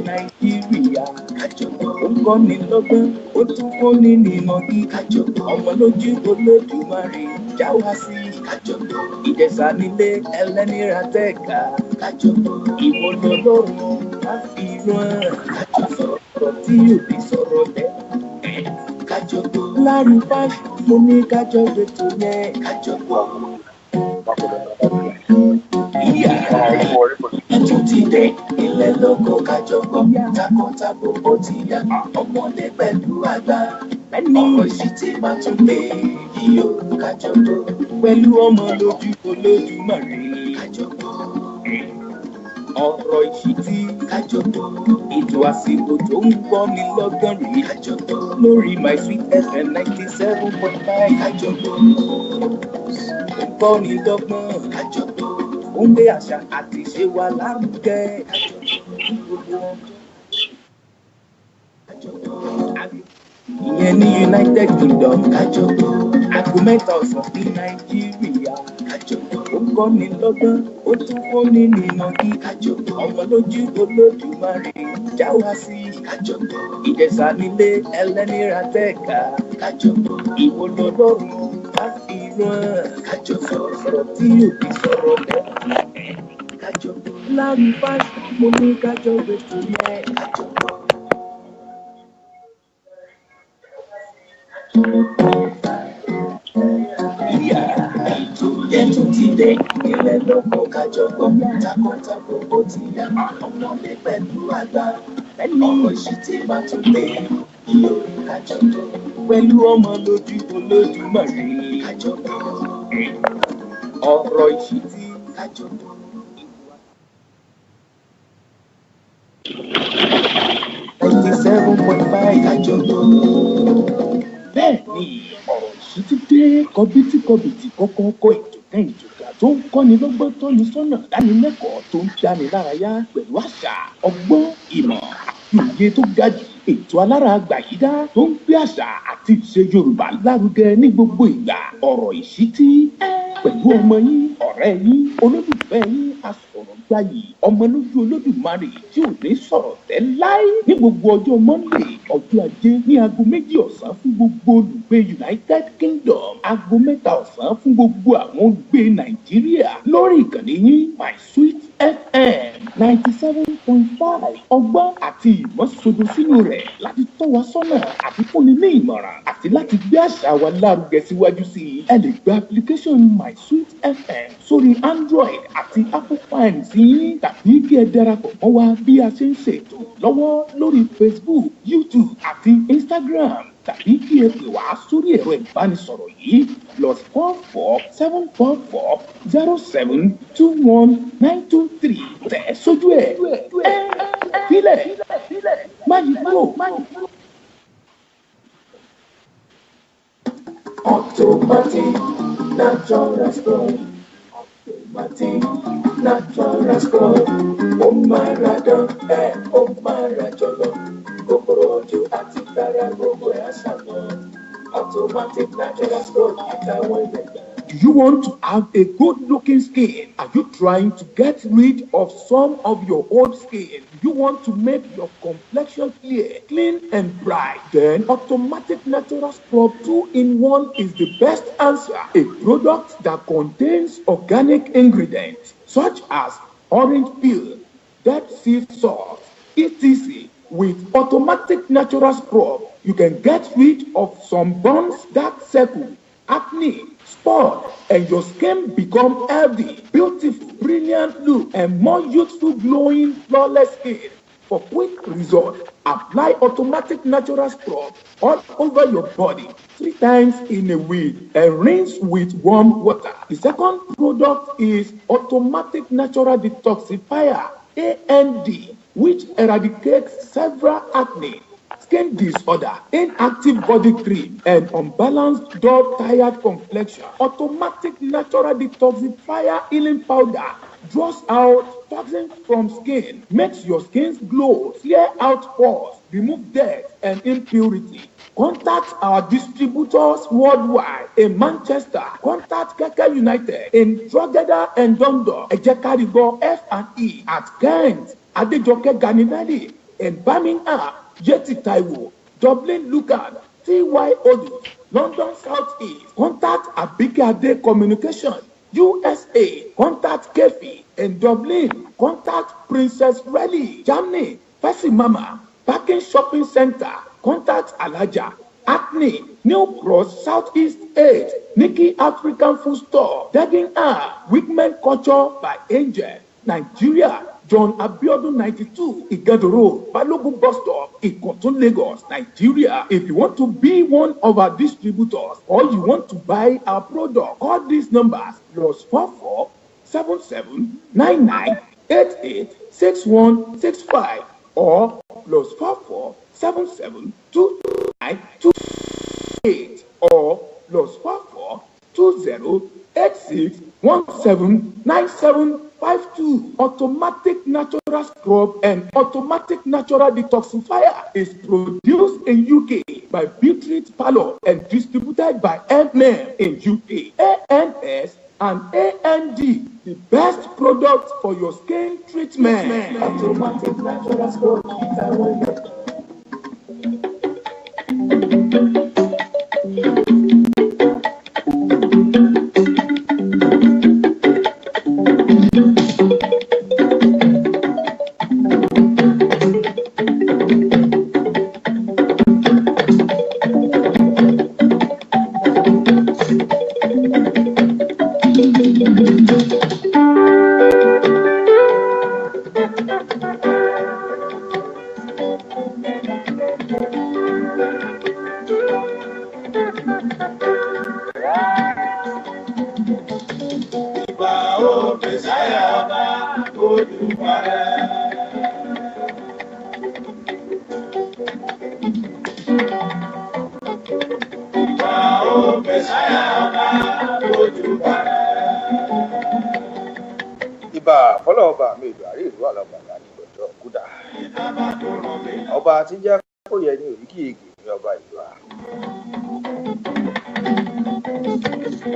Nàìjíríà. Ó ń kọ́ni lọ́gbọ́n, ó tún kọ́ni nímọ̀ gíga. Ọmọ lójú Olódùmarè já wá sí. Ìjẹ̀ṣà nílé ẹlẹ́nira tẹ̀ka. Ìwọ lọ́lọ́run á fi rán. Sọ̀rọ̀ tí yóò fi sọ̀rọ̀ lẹ́. Lárúbá mo ní kájọ ètò yẹn. Ètò ti dé ilẹ̀ lóko kájọ gbọ́. Takọ̀tabo ó ti yá ọmọdé pẹ̀lú àgbà. Ọ̀rọ̀ ìṣítí máa tún gbé yíyó kájọ gbọ́. Pẹ̀lú ọmọ lójú Olódùmarè kájọ gbọ́. Ọ̀rọ̀ ìṣítí kájọ gbọ́. Ètò àsìkò tó ń gbọ́ ní lọ́gán rèé kájọ gbọ́. Lórí My Sweet FM 97.9 kájọ gbọ́. Ó ń kọ́ ní lọ́gbọ́n kájọ gbọ́. Ó ń gbé àṣà àti ìṣe wa lárugẹ kájọ gbọ́. Ní gbogbo ọjọ́. Ìyẹn ní United Kingdom kájọ gbọ́. Aago mẹ́ta ọ̀sán ní Nàìjíríà kájọ gbọ́. Ó ń kọ́ ní lọ́gbọ́n, ó tún kọ́ ní nímọ̀ kí kájọ gbọ́. Ọmọ lójú Olódùmarè já wá sí kájọ gbọ́. Ìjẹ̀ṣà nílé ẹlẹ́nira tẹ̀ka kájọ gbọ́. Ìwọ lọ́lọ́run á fi rán kájọ gbọ́. Sọ̀rọ̀ tí yóò fi sọ̀rọ̀ lẹ́. Kájọ gbọ́. Lárúbá mo ní kájọ ètò yẹn kájọ gbọ́. Ètò ti dé ilẹ̀ lóko kájọ gbọ́. Takọ̀tabo ó ti yá ọmọdé pẹ̀lú àgbà. Ọ̀rọ̀ ìṣítí máa tún gbé yíyó kájọ gbọ́. Pẹ̀lú ọmọ lójú Olódùmarè kájọ gbọ́. Ọ̀rọ̀ ìṣítí kájọ gbọ́. 97.5 kájọ gbọ́. Bẹ́ẹ̀ ni ọ̀rọ̀ ìṣítí dé kọbítíkọbìtì kọ́kọ́ ètò kan ìjọba tó ń kọ́ni lọ́gbọ́n tọ́ni sọ́nà dánilẹ́kọ̀ọ́ tó ń dáni lárayá pẹ̀lú àṣà ọgbọ́n ìmọ̀ àti òye tó ga jù. Ètò alára àgbàyídá tó ń gbé àṣà àti ìṣe Yorùbá lárugẹ ní gbogbo ìgbà. Ọ̀rọ̀ ìṣítí pẹ̀lú ọmọ yín, ọ̀rẹ́ yín, olólùfẹ́ yín, asọ̀rọ̀gbayì, ọmọ lójú Olódùmarè tí ò ní sọ̀rọ̀ tẹ́ láí. Ní gbogbo ọjọ́ Monday, ọjọ́ Ajé ní aago 2 ọ̀sán fún gbogbo olùgbé United Kingdom, aago 3 ọ̀sán fún gbogbo àwọn olùgbé Nàìjíríà lórí ìkànnì yín My Sweet FM 97.5. Ọgbọ́n àti ìmọ̀ sodo sínú rẹ̀ láti tọ́ wa sọ́nà àti fúnni ní ìmọ̀ràn àti láti gbé àṣà wa lárugẹ síwájú sí i. Ẹ lè gba application My Sweet FM sórí Android àti Apple phone sí yín tàbí kí ẹ darapọ̀ mọ́ wa bí a ṣe ń ṣètò lọ́wọ́ lórí Facebook, YouTube àti Instagram. Tàbí kí ẹ pè wá sórí ẹ̀rọ ìbánisọ̀rọ̀ yìí +44 744 0721 923. Tẹ̀ sójú ẹ̀ fílẹ̀ má yí kúrò. Automatic natural scrub. Automatic natural scrub. Ó máa ra dán ó máa ra jọlọ. Kòkòrò ojú àti kára gbogbo ẹ̀ àṣàmọ́. Automatic natural scrub àtàwọn ẹgbẹ̀gbẹ̀. Do you want to have a good-looking skin? Are you trying to get rid of some of your old skin? Do you want to make your complexion clear, clean and bright? Then Automatic Natural Scrub 2-in-1 is the best answer. A product that contains organic ingredients such as orange peel, Dead Sea salt, etc. With Automatic Natural Scrub, you can get rid of some burns, dark circles, acne, spot, and your skin become healthy, beautiful, brilliant look, and more youthful, glowing, flawless skin. For quick results, apply Automatic Natural Scrub all over your body 3 times in a week and rinse with warm water. The second product is Automatic Natural Detoxifier, AND, which eradicates several acne, skin disorder, inactive body cream, and unbalanced, dull, tired complexion. Automatic Natural Detoxifier Healing Powder draws out toxins from skin, makes your skin glow, clear out pores, remove dirt and impurity. Contact our distributors worldwide in Manchester. Contact Keke United in Drogheda and Dundalk. Ejekaribo F&E at Kent, Adejoke Ganivelli, in Birmingham, Yeti Taiwo, Dublin Lucan, TY Odus, London South East. Contact Abike Communication, USA. Contact Kefi in Dublin. Contact Princess Rally, Germany. Fassi Mama, Parking Shopping Center. Contact Alaja, Acne, New Cross, Southeast 8, Nikki African Food Store, Dagging Wigman Culture by Angel, Nigeria. John Abiodun 92, Igado Road, Balogun Bus Stop, Ikotun, Lagos, Nigeria. If you want to be one of our distributors or you want to buy our product, call these numbers +44 77 99 88 6165 or +44 77 29 28 or +44 20 86 17 97 52. Automatic natural scrub and automatic natural detoxifier is produced in UK by Beatrice Palo and distributed by MM in UK. ANS and AND, the best product for your skin treatment. Automatic natural scrub. Ọba tí jẹ́ kó yẹ ní òríkì ègè ní ọba ìlú a.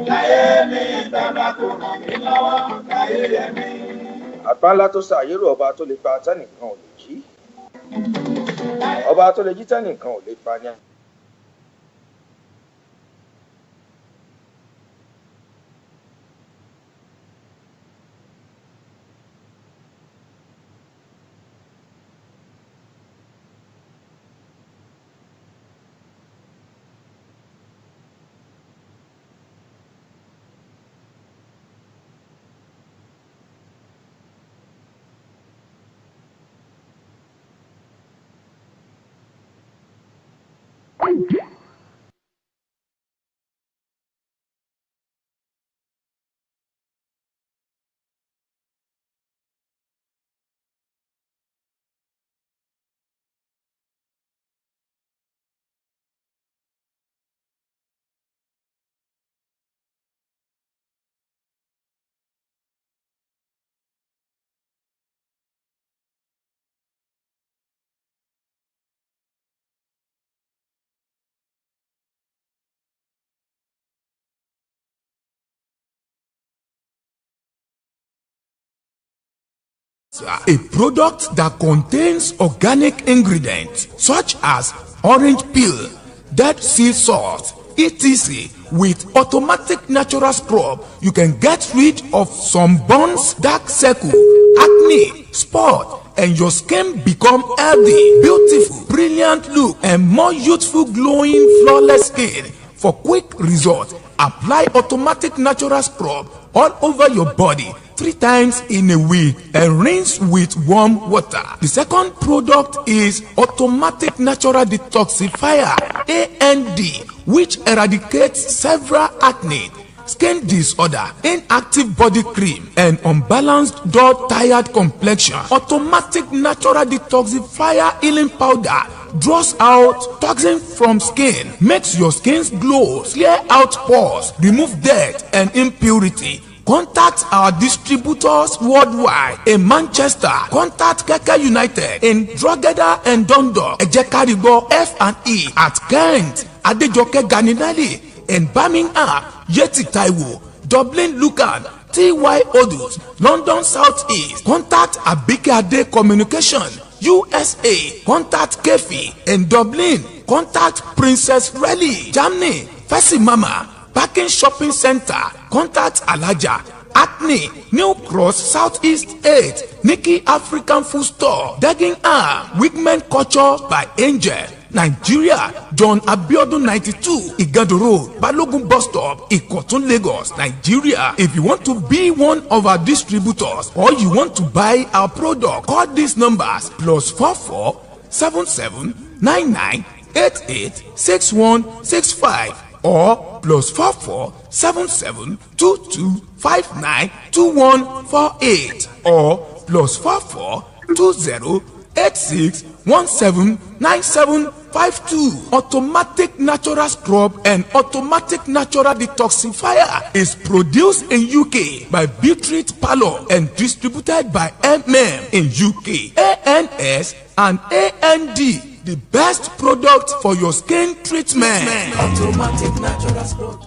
Láyé mi bàbá kò ràn mí lọ́wọ́, láyé yẹ mi. Àpá ńlá tó ṣàyérò ọba tó lè pa tẹ́nìkan ò lè jí. Ọba tó lè jí tẹ́nìkan ò lè pa ní. A product that contains organic ingredients such as orange peel, Dead Sea salt, etc. With automatic natural scrub, you can get rid of some burns, dark circle, acne, spot, and your skin become healthy, beautiful, brilliant look, and more youthful, glowing, flawless skin. For quick results, apply automatic natural scrub all over your body 3 times in a week and rinse with warm water. The second product is automatic natural detoxifier AND, which eradicates several acne, skin disorder, inactive body cream, and unbalanced, dull, tired complexion. Automatic natural detoxifier healing powder draws out toxin from skin, makes your skin glow, clear out pores, remove dirt and impurity. Contact our distributors worldwide in Manchester. Contact Keke United in Drogheda and Dundalk, Ejekaribo F&E at Kent, Adejoke Ganinali in Birmingham, Yeti Taiwo, Dublin Lucan, TY Odus, London South East. Contact Abike Communication, USA, contact Kefi. In Dublin, contact Princess Rally. Germany, Fassi Mama. Parking Shopping Center, contact Alaja. Acne, New Cross, Southeast 8, Nikki African Food Store, Dagging Wigman Culture by Angel. Nigeria, John Abiodun 92, Igado Road, Balogun Bus Stop, Ikotun, Lagos, Nigeria. If you want to be one of our distributors or you want to buy our product, call these numbers +44 77 99 88 61 65 or +44 77 22 59 2148 or +44 20 86 17 97 52. Automatic natural scrub and automatic natural detoxifier is produced in UK by Beatrice Palo and distributed by MM in UK. ANS and AND, the best product for your skin treatment. Automatic natural scrub.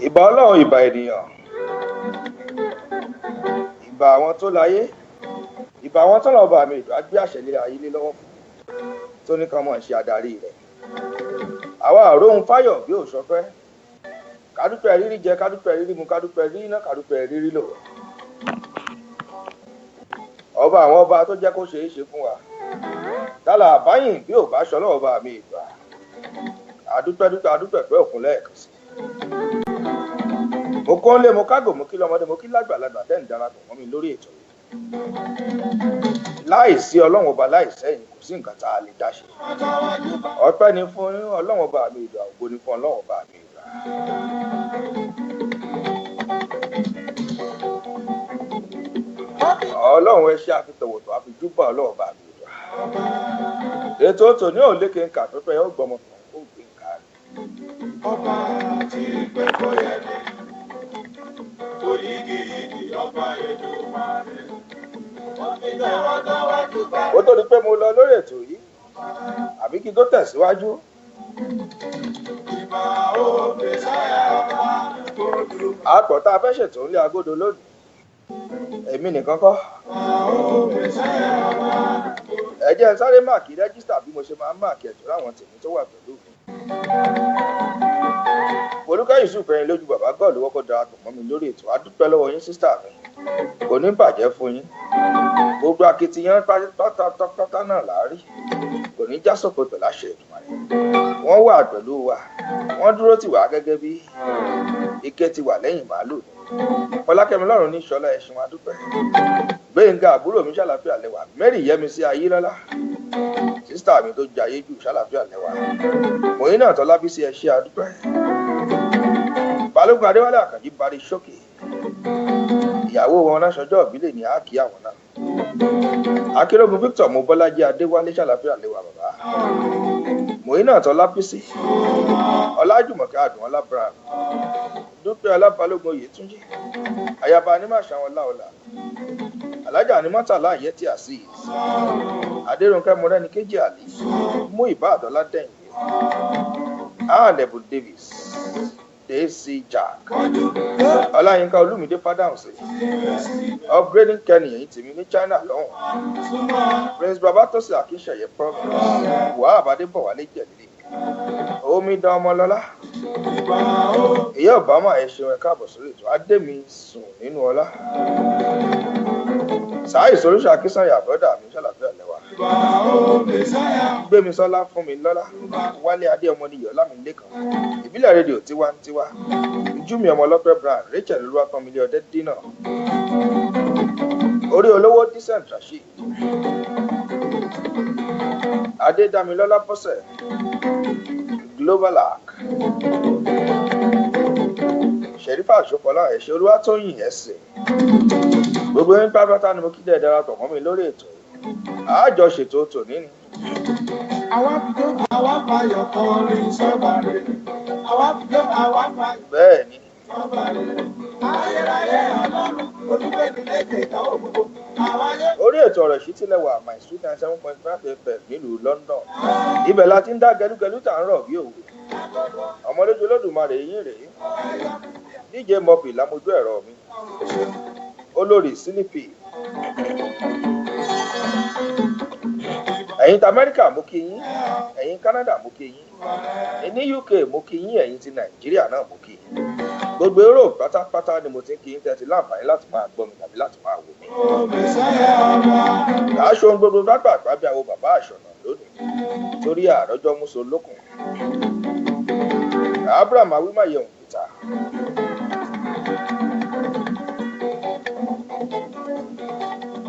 Ìbà Ọlọ́run, ìbà ènìyàn, ìbà àwọn tó láyé, ìbà àwọn tó lọ́ba mi ìdò agbé àṣẹlẹ̀ ayé lé lọ́wọ́ fún tó ní kan mọ̀ ṣe adarí rẹ̀. Àwa àróhun fáyọ̀ bí òṣọ́fẹ́, kádúpẹ́ rírí jẹ, kádúpẹ́ rírí mu, kádúpẹ́ rírí ná, kádúpẹ́ rírí lò. Ọba àwọn ọba tó jẹ́ kó ṣe é ṣe fún wa. Tálà àbáyìn bí ò bá ṣọlọ́ ọba mi ìgbà. Adúpẹ́ pé òkun lẹ́ẹ̀kan sí. Mo kọ́ lé mo kágò mo kí lọ́mọdé mo kí lágbàlagbà tẹ́ ń darapọ̀ mọ́ mi lórí ètò yìí. Láìsí Ọlọ́run ọba láìsẹ́yìn kò sí nǹkan tá a lè dá ṣe. Ọpẹ́ ni fún Ọlọ́run ọba mi ìdùà, ògo ni fún Ọlọ́run ọba mi ìdùà. Ọlọ́run ẹ ṣe àfitọ̀wọ̀tọ̀ àfijúbà Ọlọ́run ọba mi ìdùà. Ètò tòní ò lékè ń kà tó fẹ́ ó gbọmọ fún ó gbé ń kà. Ọba tí pé kó yẹ ní oyigi ọba Èdùmàrè. Ó tó di pé mo lọ lórí ètò yìí àbí kí n tó tẹ̀síwájú. Ìbà òbí sáyà ọba ojú. Àpọ̀ tá a fẹ́ ṣètò ńlé agodo lónìí. Èmi nìkan kọ́. Ẹ jẹ́ n sáré máàkì rẹ́gísítà bí mo ṣe máa ń máàkì ẹ̀tọ́ láwọn tèmi tó wà pẹ̀lú mi. Olúkẹ́ Yusuf ẹ̀yin lójú bàbá gọ́ọ̀lù wọ́kọ̀ darapọ̀ mọ́ mi lórí ètò. Adúpẹ́ lọ́wọ́ yín sísítà mi. Kò ní bàjẹ́ fún yín. Gbogbo akitiyan pátápátá náà láàárí. Kò ní já sóko pẹ̀lú àṣẹ Èdùmàrè. Wọ́n wà pẹ̀lú wa. Wọ́n dúró tì wá gẹ́gẹ́ bí ike ti wà lẹ́yìn màálù. Fọlákẹ́mi lọ́rùn ní Ṣọlá ẹ̀ṣin wa dúpẹ́. Gbénga àbúrò mi ṣàlàfíà lẹ́wà. Mary Yẹ́misí Ayélọ́lá. Sísítà mi tó jayé jù ṣàlàfíà lẹ́wà. Mòyìn náà Tọ́lábísí ẹ ṣé adúpẹ́. Balógun Adéwálé Àkànjí Bari Ṣókè. Ìyàwó wọn láṣọjọ́ ìbílẹ̀ ní àkí àwọn náà. Akérògùn Victor Mobọ́lájí Adéwálé ṣàlàfíà lẹ́wà bàbá. Mòyìn náà Tọ́lábísí. Ọlájùmọ̀kẹ́ Àdùn Ọlábra. Dúpẹ́ Ọlábalógun Oyètúnjí. Ayaba ní Màṣáwọn Láọlá. Alájà ní Mọ́tàlá Yẹtí Azeez. Adéròǹkẹ́ Mọ́rẹ́ni Kéjì Àlí. Mú ìbá Àdọ́lá Dẹ̀yìn. Àlẹ́bù Davis. Daisy Jack, Ọláyínká Olúmídé Fádàǹsì, Upgrading Kenny èyí tèmi ní China lọ́hùn, Prince Babatosi Akínṣẹ̀yẹ Province, Wahab Adébọ̀wálé Jẹ̀lílì, Omidan Ọmọlọ́lá, Ìyá Obama ẹ ṣeun ẹ káàbọ̀ sórí ètò Adémi sùn nínú ọlá, Sáyì Solúṣà Akínsànyà bọ́dà mi ṣàlàfíà lẹ́wà, Gbémisọ́lá Fúnmilọ́lá, Wálé Adé Ọmọnìyàn Ọlámilékan, Ìbílẹ̀ rédíò Tiwantiwa, Júmi ọmọ ọlọ́pẹ́ Brown, Rachel Olúwakànmílẹ̀ Ọdẹ Dínà, Orí Olówó Decent Rasheed, Adédámilọ́lá Bọ́sẹ̀, Global Arc, Ṣẹ̀rífà Àṣọpọ̀lá ẹ̀ṣẹ̀ Olúwatóyìn ẹ̀sìn. Gbogbo yín pátápátá ni mo kí dẹ̀ darapọ̀ mọ́ mi lórí ètò yìí. Àjọ ṣètò tòní ni. Bẹ́ẹ̀ ni. Orí ètò ọ̀rọ̀ ìṣítí lẹ́wà My Sweet 97.5 FM nílùú London. Ibẹ̀ la ti ń dá gẹlúgẹlú tà ń rọ̀ bí òwe. Ọmọlójú Olódùmarè yín rèé. DJ Murphy lámojú ẹ̀rọ mi. Olórí Sílípì. Ẹ̀yin ti Amẹ́ríkà mo kí yín, ẹ̀yin Canada mo kí yín, ní UK mo kí yín, ẹ̀yin ti Nàìjíríà náà mo kí yín. Gbogbo Europe pátápátá ni mo ti ń kí yín tẹ́tí láǹfààní láti máa gbọ́ mi tàbí láti máa wò mí. Aṣọ ohun gbogbo lágbàgbà bí àwọn bàbá àṣọ̀nà lónìí torí àrọ́jọ́ múso lókun. Abraham Awímáyẹ̀hùn Peter.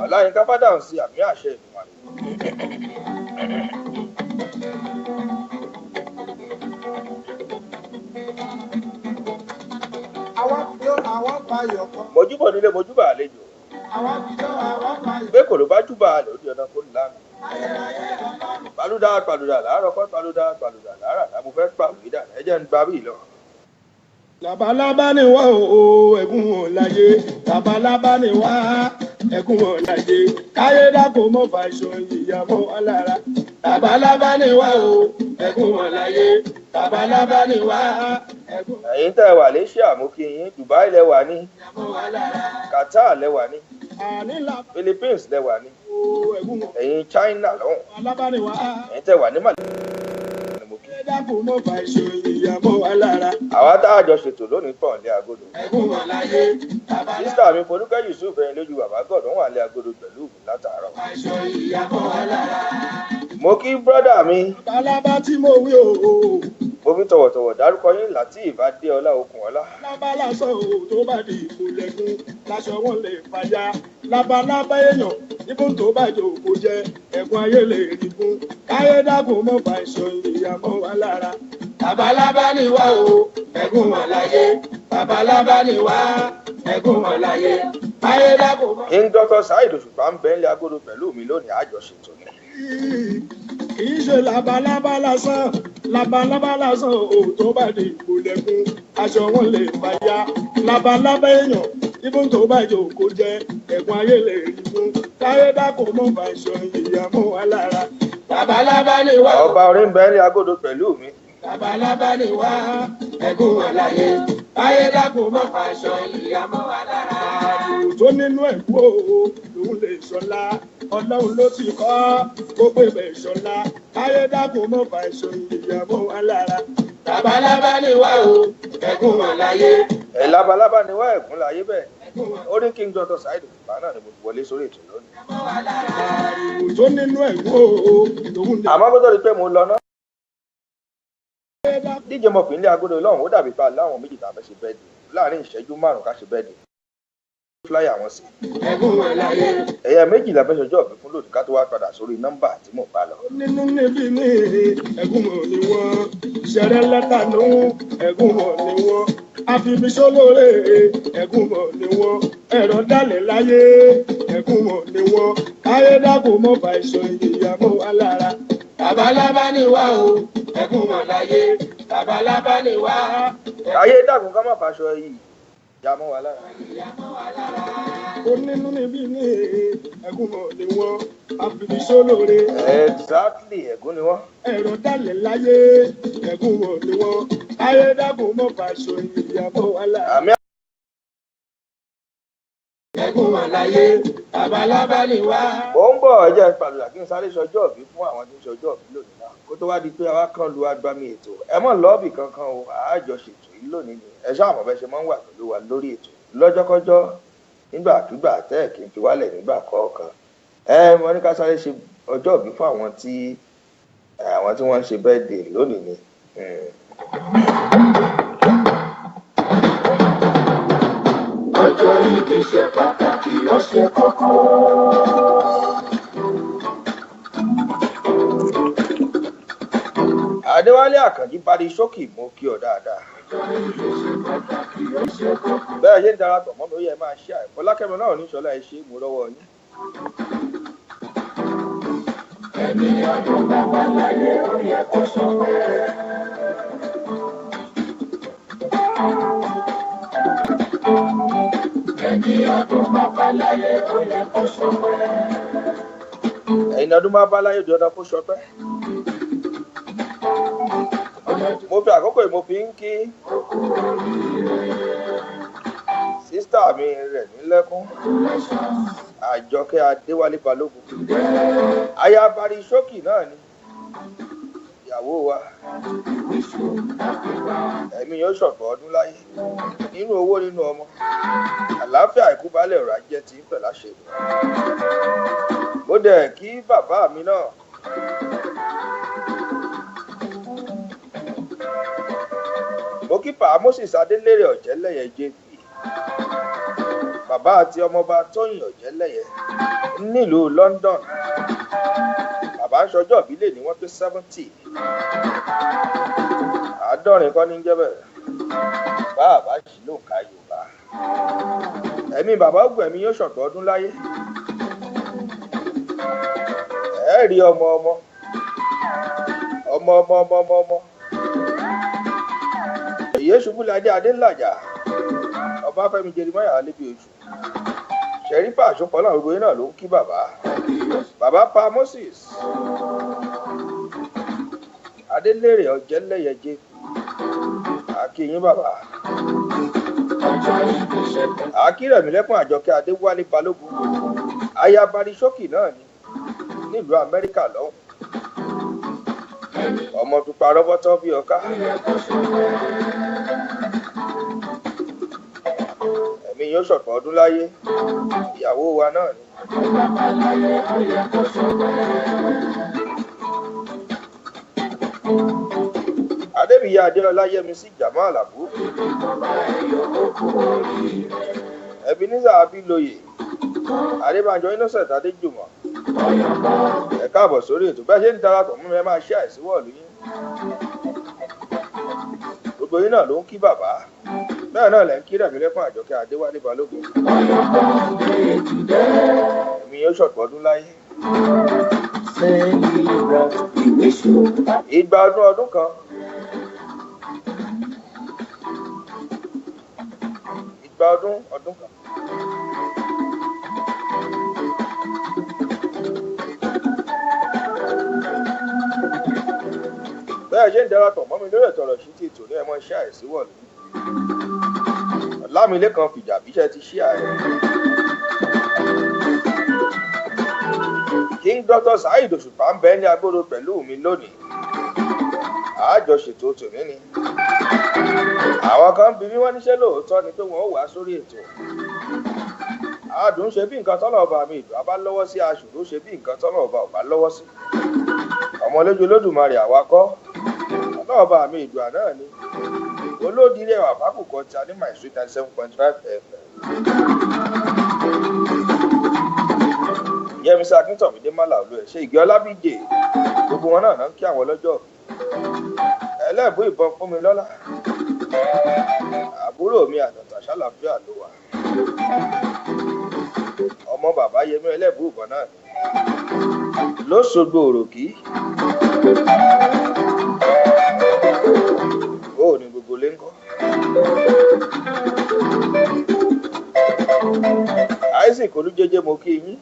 Ọláyínká Fádàǹsì àmì àṣẹ ìdùnnú. Mojúbọ̀ nílé mojúbà àlejò. Gbé kò ló bá júbà àlè òdi ọ̀nà kó lánàá. Pàlúdà láàárọ̀ kọ́ pàlúdà láàárọ̀ àbò fẹ́ pàlúdà ẹ̀jẹ̀ ń gbà bí lọ. Labalábá ni wá o ẹ̀gún wọn láyé, labalábá ni wá ẹ̀gún wọn láyé, káyé dákò mọ́ fàṣọ ìyàmọ́ alára. Labalábá ni wá o ẹ̀gún wọn láyé, labalábá ni wá ẹ̀gún. Ẹ̀yin tẹ́ wà Malaysia mo kí yín, Dubai lẹ wà ní, Qatar lẹ wà ní, Philippines lẹ wà ní, ẹ̀yin China lọ́hùn, ẹ̀yin tẹ́ wà ní Malaysia. Àwa tá a jọ ṣètò lónìí pọ̀ ní Agodo. Sísítà mi Folúkẹ́ Yusuf ẹ̀yin lójú bàbá gọ̀dọ̀ wà ní Agodo pẹ̀lú ògùn látàárọ̀. Mo kí brọ́dà mi. Balábá tí mo wí o. Mo fi tọ̀wọ̀tọ̀wọ̀ dárúkọ yín Lateef Adéọlá Okùnọlá. Lábálá sọ ò tó bá di ìkúlẹ̀kùn láṣọ wọn lè fàyà. Labalábá èèyàn ibùn tó bá jò kó jẹ ẹ̀gbọ́n ayé lè rí fún. Káyé dákun mọ́ fà ìṣọ ìyàmọ́ wa lára. Labalábá ni wá o ẹ̀gún wọn láyé. Labalábá ni wá ẹ̀gún wọn láyé. Káyé dákun mọ́. King Dr. Saheed Òṣùpá ń bẹ nílé Agodo pẹ̀lú mi lónìí àjọṣètò ni. Kìí ṣe labalábá lásán ò tó bá di ìkúlẹ̀kùn aṣọ wọn lè fàyà. Labalábá èèyàn ibùn tó bá jò kó jẹ ẹ̀gbọ́n ayé lè rí fún. Káyé dákun mọ́ fà ìṣọ ìyàmọ́ wa lára. Labalábá ni wá. Ọba orí ń bẹ nílé Agodo pẹ̀lú mi. Labalábá ni wá ẹ̀gún wọn láyé. Káyé dákun mọ́ fà ìṣọ ìyàmọ́ wa lára. Àrùn tó nínú ẹ̀kú o lòun lè ṣọlá. Ọlọ́run ló ti kọ́ kó pè bẹ̀ ṣọlá. Káyé dákun mọ́ fà ìṣọ ìyàmọ́ wa lára. Labalábá ni wá o ẹ̀gún wọn láyé. Labalábá ni wá ẹ̀gún láyé bẹ́ẹ̀. Ó ní King Dr. Saheed Òṣùpá náà ni mo ti wọlé sórí ètò lónìí. Àrùn tó nínú ẹ̀kú o lòun lè. Àmọ́ bó tó di pé mo lọ náà. DJ Murphy nílé Agodo lọ́hùn ó dàbí pa láwọn méjì tá a fẹ́ ṣe bẹ́ẹ̀dì láàrin ìṣẹ́jú márùn-ún ká ṣe bẹ́ẹ̀dì. Flyer wọn sí. Ẹ̀yà méjì la fẹ́ ṣọjọ́ ọ̀bẹ fún lòdì ká tó wá padà sórí nọ́mbà tí mò ń bá lọ. Nínú níbi ní ẹ̀gún wọn ni wọ́n ṣẹ̀rẹ̀ lẹ́tà ló ẹ̀gún wọn ni wọ́n àfibíṣólóore ẹ̀gún wọn ni wọ́n ẹ̀rọ dálẹ̀ láyé ẹ̀gún wọn ni wọ́n káyé dákun mọ́ fà ìṣọ ìyàmọ́ wa lára. Labalábá ni wá o ẹ̀gún wọn láyé. Labalábá ni wá. Ayé dákun ká má fàṣọ yìí. Ìyàmọ́ wa lára. Ó nínú níbí ní ẹ̀gún mọ̀ ni wọ́n àfibíṣólóore. Exactly ẹ̀gún ni wọ́n. Ẹ̀rọ dálẹ̀ láyé ẹ̀gún mọ̀ ni wọ́n ayédàkùn mọ́ pàṣọ ìyàbọ̀ wàhálà. àmì ẹ̀gún wà láyé labalábá ni wá. mò ń bọ̀ ẹ̀jẹ̀ pàdùlà kí n sáré ṣọjọ́ òbí fún àwọn tí ń ṣọjọ́ òbí lónìí náà kó tó wá di pé àwa kan lu agbami ètò ẹ mọ̀ lọ́ọ̀bì kankan o àájọṣètò yìí lónìí ni ẹ ṣáà mọ̀ bẹ́ẹ̀ ṣe máa ń wà pẹ̀lú wa lórí ètò lọ́jọ́kọ́jọ́ nígbàkigbà tẹ́ ẹ̀ kí n fi wálẹ̀ nígbà kọ̀ọ̀kan mo ní ká sáré ṣe ọjọ́ òbí fún àwọn tí wọ́n ń ṣe birthday lónìí ni. ọjọ́ ìbí ṣe pàtàkì ó ṣe kókó. Adéwálé Àkànjí parí ṣókì mo kí ọ dáadáa. bẹ́ẹ̀ ṣe ń darapọ̀ mọ́ mi ó yẹ máa ṣe àìpọ́ lákẹ́mi náà ní ṣọlá ẹ ṣe é mú lọ́wọ́ yín. ẹni ọdún bá wà láyé ó yẹ kó sọ pé. ẹni ọdún bá wà láyé ó yẹ kó sọ pé. ẹ̀yin ọdún bá bá láyé dandan kó sọpẹ́. mo fi àkókò yìí mo fi ń kí sísítà mi rẹ̀ nílẹ́kún Àjọkẹ́ Adéwálé Balógun aya parí ṣókì náà ni ìyàwó wa ẹ̀mí yóò ṣọ̀pọ̀ ọdún láyé nínú owó nínú ọmọ àlàáfíà àìkúbalẹ̀ ọ̀rọ̀ ajé tí ń pẹ̀ láṣẹ mo dẹ̀ kí bàbá mi náà mo kí pa Moses Adélérè Ọ̀jẹ́lẹ́yẹ JP bàbá àti ọmọọba Tóyìn Ọ̀jẹ́lẹ́yẹ nílùú London bàbá ń ṣọjọ́ ìbílẹ̀ ni wọ́n pé 70 àádọ́rin kọ́ ní jẹ́ bẹ́ẹ̀ bàbá sì ló ń ka Yorùbá ẹ̀mí bàbá ògùn ẹ̀mí yóò ṣọ̀pọ̀ ọdún láyé rí ọmọ èyí ṣubúladé Adélàjà Ọbáfẹ́mi Jeremáyà Alébí Oṣù Ṣẹ̀rífà Àṣọpọ̀lá gbogbo yín náà ló ń kí bàbá pa Moses Adélérè Ọ̀jẹ́lẹ́yẹ JP akíyín bàbá akírẹ̀mílẹ́kùn Àjọkẹ́ Adéwálé Balógun aya Baríṣókì náà ni nílùú Amẹ́ríkà lọ́hùn ọmọ tó parọ́ bọ́tọ́ bí ọká ẹ̀mí yóò ṣọ̀pọ̀ ọdún láyé ìyàwó wa náà ni. Adébíyí Adéọlá Yẹmisí Jamal Àlàbú Ebenezer Abiloye Adébánjọ Innocent Adéjùmọ̀ ẹ káàbọ̀ sórí ètò bẹ́ẹ̀ ṣe ń darapọ̀ mú ẹ máa ṣe àìsíwọ̀lú yín gbogbo yín náà ló ń kí bàbá bẹ́ẹ̀ náà lẹ́ ń kí Rẹ̀mílẹ́kùn Àjọkẹ́ Adéwálé Balógun ẹ̀mí yóò ṣọ̀pọ̀ ọdún láyé ìgbà ọdún kan ìgbà ọdún kan. bẹ́ẹ̀ ṣe ń darapọ̀ mọ́ mi lórí ètò ọ̀rọ̀ sí ti ètò ní ẹmọ iṣẹ́ àìsíwọ̀lú Ọlámilékan Fìjàbíṣẹ́ ti ṣí ààrẹ King Dr. Saheed Òṣùpá ń bẹ ní agbóró pẹ̀lú mi lónìí àjọṣètò tòní ni àwọn kan bí wọ́n níṣẹ́ lóòótọ́ ni pé wọ́n ó wá sórí ètò àádùn ṣe bí nǹkan tọ́lọ̀ ọba mi ìdùn abá lọ́wọ́ sí aṣòro ṣe bí nǹkan tọ́lọ̀ ọba ọba lọ́wọ́ sí ọmọlójú Olódùmarè àwakọ́ ọlọ́ọ̀bá mi ìdùn náà ni olódìrí ẹwà fákùkọ tí a ní my street 97.5 FM Yẹmisí Akíntọ̀mídé Málà olú ẹ̀ ṣe ìgé Ọlábíjè gbogbo wọn náà ń kí àwọn lọ́jọ́ ẹlẹ́bùú ìbọn fún mi lọ́lá àbúrò mi àtàtà ṣàlàfíà ló wà ọmọ bàbá Yẹmí ẹlẹ́bùú ìbọn náà lóṣogbo òròkì ó ní gbogbo lé ń kọ́ Isaac Olújẹjẹ mo kí yín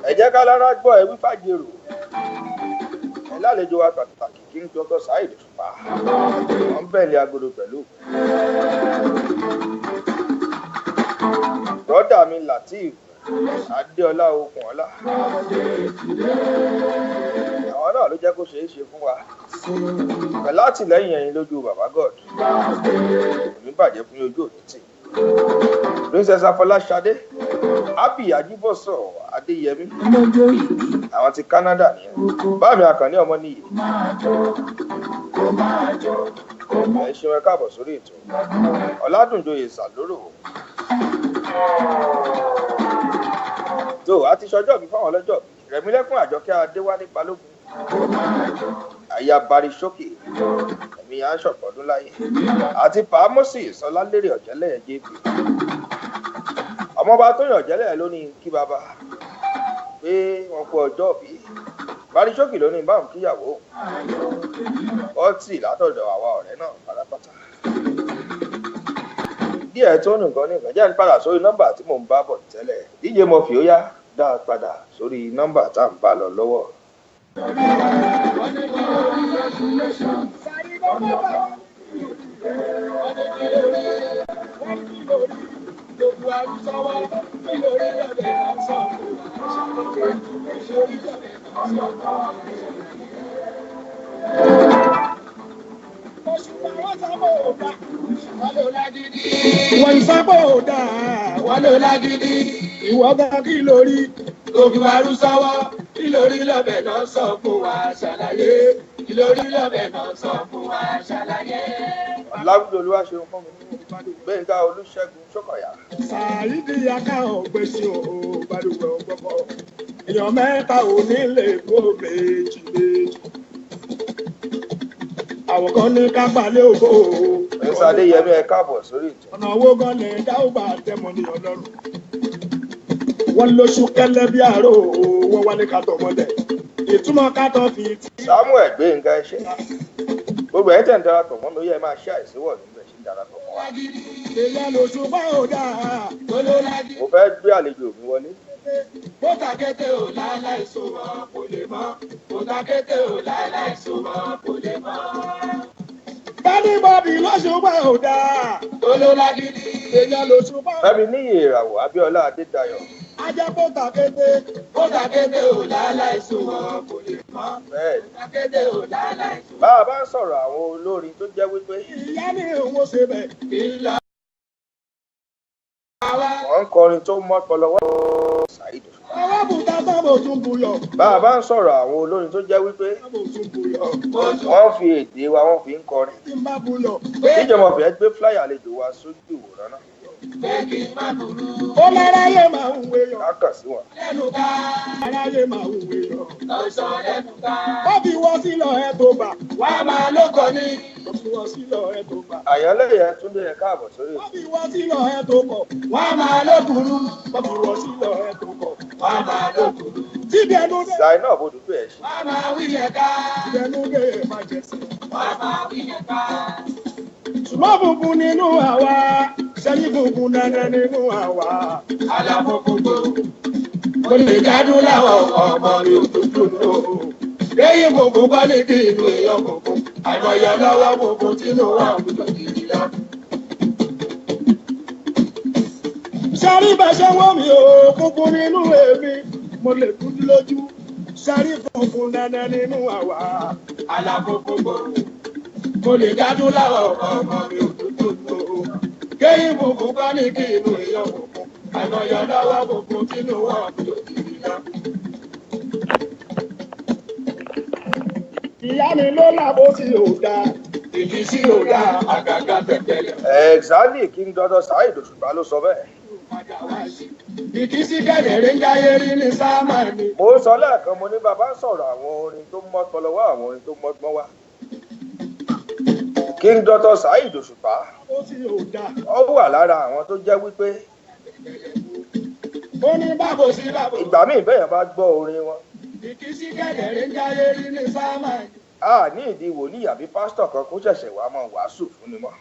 ẹ jẹ́ ká lára gbọ́ ẹ wí fàjèrò ẹ lálejò wa pàtàkì King Dr. Saheed Òṣùpá wọ́n bẹ̀lẹ̀ agodo pẹ̀lú. Brọ́dà mi Lateef Adéọlá Okùnọlá àwọn náà ló jẹ́ kó ṣeé ṣe fún wa pẹ̀lú àtìlẹ́yìn ẹ̀yin lójú bàbá God kò ní bàjẹ́ fún ojú òní tì. Princess Afọláṣadé Happy Ajíbọ̀sọ̀ Adéyẹmí àwọn ti Canada nìyẹn. Báàmì Àkànní ọmọ nìyí ẹ ṣeun ẹ káàbọ̀ sórí ètò. Ọládùnjoyè Sàlórò tó àti ṣọjọ́ bí fáwọn ọlọ́jọ́ bí Rẹ̀mílẹ́kún Àjọkẹ́ Adéwálé Balógun àyà Barisókè ẹ̀mí aṣọ̀pọ̀ ọdún láyé àti Pàámọ́sì Sọlálérè Ọ̀jẹ́lẹ̀ JP ọmọọba tó yàn Ọ̀jẹ́lẹ̀ ló ní kí bàbá pé wọn kú ọjọ́ bí Barisókè ló ní báwọn kíyàwó ọtí látọ̀dọ̀ àwa ọ̀rẹ́ náà pátápátá. Díẹ̀ tó nìkan ní ìgbàjẹ́ ń padà sórí nọ́mbà tí mò ń bá bọ̀ tẹ́lẹ̀ DJ Murphy ó yá dá a padà sórí nọ́mbà tá à ń bá lọ lọ́wọ́. Wọ́n sábà ò dáa, wọ́n ló lágídí, ìwọ gan kí lórí, òbí wa rú sọ́wọ́, kí lórí lọ́bẹ̀ náà sọ fún wa ṣàlàyé, kí lórí lọ́bẹ̀ náà sọ fún wa ṣàlàyé. Láwùjọ Olúwaṣeun fún mi Gbénga Olúṣẹ́gun Ṣókọ̀yà. Sàyídì Yaka ọ̀gbẹ́sì òbádùgbọ̀ gbọ́kọ̀, èèyàn mẹ́ta ò ní lè kó méjì méjì. Àwọn kan ní ká gbalẹ̀ ògbó. Ẹ̀sà Adéyẹmí ẹ káàbọ̀ sórí ètò. Ọ̀nà owó gan lè dá ó bá tẹmọ ní Ọlọ́run. Wọ́n lóṣù kẹ́lẹ́ bí àárò wọ́n wá ní kátó mọ́lẹ̀. Ìtumọ̀ kátó fi ti. Samuel Gbénga ẹṣẹ́. Gbogbo ẹ̀ tẹ̀ ń darapọ̀ mọ́ mi ó yẹ máa ṣe àìsíwọ̀ nígbà tí ń darapọ̀ mọ́ wa. Èèyàn lóṣù bá ò dáa. Mo fẹ́ gbé àlejò mi wọlé. Bó takété ò láíláí sùnmọ́ kò lè mọ́. Bó takété ò láíláí sùnmọ́ kò lè mọ́. Bẹ́ẹ̀ni lóṣù bá ò dáa. Olólagídí. Èèyàn lóṣù bá ò dáa. Fẹ́mi níyì ìràwọ̀ Abíọ́lá Adédayọ̀. Ajá bó takété ò láíláí sùnmọ́ kò lè mọ́. Bẹ́ẹ̀ni. Bó takété ò láíláí sùnmọ́. Bá a bá ń sọ̀rọ̀ àwọn olórin tó jẹ́ wípé. Ìyá ni òun ṣe bẹ̀. Ìlà. Wọ́n ń kọrin tó mọ́ pọlọwọ́ Saheed Òṣùpá. Àwọn bùtá sábò tún buyọ̀. Bá a bá ń sọ̀rọ̀ àwọn olórin tó jẹ́ wípé. Sábò tún buyọ̀. Wọ́n fi èdè wa wọ́n fi ń kọrin. Tí n bá buyọ̀. DJ Murphy ẹ gbé flyer àlejò wa sójú ìwòran náà. Ó láráyé máa ń wéyọ̀. Ká kàn sí wọn. Lẹ́nu ká. Láráyé máa ń wéyọ̀. Lọ́sọ̀ lẹ́nu ká. Ó fi wọ́n sílọ̀ ẹ̀ tó bà. Wà á máa lóko ní. Ó fi wọ́n sílọ̀ ẹ̀ tó bà. Àyànlẹ́yẹ Túndé ẹ káàbọ̀ sórí Ó ètò. fi wọ́n sílọ̀ ẹ̀ tó kọ̀. Wà á máa lókùnrú. Ó fi wọ́n sílọ̀ ẹ̀ tó kọ̀. Wà á máa lókùnrú. Tíbi ẹnu dé. Zainab Odùdú ẹ̀ ṣe. Wà á máa wí yẹn ká. Tíbi ẹnu dé ẹ̀ máa jẹ sí. Wà á máa wí yẹn ká. Ṣùgbọ́n funfun nínú àwa, ṣẹ́yìn funfun dandan nínú àwa. Àlàfo gbogbo, mo lè dádún láwọn ọmọ mi òtútù nù. Lẹ́yìn funfun bá lè dé inú èèyàn funfun, àìmọye lọ́wọ́ funfun tínú wà wúlò kiri lọ. Ṣẹ́rí bàṣẹ́ wọ́n mi ò funfun nínú èmi, mo lè dúdú lójú. Ṣẹ́rí funfun dandan nínú àwa. Àlàfo gbogbo. Mo lè dádún láwọn ọmọ mi òtútù nù. Kéyìn funfun bá ní kí inú èèyàn funfun. Àìmọye lọ́wọ́ funfun tínú wà wúlò kiri lọ. Ìyá mi ló làbó sí òdà, ìdí sí òdà, àgàgà tẹ̀tẹ̀lẹ̀. Exactly King Dr. Saheed Òṣùpá ló sọ bẹ́ẹ̀. Ìdí sí kẹ̀dẹ̀rẹ́ ń jáyé rí ní sáàmà ni. Mo sọ lẹ́ẹ̀kan mo ní bàbá ń sọ̀rọ̀ àwọn orin tó mọ́ pọlọwọ́ àwọn orin tó mọ́gbọ́n wá. King Dr. Saheed Òṣùpá. Ó sì òdà. Ó wà lára àwọn tó jẹ́ wípé. Ó ní bàbò sí bàbò. Ìgbà míì bẹ́yàn bá gbọ́ orin wọn. Ìdí sí kẹ̀dẹ̀rẹ́ ń jáyé rí ní sáàmà ni. A ní ìdí wòlíì àbí pásítọ̀ kan kó ṣẹ̀ṣẹ̀ wá máa wàásù fún ni mọ́.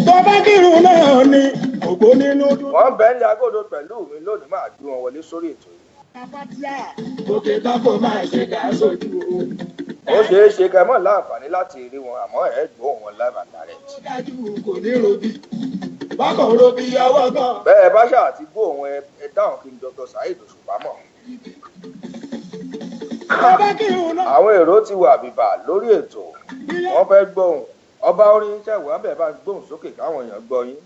Bọ́bá kírun náà ni ògbó nínú dúdú. Wọ́n bẹ́ẹ̀ ní agodo pẹ̀lú mi lónìí máa gbé wọn wọlé sórí ètò yìí. òkè tọ́kọ̀ máa ṣe dá sójú o. ó ṣeé ṣe kẹ́ mọ́ láǹfààní láti rí wọn àmọ́ ẹ̀ gbóhùn wọn live and direct. ó dájú kò ní robí bákan robí ọwọ́ gan. bẹ́ẹ̀ bá ṣáà ti gbóhùn ẹ dáhùn kí n Dr. Saheed Òṣùpá mọ̀. àwọn èrò ti wà bìbà lórí ètò wọ́n fẹ́ gbóhùn ọba orin ṣẹ̀wọ̀n abẹ́ bá gbóhùn sókè káwọn èèyàn gbọ́ yín.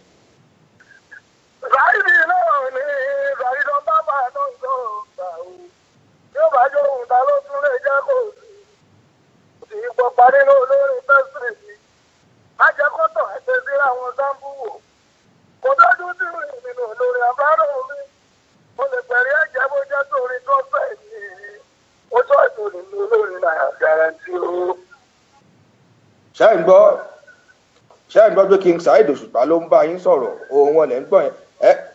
Saheed náà ní Saheed bàbá tó ń sọ ọ̀gá o yóò bá jó òun ta ló tún lè jẹ́ kó sì pọ̀ parí ní olórin fẹ́sìrì má jẹ́ kó tọ̀ ẹgbẹ́ sí àwọn sáńpù wò kò dájú sí nínú olórin àbárò mi mo lè pẹ̀lú ẹ̀jẹ̀ bó jẹ́ torí tó fẹ́ yìí ó tọ́ ètò nínú olórin náà garanti o. ṣé ń gbọ́ pé King Saheed Òṣùpá ló ń bá yín sọ̀rọ̀ ohun wọn lẹ̀ ń gbọ́ yẹn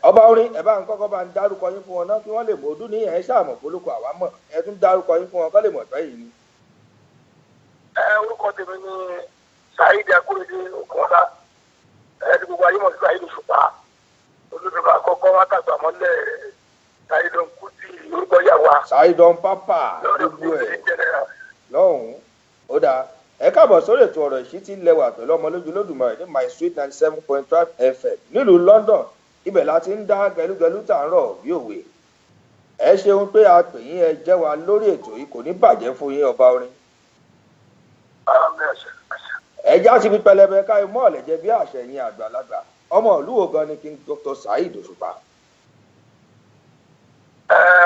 ọba orin ẹ bá ń kọ́kọ́ bá ń dárúkọ yín fún wọn náà kí wọ́n lè mọ ọdún ní ẹ̀ ṣáàmọ̀ polówó àwa mọ̀ ẹ tún dárúkọ yín fún wọn kọ́ lè mọ̀ ìfẹ́ yìí ni. Orúkọ tèmi ni Saheed Akorede Okunọlá ẹni gbogbo ayé mọ̀ sí Saheed Òṣùpá olùdókòwò àkọ́kọ́ wákàtí àmọ́lẹ̀ Saheed Kuti orúkọ yàwá. Saheed Papa gbogbo ẹ̀ lọ́hùn-ún ó dáa ẹ káàbọ̀ sórí ètò ọ̀rọ̀ ìṣítí lẹ́wà pẹ̀lú ọmọlójú lódùmarè ní My Sweet 97.5 FM nílùú London ibẹ̀ la ti ń dá gẹlúgẹlú tà ń rọ̀ bí òwe ẹ ṣeun pé a pè yín ẹ jẹ́ wa lórí ètò yìí kò ní bàjẹ́ fún yín ọba orin. ẹja ti fi pẹlẹbẹ ká imú ọ̀lẹ́jẹ́ bí àṣẹ yín àgbàlagbà ọmọ ìlú wo gan ni King Dr. Saheed Òṣùpá.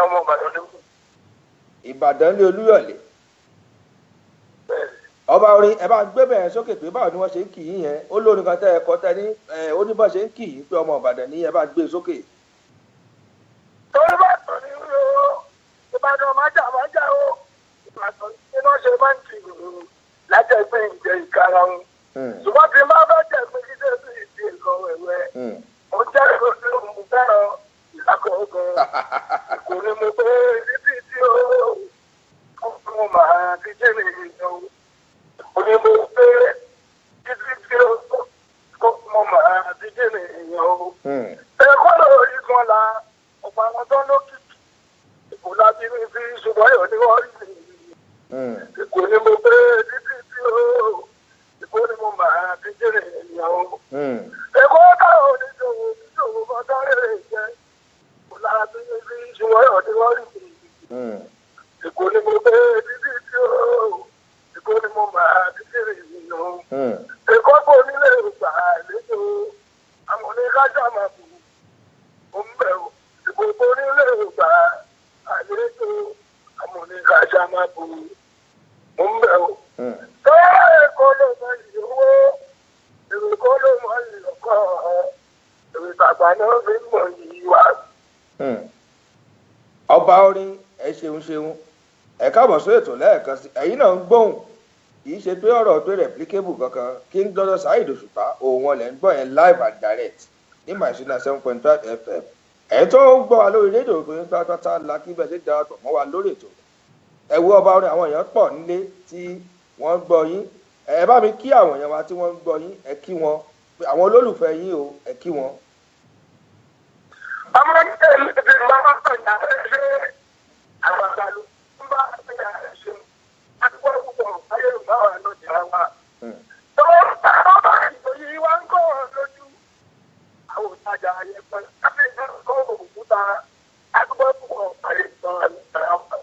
ọmọ Ìbàdàn ni. Ìbàdàn ní Olúyọ̀lé. ọba orin ẹ bá ń gbé bẹ̀rẹ̀ sókè pé báwo ni wọ́n ṣe ń kì í yẹn ó lórí kan tẹ́ ẹ kọ́ tẹ́ ní ó ní bọ́ ṣe ń kì í pé ọmọ Ìbàdàn ní ẹ bá gbé sókè. torí bá tọ̀ ní o Ìbàdàn májà o Ìbàdàn iná ṣe máa ń kì í láti ẹgbẹ́ ìjẹ ìkara wọn. ṣùgbọ́n tí máa bá jẹ́ pé kí ṣe sí ìdí nǹkan wẹ̀wẹ̀ mo jẹ́ ìròyìn òun fẹ́ràn ìlàkọ̀ gan-an kò ní mo pé títí tí ó máa ti jẹ́ nìyẹn òní mo pé títí tí mo máa ti jẹ́ nìyẹn o. ẹ̀kọ́ lórí kan la ọ̀pọ̀ àwọn tó ń lókìkí kò láti ní sí ṣùgbọ́n yóò ní wọ́n rí nìyẹn. kò ní mo pé títí tí ìkó ni mo máa ti jẹ́ nìyẹn o. ẹ̀kọ́ táwọn oníṣòwò kan tó rèrè jẹ́ kò láti ní sí ṣùgbọ́n yóò ní wọ́n rí nìyẹn. Èkó ni mo pé títí tí Èkó ni mo máa ti kéré ìyàn. Èkó kò nílé ìgbà àlejò àwọn oníkájà máa bù ó ń bẹ̀ o. Èkó kò nílé ìgbà àlejò àwọn oníkájà máa bù ó ń bẹ̀ o. Tọ́lá Èkó ló mọ ìyówó, Èkó ló mọ ìyọ̀kọ́, èrè tàgbà náà fi ń mọ ìyíwá. ọba orin ẹ ṣeun ẹ káàbọ̀ sórí ètò lẹ́ẹ̀kan sí ẹ̀yin náà ń gbóhùn kì í ṣe pé ọ̀rọ̀ tó replicable kankan King Dr. Saheed Òṣùpá òun wọn lẹ̀ ń gbọ́ yẹn live and direct ní My Sweet 97.5 FM ẹ̀ tó ń gbọ́ wa lórí rédíò ìpínlẹ̀ pátápátá la kí bẹ́ẹ̀ ṣe darapọ̀ mọ́ wa lórí ètò ẹ wo ọba orin àwọn èèyàn pọ̀ nílé tí wọ́n ń gbọ́ yín ẹ bá mi kí àwọn èèyàn wa tí wọ́n ń gbọ́ yín ẹ kí wọn àwọn olólùfẹ́ yín o ẹ kí wọn. ọmọ ní èmi ti máa ń pàjà ṣe àwọn àgbàlù ń bá pàjà ṣe àdúgbò púpọ̀ ayé ìgbà wà lọ́jà wa. tọ́wọ́ bá ìtòyí wa ń kọ́ lójú àwọn òtajà ayẹpẹ láti ìdánilkọ́ òkúta àdúgbò púpọ̀ ayé ìgbà wà lọ́jà wa.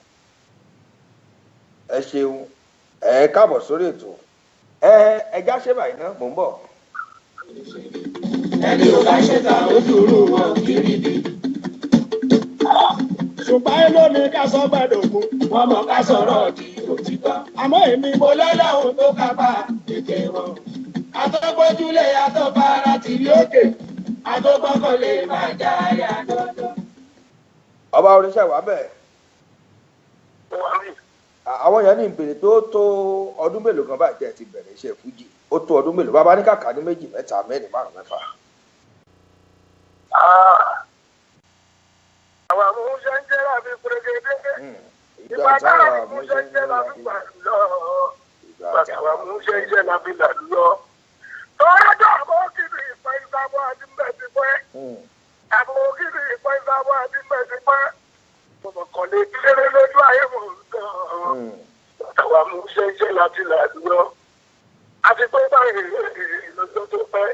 ẹ ṣeun ẹ káàbọ̀ sórí ètò ẹja ṣe báyìí náà mò ń bọ̀. ẹni ò bá ṣe ta ojú rú wọn kiri bí. ṣùgbọ́n èló ni ká sọ gbẹdọ̀gún wọn mọ̀ ká sọ̀rọ̀ di òtítọ́. àmọ́ èmi mo lọ́lọ́run tó kápá ètè wọn. àtọ́gbójúlé àtọ́bára tìrí òkè àtọ́gbọ́kànlé máa já ayá dandan. ọba oníṣẹ́ wà bẹ́ẹ̀. àwọn èèyàn ní ìbèrè tó ọdún mélòó kan báyìí tẹ́ ẹ ti bẹ̀rẹ̀ iṣẹ́ fújì ó tó ọdún mélòó bàbá ní kàkà ní 2 3 4 5 6 7. àwọn àmúṣe ń jẹ́ láàbí pèrègèdè ìgbà táwọn àmúṣe ń jẹ́ láàbí gbàlúlọ ìgbà táwọn àmúṣe ń jẹ́ láàbí gbàlúlọ. tọ́lájọ́ àbọ̀ kiri ìpẹ́ ìsàbọ̀ àdínbẹ̀ ti pẹ́ àbọ̀ kiri ìpẹ́ ìsàbọ̀ àdínbẹ̀ ti pẹ́ kò lè kéré lójú ayé mọ̀ gan-an. Àtàwọn amúṣẹ́ṣẹ́ láti làdúrà. Àti pé báyìí lọ́jọ́ tó pẹ́,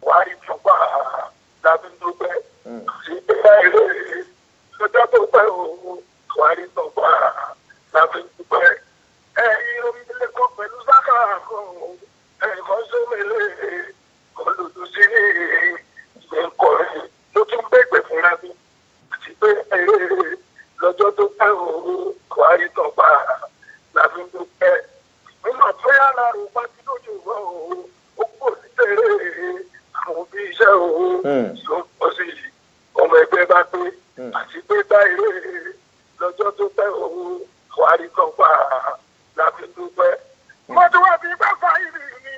wà á rí tọ́gbà lábí tó pẹ́. Àti pé báyìí lọ́jọ́ tó pẹ́ wà á rí tọ́gbà lábí tó pẹ́. Ẹ̀yin orílẹ̀ kan pẹ̀lú sákàrà kan, ẹ̀kan sómele, kan lòdù sí ní ìgbẹ́kọ̀ọ́ ló tún gbẹ̀gbẹ̀ fúnra mi. Àti pé lọ́jọ́ tó pẹ́ wà á rí tọ́gbà lábí tó pẹ́. Nígbà tó yá lára òpá tí lójú wọn ó kò sí tẹ̀lé àwọn òbí iṣẹ́ ló ń pọ̀ sí ọmọ ẹgbẹ́ bá pé àti pé báyìí lọ́jọ́ tó pẹ́ wà á rí tọ́gbà láti dúpẹ́. Mo ti wá ti gbẹ́ fáìlì mi,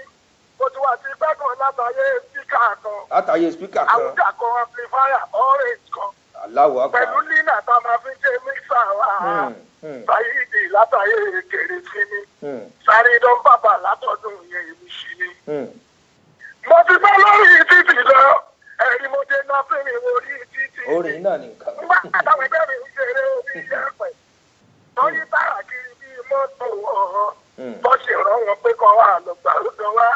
mo ti wá ti gbẹ́ kan látàyè spíkà kan. Látàyè spíkà kan. Àwùjá kan amplifier orange kan. Aláwọ̀ àgbà. Pẹ̀lú línà tá a máa fi ṣe mixer wa. Fáìlì látàyè kéré sí mi. Sáré dán bàbà látọ̀dún yẹn èmi ṣì ni. Mo ti gbọ́ lórí títì lọ, ẹ̀rí mo dé náà fún mi orí títì. Orin náà nìkan. Nígbà àtàwọn ẹgbẹ́ mi ń ṣeré orí yẹ̀pẹ̀. Lórí tààrà kiri bí mọ́tò wọn. Bọ́ ṣe rán wọn pé kọ́ wà lọ́gbà lọ́dọ̀ wá.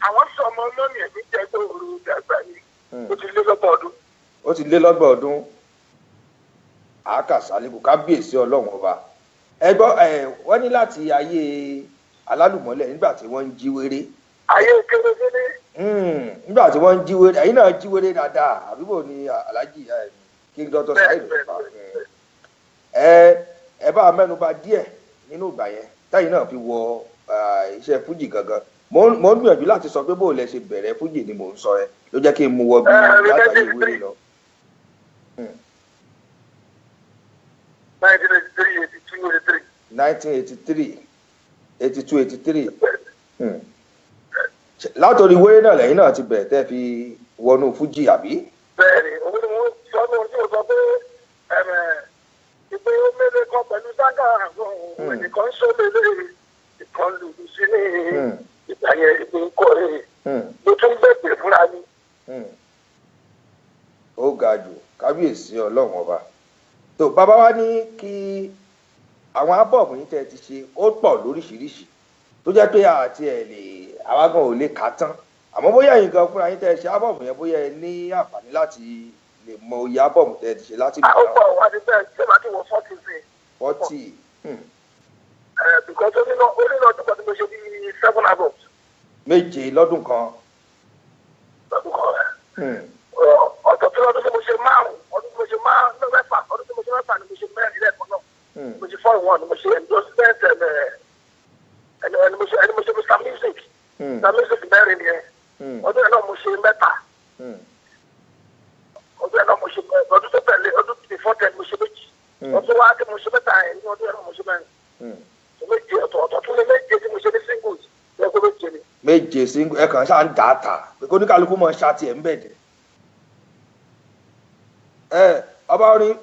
Àwọn sọmọ lónìí ẹ̀mí jẹ́ gbòòrò dẹ́gbẹ́ ni. Ó ti lé lọ́gbọ̀n ọdún. Ó ti lé lọ́gbọ̀n ọdún. Àkàsálíkù kábíyèsí ọlọ́run ọba. Ẹ gbọ́ wọ́n ní láti ayé alálùmọ́lẹ̀ nígbà tí wọ́n ń jí wéré. Ayé kéré-kéré. Nígbà tí wọ́n ń jí wéré, ẹ̀yin náà jí wéré dáadáa, àbíbò ni Alhaji King Dr. Saheed Òṣùpá. Ẹ bá mẹ́nuba díẹ̀ nínú ìgbà yẹn táyì náà fi wọ iṣẹ́ fújì gangan. Mo ń gbìyànjú láti sọ pé bó lẹ ṣe bẹ̀rẹ̀ fújì ni mò ń sọ ẹ ló jẹ́ kí n mú wọ bí látàrí wéré lọ. 1983, 82, 83. Látòrí wéré náà lẹ́yìn náà ti bẹ̀rẹ̀ tẹ́ fi wọnú fújì àbí. Bẹ́ẹ̀ni, òun ni mo sọ ní ojú sọ pé ìpè omele kan pẹ̀lú sága àwọn ẹnìkan sólélé ìkan lùdù sí ní ìgbà yẹn ìpè kọ́ré ló tún gbẹ̀gbẹ̀ fúnra mi. Ó ga jù kábíyèsí ọlọ́run ọba. Tó bàbá wa ní kí àwọn ábọ̀mù yìí tẹ́ ti ṣe ó pọ̀ lóríṣiríṣi tó jẹ́ pé àti ẹ̀ lè àwa gan ò lè kà tán àmọ́ bóyá ẹ̀yin gan fúnra yín tẹ́ ṣe ábọ̀mù yẹn bóyá ẹ ní àǹfààní láti lè mọ iye ábọ̀mù tẹ́ ti ṣe láti gbà náà. ó pọ̀ wá ní bẹ́ẹ̀ ṣé máa ti wọ 40 sí. 40. Because ó nínú ọdún kan tí mo ṣe bí 7 albums. Méje lọ́dún kan. Lọ́dún kan ọ̀tọ̀ tí ọdún tí mo ṣe márùn-ún ọdún tí mo ṣe mẹ́fà ọdún tí mo ṣe mẹ́fà ni mo ṣe mẹ́rin lẹ́ẹ̀kan náà. Mo ṣe 4-1 ni mo ṣe endorsement ẹni mo ṣe Mr. Music. Mr. Music mẹ́rin ni ẹ. Ọdún yẹn náà mo ṣe mẹ́ta. Ọdún yẹn náà mo ṣe ọdún tó tẹ̀lé ọdún before ten mo ṣe méjì. Ọdún wa tí mo ṣe mẹ́ta yẹn ní ọdún yẹn náà mo ṣe mẹ́rin. Méje ọ̀tọ̀ tún lé méje tí mo ṣe ní singles ní ẹgbẹ́ méje ni. Méje single ẹ kàn ṣáà ń dà á tà pé kó ní kálukú mọ ṣáàtì ẹ̀ ń bẹ̀dẹ̀. Ọba orin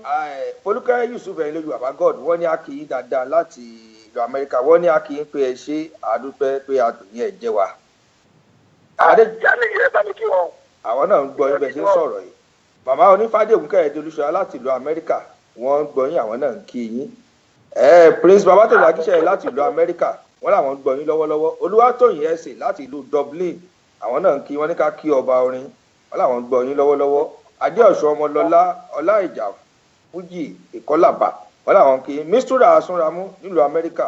Folúkẹ́ Yusuf Ẹ̀yìnlójú Baba God wọ́n ní akíyí dáadáa láti ìlú Amẹ́ríkà wọ́n ní akíyí pé ẹ ṣe àdúpẹ́ pé àtòyìn ẹ̀ jẹ́ wa. Àwọn náà ń gbọ́ yín bẹ́ẹ̀ ṣe ń sọ̀rọ̀ yìí. Màmá Onífádé Ògúnkẹ́yẹdé Olúṣọlá láti ìlú Amẹ́ríkà wọ́n ń gbọ́ yín àwọn náà ń kí yín. Prince Babatole Akíṣẹ́yẹ láti ìlú Amẹ́ríkà wọ́n làwọn ń gbọ́ yín lọ́wọ́lọ́wọ́. Olúwatóyìn ẹ̀sìn láti ìlú Dublin àwọn náà ń kí wọ́n ní ká kí ọba orin wọ́n làwọn ń gbọ́ yín lọ́wọ́lọ́wọ́. Adéọ̀ṣọ́ Ọmọlọ́lá Ọláìjà Fújì Ìkọ́làbà wọ́n làwọn kí Mistura Asúnramú nílùú Amẹ́ríkà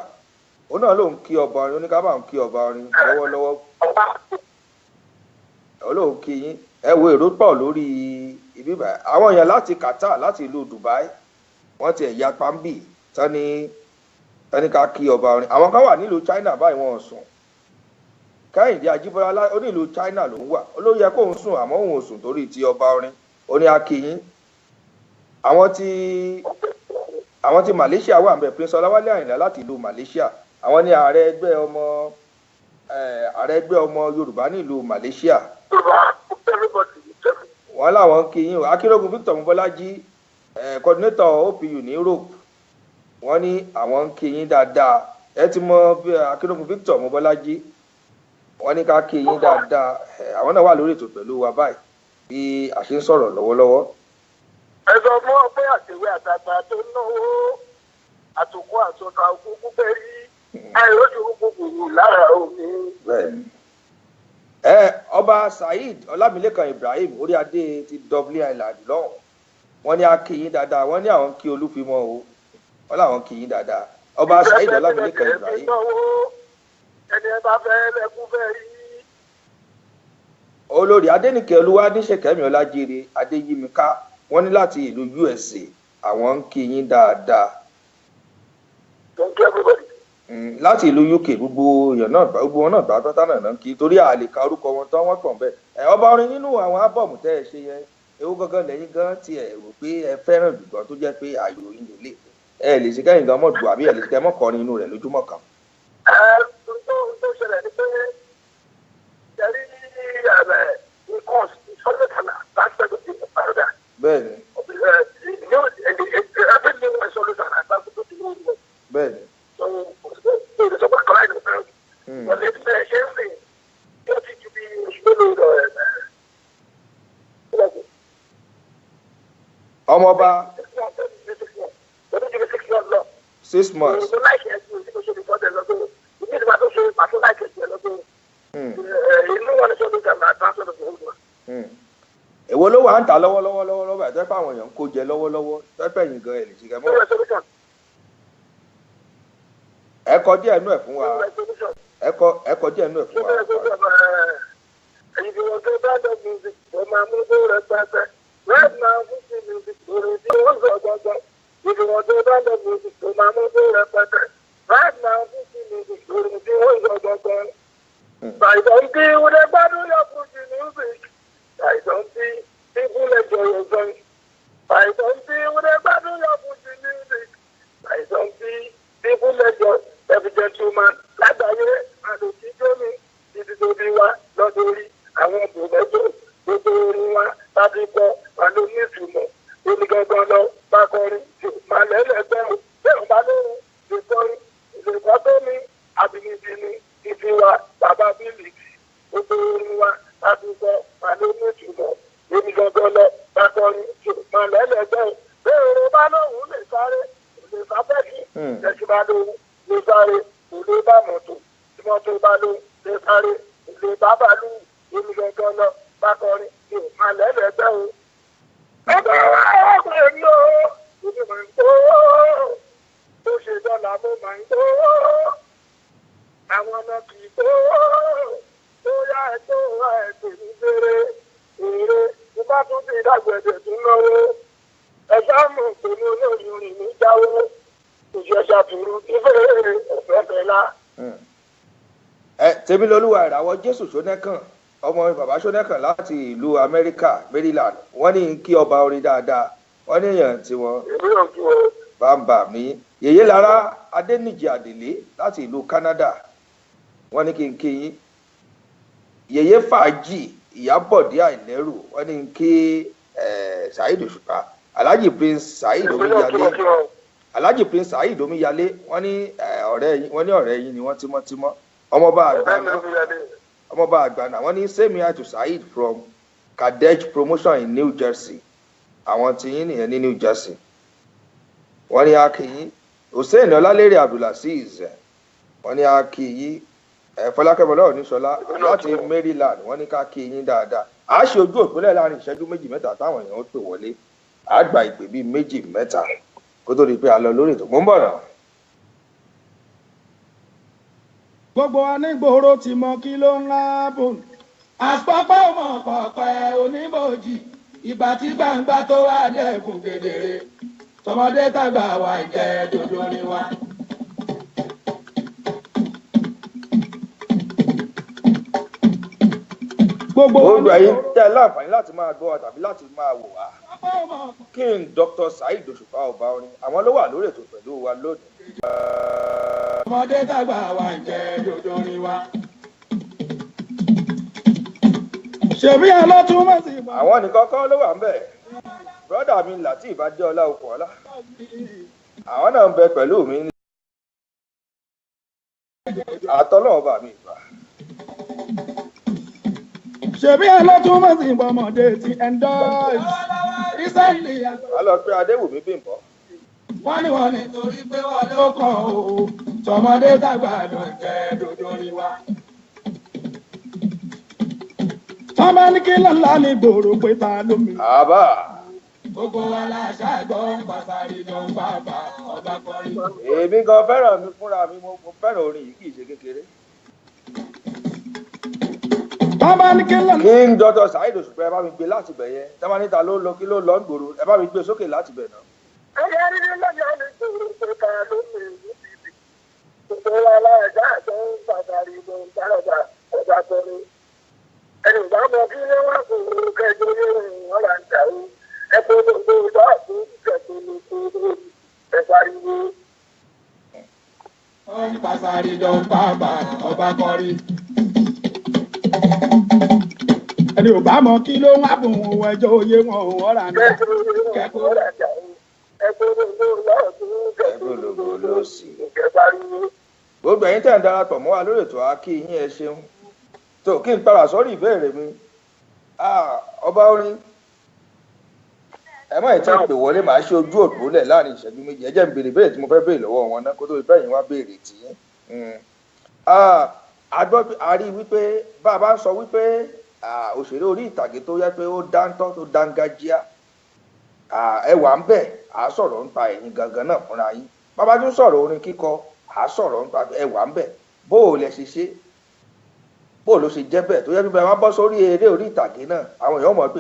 òun náà lòun kí ọba orin oníkábà ń kí ọba orin lọ́wọ́lọ́wọ́ olóhùn kí yín ẹ wo èrò pọ̀ lórí ibi báyìí àwọn èèyàn láti Qatar láti ìlú Dubai wọ́n ti ẹ̀yà pambi tani ká kí ọba orin àwọn kan wà nílùú China báyìí wọ́n sùn Kẹ́hìndé Ajíbọ́lá ó nílùú China ló ń wà ó ló yẹ kóun sùn àmọ́ òun ò sùn torí ti ọba orin ó ní akíyín àwọn tí Malaysia wà ńbẹ̀ Prince Ọláwálé Àyìnlá láti ìlú Malaysia àwọn ní ààrẹ ẹgbẹ́ ọmọ Yorùbá nílùú Malaysia wọ́n láwọn kíyín o Akínrógun Victor Mobọ́lájí coordinator OPU ní Europe wọ́n ní àwọn kíyín dáadáa ẹ ti mọ bí Akínrógun Victor Mobọ́lájí wọ́n ní ká kíyín dáadáa àwọn náà wà lórí ètò pẹ̀lú wa báyìí bí a ṣe ń sọ̀rọ̀ lọ́wọ́lọ́wọ́ ẹ sọ fún ọ pé àtẹwé àtàgbà tó náwó àtòkọ àtọkà òkú bẹ́ẹ̀ rí àìrójú gbogbo lára omi. Ọba Saheed Ọlámilékan Ibrahim orí adé ti Dublin Island lọ́hùn wọ́n ní a kí yín dáadáa wọ́n ní àwọn kí Olúfimọ́ o wọ́n láwọn kí yín dáadáa Ọba Saheed Ọlámilékan Ibrahim. ẹni ẹ bá fẹ́ lẹ́kún fẹ́ rí. Olórí Adénìkẹ́ Olúwaníṣèkẹ́mi Ọlájírè Adéyímíká wọ́n ní láti ìlú USA àwọn ń kí yín dáadáa. Thank you everybody. Láti ìlú UK gbogbo èèyàn náà gbogbo wọn náà gbà tọ́tà náà kí torí àlè ka orúkọ wọn tán wọ́n pọ̀ bẹ́ẹ̀. Ọba orin nínú àwọn ábọ̀mù tẹ́ ẹ ṣe yẹn ewu gangan lẹ́yìn gan tí ẹ rò pé ẹ fẹ́ràn jùlọ tó jẹ́ pé ààyò yín lélẹ̀ ẹ lè ṣe kẹ́yìn gan mọ̀ dùn àbí ẹ lè ṣe kẹ́ mọ̀ kọrin inú rẹ̀ lójúmọ́ kan. tó ṣẹlẹ̀ ni pé yẹrí nǹkan ìsọlẹ̀tàlà láti ẹgbẹ́ ti parọ́dà. Bẹ́ẹ̀ni. Bẹ́ẹ̀ni. Ọmọọba 6 months. Èwo ló wà ń tà lọ́wọ́lọ́wọ́ ẹ̀ tẹ́pẹ́ àwọn èèyàn ń kó jẹ lọ́wọ́lọ́wọ́ tẹ́pẹ́ yìí gan ẹ̀ lè ṣe kẹ́ mọ́. Ẹ kọ díẹ̀ nú ẹ̀ fún wa. Ẹ kọ díẹ̀ nú ẹ̀ fún wa. If you want to bad up music, for my mother respect. Right now, this is music. If you want to bad up music, for my mother respect. Right now, this is music. I don't deal with a battle of music. I don't see people enjoy your song. I don't deal with a battle of music. I don't see people enjoy every gentleman. Like I don't see me. This is what we want, not only. Àwọn bòmẹ́tò gbogbo orin wa láti kọ́ wà ló ní ìtumọ̀ omi gangan lọ bá kọrin tí màá lẹ́lẹ́gbẹ́ o bẹ́ẹ̀ bá lóhùn lè kọrin ìlẹ̀kọ́ tó ní àbínibí ní ìfi wa bàbá bílíkì gbogbo orin wa láti kọ́ wà ló ní ìtumọ̀ omi gangan lọ bá kọrin tí màá lẹ́lẹ́gbẹ́ o bẹ́ẹ̀ bá lóhùn lè sáré lè sáfẹ́kì lẹ́sìn bá lóhùn lè sáré kò lè bá mọ́tò tí mọ́tò bá lóhùn lè sáré kò lè bá bàálù. Èmi gangan lọ bá kọrin mi ò máa lẹ́lẹ́gbẹ́ o. Ẹgbẹ́ ọkùnrin mi ò èmi máa ń tó tó ṣe dọ́là mo máa ń tó àwọn ọmọ kì í tó tó yá ẹ tó wá ẹ pè mí béèrè èrè mo bá tún ti dàgbẹ̀dẹ̀ tún náwó ẹ̀ṣá mọ̀ pé mo lóyún rìn mí jáwó ìṣẹ̀ṣà tùrù ìfẹ́ ẹ̀fẹ́ fẹ́lá. Tèmilolúwa ìràwọ̀ Jésù Ṣónẹ́kàn ọmọ bàbá Ṣónẹ́kàn láti ìlú Amẹ́ríkà Maryland wọ́n ní kí ọba orin dáadáa wọ́n ní èèyàn tí wọ́n bàbá mi yèyé lára Adéníjì Àdèlé láti ìlú Canada wọ́n ní kí n kí yín yèyé fàájì Ìyábọ̀dé Àìlẹ́rù wọ́n ní kí Saheed Òṣùpá Alhaji Prince Saheed Omíyalé Alhaji Prince Saheed Omíyalé wọ́n ní ọ̀rẹ́ yín ni wọ́n tímọ́tímọ́ ọmọọba àgbàna wọ́n ní same here to Saheed from Kadej promotion in New Jersey àwọn tí yín nìyẹn ní New Jersey wọ́n ní akíyí Hussein Ọlálérè Abdulaziz wọ́n ní akíyí Fọlákẹ́mi Oníṣọlá láti Maryland wọ́n ní ká kí yín dáadáa a ṣe ojú òpínlẹ̀ láàrin ìṣẹ́jú méjì mẹ́ta táwọn èèyàn ó pè wọlé a gba ìpè bíi méjì mẹ́ta kó tó di pé a lọ lórí ètò mò ń bọ̀ náà. Gbogbo anígboro ti mọ kí ló ń láàbùn. Àpapọ̀ ọmọ pọ̀pẹ́ oníbòjì. Ìgbà tí gbangba tó wà dẹ́kun kedere. Tọmọdé tàgbà wà jẹ́ dodo ni wa. Gbogbo ẹ̀yin tẹ́ láǹfààní láti máa gbọ́ tàbí láti máa wò wá. King Dr. Saheed Òṣùpá ọba orin àwọn ló wà lórí ètò pẹ̀lú wa lónìí. Ọmọdé tàgbà wà jẹ́ dodo ni wa. Ṣèbí alátúmọ̀ sí ìbọn. Àwọn nìkan kọ́ ló wà ń bẹ̀. Brọ́dà mi Lateef Adéọlá Okùnọlá. Àwọn náà ń bẹ pẹ̀lú mi. Àtọ́lọ́ọ̀bà mi ìgbà. Ṣèbí alátúmọ̀ sí ìbọn ọmọdé ti endorse. rísẹ́ǹtì a lọ pé Adéwùmí Bímbọ́. wọ́n ní torí pé wọ́n ló kàn ó tọmọdé tàgbà ló ń jẹ́ dodo rí wa. tọ́ba ní kí lọ́la ní gbòòrò pé ta lómi. àbá. gbogbo wa la ṣàgbọ́ pàtàkì ló ń bàbá ọba kọrin. èmi gan fẹ́ràn mi fúnra mi mo fẹ́ràn orin yìí kì í ṣe kékeré. tọ́ba ní kí lọ́la. King Dr. Saheed Òṣùpá ẹ bá mi gbé láti bẹ̀ yẹn tọ́ba níta ló lọ kí ló lọ ń gbòòrò ẹ bá mi gbé sókè láti bẹ̀ náà. ẹyẹ rí ní lọ́jọ́ ní gbòòrò pé ta lómi níbi gbogbo wa la ṣàgbọ́ pàtàkì ló ń bàbá ọba kọrin. ẹni ìgbà mọ kí ló wà fún kẹjọ yóò wọn là ń dà ó ẹgbẹ́ gbogbo ìgbà fún kẹjọ ní kúrò ẹ̀fáriwo. ó ń pàṣàrí ló ń bàbá ọba kọrin. ẹni ò bá mọ kí ló wà fún ẹjọ́ oyé wọn ò wọ́n là ń dà. kẹ́kọ̀ọ́ là ń dà ó ẹgbẹ́ gbogbo ìgbà fún kẹjọ ní ẹ̀fáriwo. gbogbo ẹ̀yin tẹ̀ ń darapọ̀ mọ́ wa lórí ètò Àkí yín ẹ ṣeun. tó kí n padà sórí ìbéèrè mi ọba orin ẹ má tí ì pè wọlé màá ṣe ojú òpó lẹ̀ láàrin ìṣẹ́jú méjì ẹ jẹ́ n béèrè ìbéèrè tí mo fẹ́ béèrè lọ́wọ́ wọn náà kó tó ìfẹ́ yìí wá béèrè tì í. a rí i wípé bá a bá ń sọ wípé òṣèré orí ìtàgé tó yẹ pé ó dáńtọ́ tó dángájíá ẹ wà ń bẹ̀ à sọ̀rọ̀ nípa ẹ̀yin gangan náà fúnra yín bàbá tún sọ̀rọ̀ orin kíkọ à sọ̀rọ̀ nípa ẹ wà ń bẹ̀ bó o lẹ ṣe ṣe bó ló ṣe jẹ́ bẹ́ẹ̀ tó yẹ kí bẹ́ẹ̀ máa bọ́ sórí eré orí ìtàgé náà àwọn èèyàn mọ̀ pé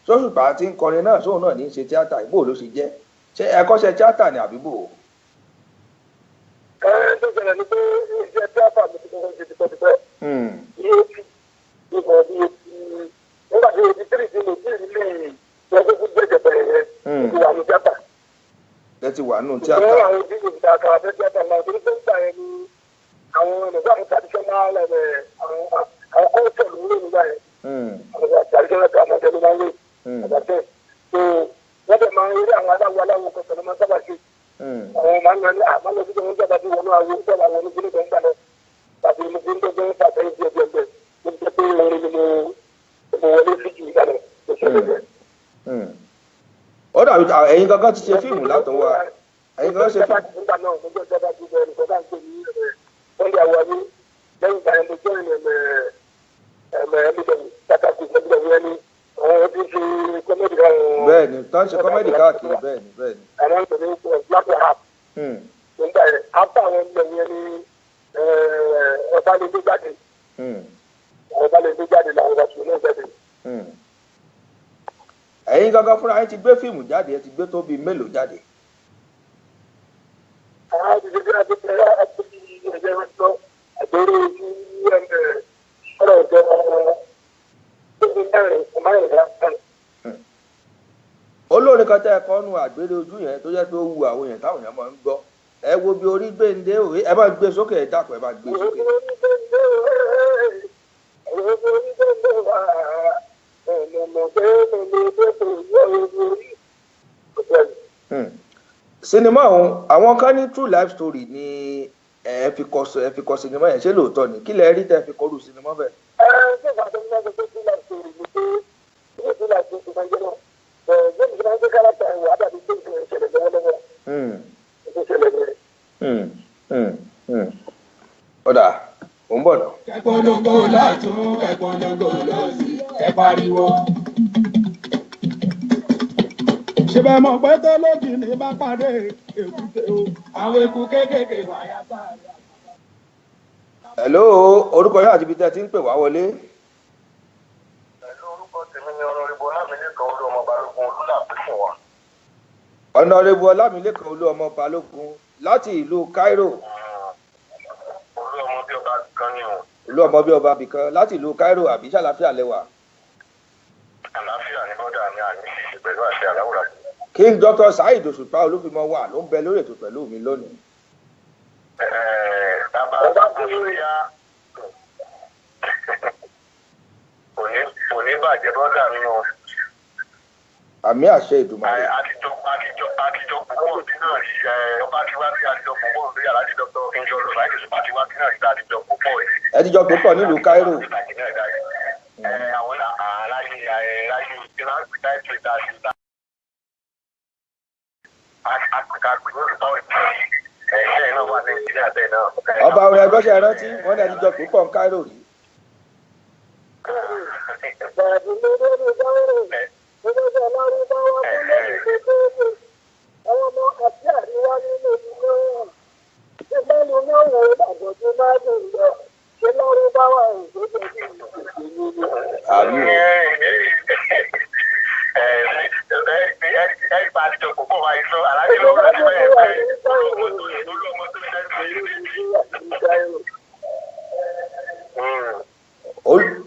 Òṣùpá tí ń kọrin náà sóun náà ní í ṣe tíátà bó ló ṣe jẹ́ ṣé ẹ̀kọ́ṣẹ́ tíátà ni àbí bò ó. tó ṣẹlẹ̀ ni pé iṣẹ́ tíátà mi ti kọ́kọ́ ṣe tipẹ́tipẹ́. nígbà tí o ti tírì sí mi tí ilé ìjọba tó gbẹ̀jẹ̀ bẹ̀rẹ̀ yẹn ti wà ní tíátà. ẹ ti wà nù tíátà. ṣùgbọ́n àwọn ojú ìgbà kan àfẹ́ tíátà náà torí pé nígbà yẹn ni àwọn ẹ̀nìgbà àwọn traditional àwọn kọ́ńtẹ̀ ló ń lò nígbà yẹn. àwọn traditional kan náà tẹ̀lé máa ń lò. àgbàtẹ́ tó wọ́n bẹ̀ máa ń rí àwọn aláwo kan tẹ̀lé máa ń sábà ṣe. àwọn máa ń lọ ní àmọ́ lọ sí pé wọ́n sábà ti wọnú àwọn ìjọba àwọn onígbìnrin tó ń gbà lọ. tàbí mo fi ń dọ́gbẹ́ ń fàtẹ́ ìdí ẹgbẹ́ ẹgbẹ́ mo jẹ́ pé orin ni mo wọlé sí ju ìgbà lọ. ó dàbí ẹ̀yin gangan ti ṣe fíìmù látọwọ́ ẹ̀yin gangan ṣe fíìmù. nígbà náà mo jẹ́ ìjọba ti bẹ̀rẹ̀ nǹkan bá ń pè ní wọ́n lé àwọn ní lẹ́yìn ìgbà yẹn mo jẹ́ bẹ́ẹ̀ni tó ń ṣe kọ́mẹ́dì káàkiri bẹ́ẹ̀ni. àwọn ìpè ní black rap. nígbà yẹn after àwọn ilẹ̀ yẹn ní ọba lè gbé jáde. ọba lè gbé jáde làwọn ọba tún náà jáde. ẹ̀yin gangan fúnra yín ti gbé fíìmù jáde ẹ ti gbé tó bíi mélòó jáde. àwọn àti ṣe àti ṣe àti ẹ̀jẹ̀ rẹ̀ sọ àgbèrè ojú ọ̀rọ̀ ìjọ olórin kan tẹ́ ẹ kọ́ nu àgbèrè ojú yẹn tó jẹ́ pé ó wu àwọn èèyàn táwọn èèyàn máa ń gbọ́ ẹ wo bí orí gbèǹde òwe ẹ bá gbé sókè ẹ dàpọ̀ ẹ bá gbé sókè. sinimá ọ̀hún àwọn kan ní true life story ni ẹ fi kọ sinimá yẹn ṣé lóòótọ́ ni kí lẹ rí tẹ́ fi kọrú sinimá bẹ́ẹ̀. ọ̀dà ò ń bọ̀ náà. ẹ̀pọ̀lọpọ̀ látún ẹ̀pọ̀lọpọ̀ lọ́sí ẹ̀ pariwo. ṣé bẹ́ẹ̀ mọ̀ pé tẹ́lẹ̀kì ní bá pàdé èkúté o àwọn eku kéékèèké wáyà sáré. hello orúkọ yín àti ibi tí ẹ ti ń pè wá wọlé. orúkọ tèmi ni ọ̀nàrẹ́bù ọlámilẹ́kan olú ọmọ balógun olúlàpẹ̀sùn wa. ọ̀nàrẹ́bù ọlámilẹ́kan olú ọmọ balógun láti ìlú Cairo. olú ọmọ bí ọba kan ni o. olú ọmọ bí ọba bìkan láti ìlú Cairo àbí ṣàlàfíà lẹ́wà. àlàáfíà ní bọ́dà ní àní pẹ̀lú àṣẹ aláwùrà. King Dr. Saheed Òṣùpá Olúfimọ wà ló ń bẹ lórí ètò pẹ̀lú mi lónìí. bàbá àṣeyá kò ní bàjẹ́ bọ́dà mi o. àmì àṣẹ Èdùmàrè. àtijọ́ púpọ̀ tí náà rí ọba tí wá sí àtijọ́ púpọ̀ lórí aláàjì Dr. King Dr. Saheed Òṣùpá tí wá sí náà rí àtijọ́ púpọ̀ yìí. ẹ ti jọ pé pọ̀ nílùú Cairo. àwọn aláyé ìgbéra ìgbéra ìgbéra ọba orin ẹgbẹ́sẹ̀ rántí wọ́n ní ẹjíjọ púpọ̀ ń Cairo rí.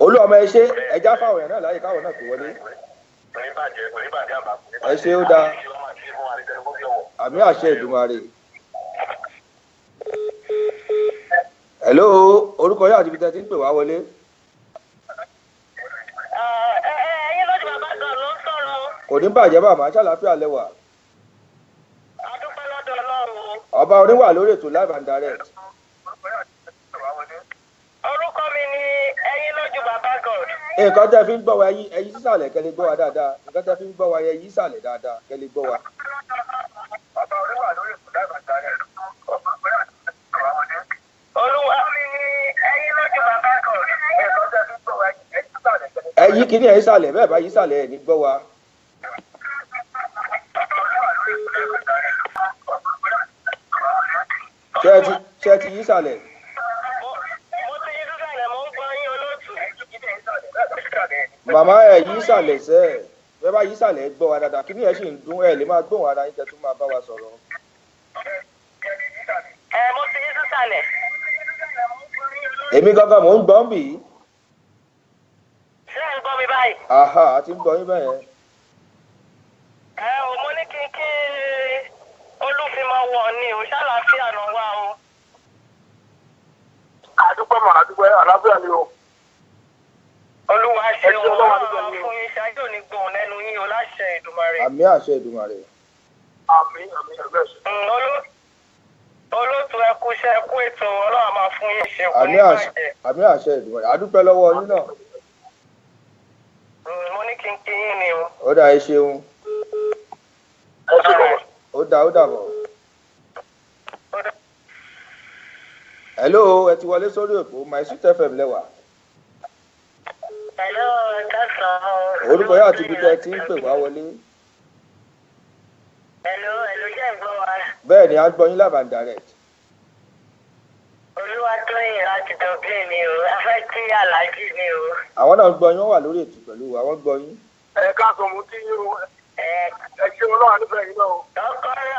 Olúọmọ ẹ ṣe ẹjá fáwọn èèyàn náà láyé káwọn náà kò wọlé. Ẹ ṣe ó dáa. Àmì àṣẹ Èdùmàrè. Hello, orúkọ yóò àti ibi tẹ́ ti ń pè wá wọlé. Ẹyin lójú bàbá gan ló ń sọ̀rọ̀. Kò ní bàjẹ́ bàmá ṣàlàáfíà lẹ́wà. Adúpẹ́ lọ́dọ̀ Ọlọ́run. Ọba orin wà lórí ètò live and direct. Orúkọ mi ni ẹyin lójú bàbá God. Nǹkan tẹ́ fi ń gbọ́ wa ẹyí sísàlẹ̀ kẹ́ lè gbọ́ wa dáadáa. Nǹkan tẹ́ fi ń gbọ́ wa ẹyí sísàlẹ̀ dáadáa kẹ́ lè gbọ́ wa. Olúwa mi ni ẹyin lójú bàbá God. Ẹyí kìíní ẹ̀ sísàlẹ̀ bẹ́ẹ̀ bá yí sísàlẹ̀ ẹ̀ ní gbọ́ wa. Ṣé ti yí sísàlẹ̀? Màmá ẹ̀ yí sàlẹ̀ sẹ́ ẹ̀ bẹ́ẹ̀ bá yí sàlẹ̀ gbọ́ wa dáadáa kí ni ẹ̀ sì ń dún ẹ̀ lè máa gbóhùn ara yín tẹ́tún máa bá wa sọ̀rọ̀. Mo ti yí sísàlẹ̀. Èmi gangan mò ń gbọ́ ń bì í. Ṣé ẹ̀ ń gbọ́ mi báyìí? Àhà àti ń gbọ́ yín bẹ́ẹ̀ yẹn. Mo ní kí Olúfimọ wọ̀ ni ò ṣàlàáfíà náà wá o. Àdúpẹ́ mọ̀ àdúpẹ́ àlàáfíà ni o. Olúwa ṣe Ọlọ́run fún yín ṣáájú òní gbọ̀n lẹ́nu yín o láṣẹ Èdùmàrè. Àmì àṣẹ Èdùmàrè. Àmín ẹgbẹ́ ṣe. Olóòtú ẹkú iṣẹ́ ẹkú ètò Ọlọ́run máa fún yín ṣe kò ní bàjẹ́. Àmì àṣẹ Èdùmàrè àdúpẹ́ lọ́wọ́ yín náà. Mo ní kí n kí yín ni o. Ó dà ẹ ṣeun. Ẹ ṣe bọ̀. Ó dàbọ̀. Hello, ẹ ti wọlé sórí èkó My Sweet FM lẹ́wà. Hello, kásán. Orúkọ yóò àti ibi tẹ́ ti ń pè wá wọlé. Hello, jẹ́ ìgbọ́ wa. Bẹ́ẹ̀ ni a gbọ́ yín live and direct. Olúwatóyìn láti Dublin ni o, afẹ́ kí Aláàjì ni o. Àwọn náà gbọ́ yín wọ́n wà lórí ètò pẹ̀lú àwọn gbọ́ yín. Ẹ káàsán mú kí yín o. Ẹ ṣe Ọlọ́run nífẹ̀ẹ́ yín náà o. Kọ́kọ́rọ́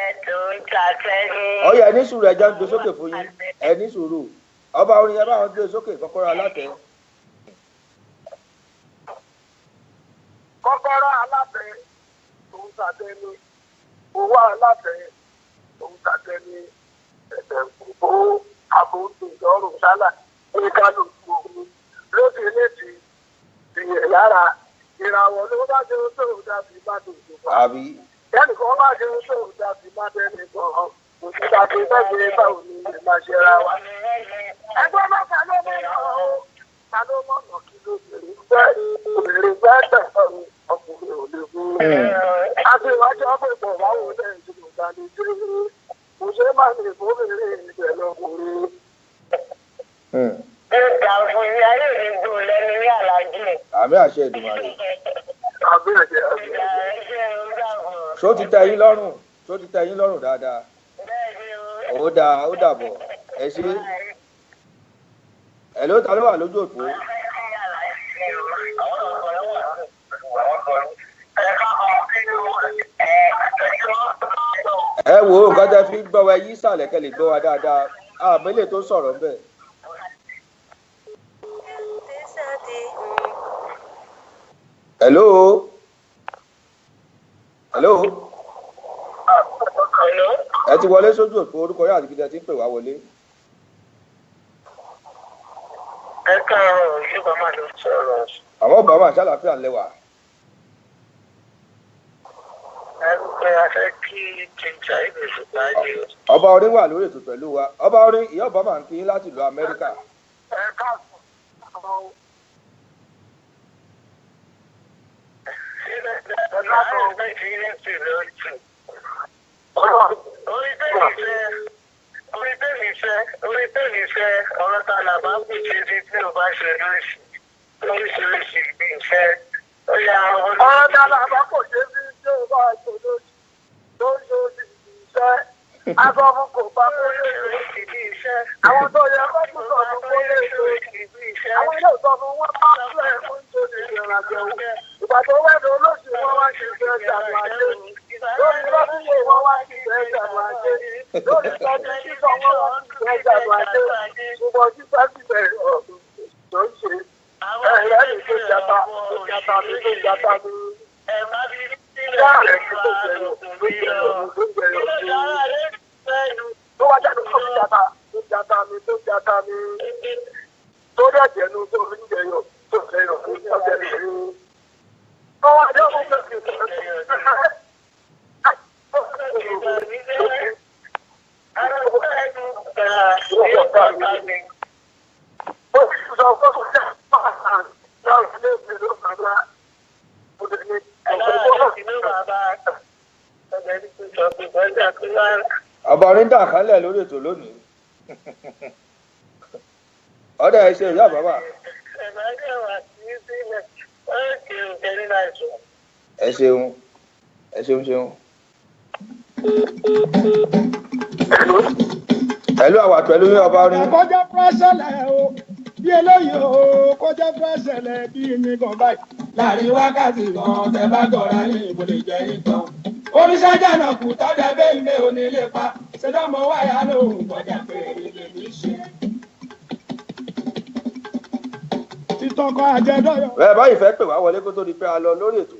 ẹ̀tọ́ ń tàfẹ́ ní. Ọ̀yà ẹni sùúrù ẹja ń gbé sókè fún yín. Ẹni sùúrù. Ọba orin yẹn bá wọn gbé sókè kọ́kọ́rọ́ alátẹ. Kọ́kọ́rọ́ alátẹ òun tàtẹ ni. Owó alátẹ òun tàtẹ ni. Ẹ̀sẹ̀ gbogbo àbòǹtò ìdọ́rùn sálà ní kálukú omi. Lókè létí ìyẹ̀ lára ìràwọ̀ ló bá ṣe oṣù dàbí bá tó ìjọba. Àbí. Ẹnìkan bá ṣe oṣù dàbí bá tẹ́lẹ̀ gan-an. Òṣìṣẹ́ àti ìfẹ́ báwo ni ìlú máa ṣe ra wa. Ẹgbẹ́ mọ́ta ló mọ̀ náà o. Ta ló mọ̀nà kí ló obìnrin fẹ́ tẹ̀sán ọkùnrin ò lè fún un. Àti ìwájú ọ̀pẹ̀pọ̀ báwo lẹ́yìn tí mo bá lè dé. Mo ṣe máa lè fóbìnrin ìbẹ̀ lọkùnrin. Ìgbà fún mi, ayé mi gbò lẹ́nu ní Aláàjì. Àmì àṣẹ Èdùmàrè. Àbí ẹ̀jẹ̀ Ṣó ti tẹ́ yín lọ́rùn? Ṣó ti tẹ́ yín lọ́rùn dáadáa? Ó dàbọ̀. Ẹ ṣe. Ẹ ló ta ló wà lójú òpó? Ẹ wo nǹkan tẹ́ fi gbọ́ wa yí sàlẹ̀ kẹ́ lè gbọ́ wa dáadáa. Àmẹ́lẹ̀ tó sọ̀rọ̀ ń bẹ̀. Hello. Ẹ ti wọlé sójú òpó orúkọ yóò àti ibi tẹ́ ti ń pè wá wọlé. Ẹ káàárọ̀ ṣùgbọ́n máa lọ sọ̀rọ̀. Àwọn ọba máa ṣàlàáfíà lẹ́wà. Ẹ ń pẹ́ afẹ́ kí jíjà ìbèsè báyìí. Ọba orin wà lórí ètò pẹ̀lú wa. Ọba orin ìyá ọba máa ń kí láti ìlú Amẹ́ríkà. ẹ káàsán. orí tẹ̀lé fẹ́ ọ̀rọ̀ ta là bá kù ṣe sí tí o bá ṣe lóríṣiríṣi bí iṣẹ́ ó yà ọ̀rọ̀ ta là bá kù ṣe sí tí o bá ṣe lóríṣiríṣi iṣẹ́ aṣọ fún kò bá kó lóríṣiríṣi bí iṣẹ́ àwọn tó yẹ kó kù sọ fún kó lóríṣiríṣi bí iṣẹ́ àwọn yóò sọ fún wọn bá sílẹ̀ fún ìjọba ìrìnàjò ìgbà tó wẹ́ẹ̀dọ̀ olóṣù wọn wá ṣe fẹ́ jàdùn àjẹ́ lórí lọ́dúnwó wọn wá ṣe fẹ́ jàdùn àjẹ́ lórí ìtọ́jú sísọ wọn wá ṣe fẹ́ jàdùn àjẹ́ ṣùgbọ́n títà sí bẹ̀rẹ̀ ọ̀dùn tó ń ṣe ẹ̀rẹ́ lè tó jata mi tó wá jáde kó jata mi tó dẹ̀ jẹ́nu tó ń jẹyọ tó jẹyọ tó jẹ́ nìyí. tó wá jẹ́ kó fẹ́ ọba orin dà kálẹ̀ lórí ètò lónìí ọ̀dà ẹ ṣe ìyá bàbá. ẹ ṣeun. pẹ̀lú àwà pẹ̀lú ọba orin. kọjá fúrásẹ̀lẹ̀ o bí eléyìí o kọjá fúrásẹ̀lẹ̀ bí nìkan báyìí. láàrin wákàtí kan tẹ bá gọ̀ọ́ra ní ìbòlè jẹ́ ìtàn. oníṣẹ́jà náà kù tọ́jà bẹ́ẹ̀ ilé onílé pa ṣẹjọ́mọ wáyà lóhùn kọjá pé ilé mi ṣe. títọ́kọ àjẹdọ́yọ̀. bẹ́ẹ̀ báyìí fẹ́ pè wá wọlé kó tó di pé a lọ lórí ètò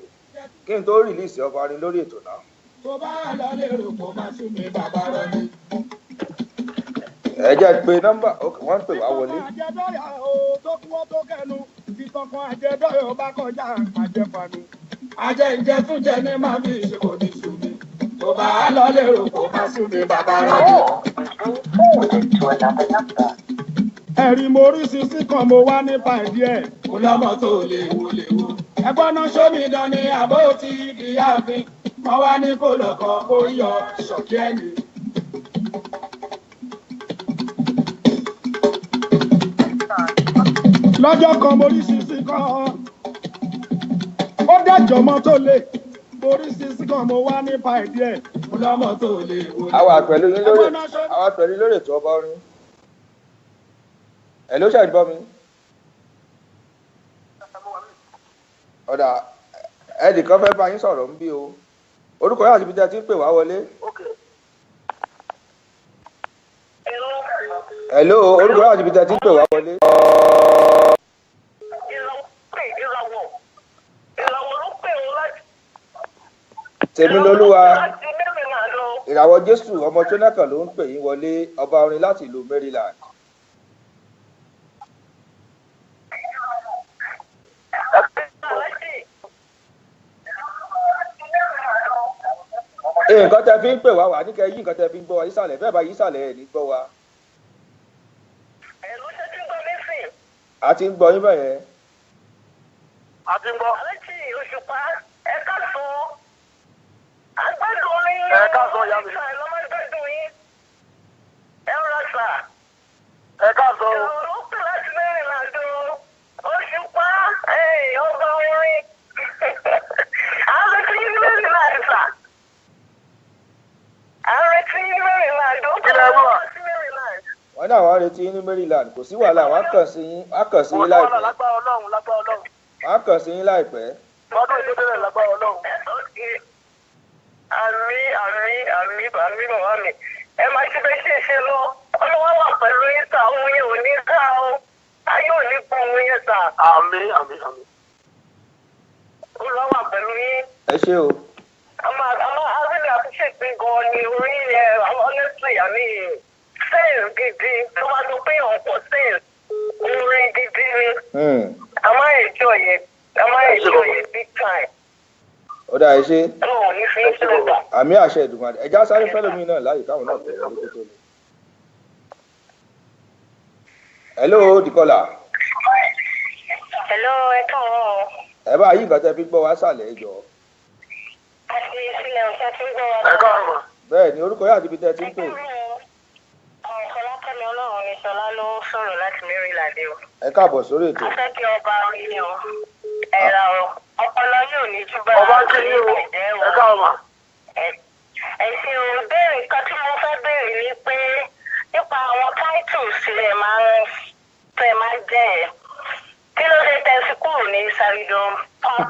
kí n tó rìlíìsì ọba orin lórí ètò náà. tó bá lọ lérò kó má sún mi bàbá rẹ ni. ẹ jẹ́ pé nọ́mbà wọ́n ń pè wá wọlé. àjẹdọ́yọ̀ o tó kú wọ́n tó kẹnu títọ́kọ àjẹdọ́yọ̀ bá kọjá àjẹfanu. àjẹǹjẹ tún jẹ ní má fi ṣe kò ní sùn mi. tó bá lọ lérò kó má sún mi bàbá rẹ ni. ẹ̀rí mo rí sisi kan mo wá nípa ìdí ẹ̀. mo lọ́mọ tó léwu. ẹgbọ́n náà sómi dán ní àbó tí ìyá mi. wọ́n wá ní kó lọ́kọ̀ kó yọ ṣọ̀kí ẹ̀mí. lọ́jọ́ kan mo rí sisi kan ó dájọ́ mọ́ tó lé mo rí sisi kan mo wá nípa ìdí ẹ̀. mo lọ́mọ tó léwu. àwa pẹ̀lú lórí ètò ọba orin. ẹ ló ṣàdìbọ́ mi. ọ̀dà ẹnìkan fẹ́ bá yín sọ̀rọ̀ ń bí o orúkọ yàtí bí ti ń pè wá wọlé. hello orúkọ yàtí bí ti ń pè wá wọlé. Tèmilolúwa ìràwọ̀ Jésù ọmọ Jonathan ló ń pè yín wọlé ọba orin láti ìlú Maryland. nǹkan tẹ fi ń pè wá wà níkẹ́ yí nǹkan tẹ fi ń gbọ́ wa yísàlẹ̀ bẹ́ẹ̀ bá yísàlẹ̀ ẹ̀ ní gbọ́ wa. a ti ń gbọ́ yín bẹ́ẹ̀. a ti ń gbọ́. Aláàjì Òṣùpá ẹ ká sọ agbádùn yín. ẹ ká sọ ìyá mi. lọ́mọ gbádùn yín. ẹ rọ sà. ẹ ká sọ. ìrọ̀rùn pè láti mẹ́rin làdó. Òṣùpá ọba orin. àwọn tí yín mẹ́rin láì sà. wọ́n ní àwọn retí ní Maryland kò sí wàhálà wọ́n á kàn sí yín láìpẹ́. wọ́n á kàn sí yín láìpẹ́. lọ́dún ìdílé lágbára Ọlọ́run. àmì bàbá mi ẹ máa ṣe bẹ́ẹ̀ ṣe lọ ọlọ́wọ́ wà pẹ̀lú yín sà ohun yẹn ò ní ká o ayé ò ní gbọ́ ohun yẹn sà. àmín. ọlọ́wọ́ wà pẹ̀lú yín. ẹ ṣé o. I really appreciate being gone. Honestly, I mean, sales gidi. Tó bá tó pé ọ̀pọ̀ sales, orin gidi ni. I might enjoy it big time. ó dáa ẹ ṣe. Ní fi ń sílẹ̀. àmì àṣẹ Èdùmàrè ẹja sáré fẹ́lómi náà láyé káwọn náà tẹ̀lé lókè tó lè. hello Dikola. Hello, ẹ káàárọ̀. ẹ bá yí nǹkan tẹ fi gbọ́ wá sàlẹ̀ ẹ jọ. Àti ìsílẹ̀ ọ̀sẹ̀ tó gbọ́ wa. ẹ káàárọ̀. bẹ́ẹ̀ ni orúkọ yà àti ibi tẹ́ ti ń pè. Ọ̀kọ́lákẹ́mi Ọlọ́run ni Ṣọlá ló sọ̀rọ̀ láti Maryland o. Ẹ káàbọ̀ sórí ètò. A fẹ́ kí ọba orin ni o. Ẹ̀rọ ọpọlọ yóò ní jù bá ọba kí ni o ẹ káàmà. Ẹ̀sìn ò béèrè kan tí mo fẹ́ béèrè ni pé nípa àwọn titles rẹ̀ máa ń jẹ́ ẹ̀. Kí ló dé tẹ́sí kúrò ní Saridon Pop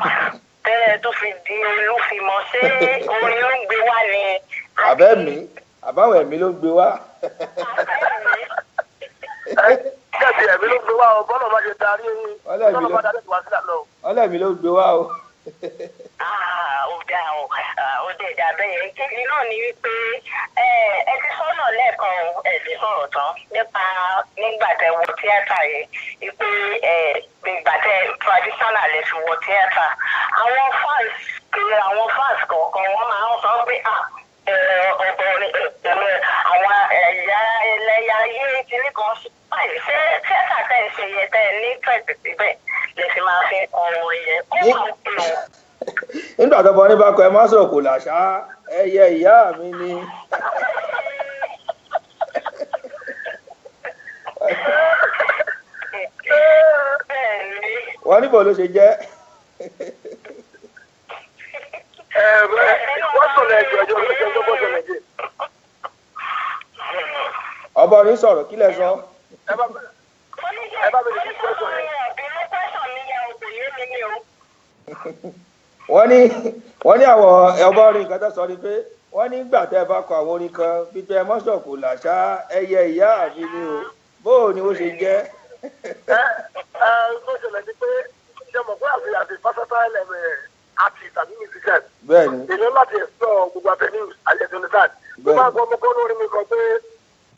tẹ́lẹ̀ tó fi di olúfimọ́ ṣé orin ló ń gbé wá ni? Àbẹ́mi àbáwọn ẹ̀mí ló ń gbé wá. Kẹ́sì ẹ̀mí ló gbé wá o bọ́lá máa ṣe darí bọ́lá máa darí ìwà sílẹ̀ lọ. Ọlẹ́mi ló gbé wá o. Ó dé ìdá bẹ́ẹ̀ kéde náà ni wípé ẹ ti sọ́nà lẹ́ẹ̀kan ẹ ti sọ̀rọ̀ tán nípa nígbà tẹ wọ tíátà yẹn wípé nígbà tẹ traditional lẹ fi wọ tíátà àwọn fans kọ̀ọ̀kan wọ́n máa ń sọ pé àwọn ẹ̀yà ẹlẹ́yà ayé kìíní kan ṣe tíátà tẹ̀ ń ṣe yẹ tẹ̀ ní tẹ̀sí síbẹ̀ lè fi máa fi kọ orin yẹn ó máa ń pè wọ́n. Nígbà tó bọ ní bá kọ ẹ má sọ̀rọ̀ kò làṣà ẹyẹ ìyá mi ni. Wọ́n níbo ló ṣe jẹ́. Wọ́n sọ̀rọ̀ ẹjọ́ bọ́ sọ̀rọ̀ ẹjọ́. Ọba ní sọ̀rọ̀ kí lẹ sọ. Ẹ bá mi lè fi pẹ́sọ̀ yẹn. Wọ́n ní àwọn ọba orin kan tó sọ ni pé wọ́n ní gbà tẹ́ bá kọ àwọn orin kan pípẹ́ mọ́sọ̀ kò làṣà ẹyẹ ìyá mi ni o bóò ni ó ṣe jẹ́. Tó ṣẹlẹ̀ ni pé ṣe mọ̀ pé àti versatile artist àbí musician. Bẹ́ẹ̀ni. Èmi láti explore gbogbo avenues ayẹ̀dùnúsàn. Tó bá gbọ́ ọmọ kan lórí mi kan pé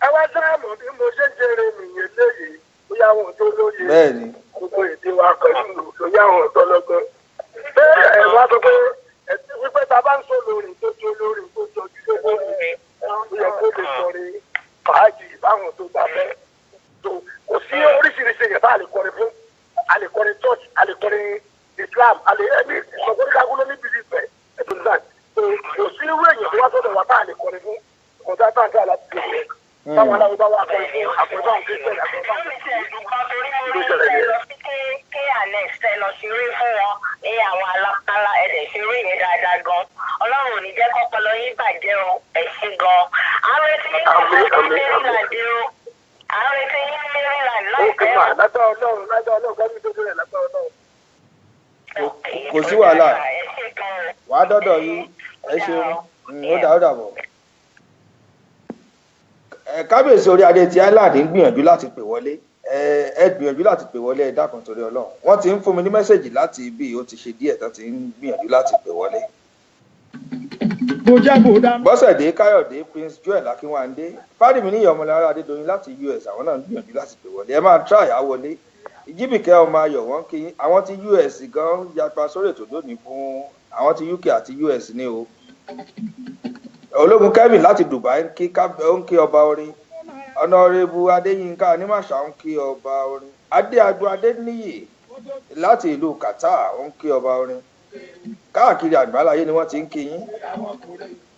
ẹ wá sáàmù bí mo ṣe ń jẹrè nìyẹn léyìí bóyá àwọn tó lóye. Bẹ́ẹ̀ni. Gbogbo èdè wa pẹ̀lú lóyè àwọn tó lọ́gbọ́n. Bẹ́ẹ̀ ẹ̀ wá sọ pé wípé ta bá ń sọ lórí tó jó lórí tó jọjú lórí ó yẹ kó lè sọrin fàájì báwọn tó gbà fẹ́. Kò sí oríṣiríṣi èèyàn tá a lè kọrin fún a lè kọrin church a lè kọrin Islam a lè ẹni ìsọ̀kọ́rí kágúló níbi ìfẹ́ ẹ̀dùn náà. Kò sí irú èèyàn tó wá sọ́dọ̀ wa tá a lè kọrin fún kọjá tá a ń tẹ́ àlàtì tó yẹ. Báwọn aláwọ̀ bá wà kọrin fún àkọ́jọ́ àwọn kékeré àkọ́jọ́ àwọn Ọlọ́run ò ní jẹ́ kọ́pọlọ yín bàjẹ́ o ẹ̀sìn gan. Àwọn etí yín kò fún mi Maryland o. Àwọn etí yín ní Maryland láìpẹ́ o. Lágbá Ọlọ́run gbọ́dọ̀ tó dúró lágbá Ọlọ́run. Kò sí wàhálà wàá dọ́dọ̀ yín ẹ ṣeun ó dàbọ̀. Kábíyèsí orí adé ti Island ń gbìyànjú láti pè wọlé ẹ gbìyànjú láti pè wọlé ẹ dákun torí Ọlọ́run wọ́n ti ń fún mi ní mẹ́sẹ̀gì láti ibi ó ti ṣe díẹ̀ tó ti ń gbìyànjú láti pè wọlé. Bọ́sẹ̀dé Káyọ̀dé Prince Joel Akínwándé Fádìmí níyà ọmọlára Adédoyin láti US àwọn náà ń gbìyànjú láti pè wọlé ẹ máa try àwọlé Ìjíbìkẹ́ ọmọ ayọ̀ wọ́n kí àwọn ti US gan yapa sórí ètò lónìí fún àwọn ti UK àti US ní o. Ológun Kevin láti Dubai ń kí ọba orin Honorable Adéyínká Anímàṣà ń kí ọba orin Adéagbo Adéníyì láti ìlú Qatar ń kí ọba orin káàkiri àgbáláyé ni wọ́n ti ń kí yín.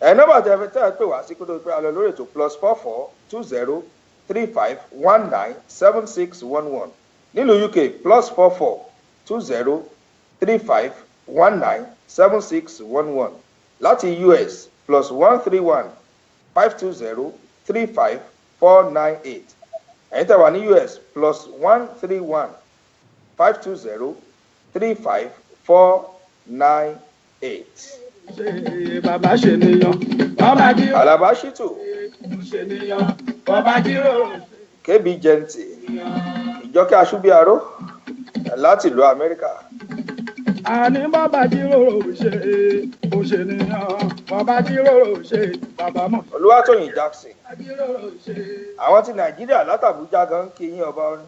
Nọ́mbà tẹ́ ẹ pè wá sí kótó pé a lọ lórí ètò +44 20 35 19 7611 nílùú UK +44 20 35 19 7611 láti US +131 520 35 498 ẹ̀yin tẹ́ wà ní US +131 520 35 498. Bàbá ṣe nìyàn bàbá jí Àlàbá Ṣítù ṣe nìyàn bàbá jí rò. KB Jenti Ìjọkẹ́ Aṣúbíaró láti ìlú Amẹ́ríkà. Àní bàbá jí rò ṣe nìyàn bàbá jí rò ṣe bàbá mọ̀. Olúwatóyìn Jackson àwọn ti Nàìjíríà látàbújá gan kí yín ọba orin.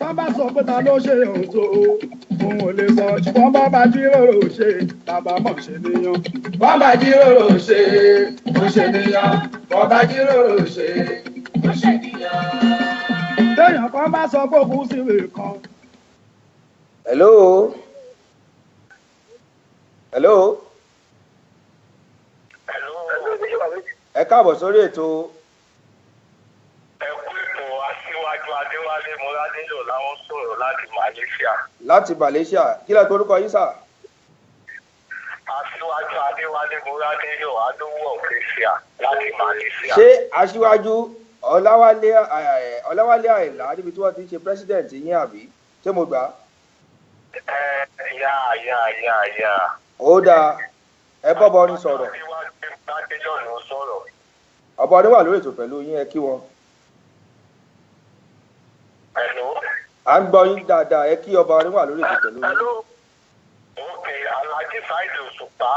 Bàbá sọ pé ta ló ṣe òǹtò òun ò lè sọ ṣùgbọ́n bàbá jíròrò ṣe bàbá mọ̀ ṣe nìyàn. Bàbá jíròrò ṣe ó ṣe nìyàn bàbá jíròrò ṣe ó ṣe nìyàn. Téèyàn kan bá sọ pé òkú sí ìwé kan. Hello. ẹ káàbọ̀ sórí ètò. ẹ kú ètò Aṣíwájú Adéwálé Múradélò láwọn sọ̀rọ̀ láti Malaysia. láti Malaysia kí lẹ torúkọ yín sà. Aṣíwájú Adéwálé Múradélò Adówó Ọ̀fẹ́síà láti Malaysia. ṣé aṣíwájú Ọláwálé Àyìnlá níbi tí wọ́n ti ń ṣe president yín àbí ṣé mo gbà. Yá. ó dáa ẹ bọ́bọ orin sọ̀rọ̀. ọba orin wà lórí ètò pẹ̀lú yín ẹ kí wọn. à ń gbọ́ yín dáadáa ẹ kí ọba orin wà lórí ètò pẹ̀lú yín. ok Alhaji Saheed Òṣùpá.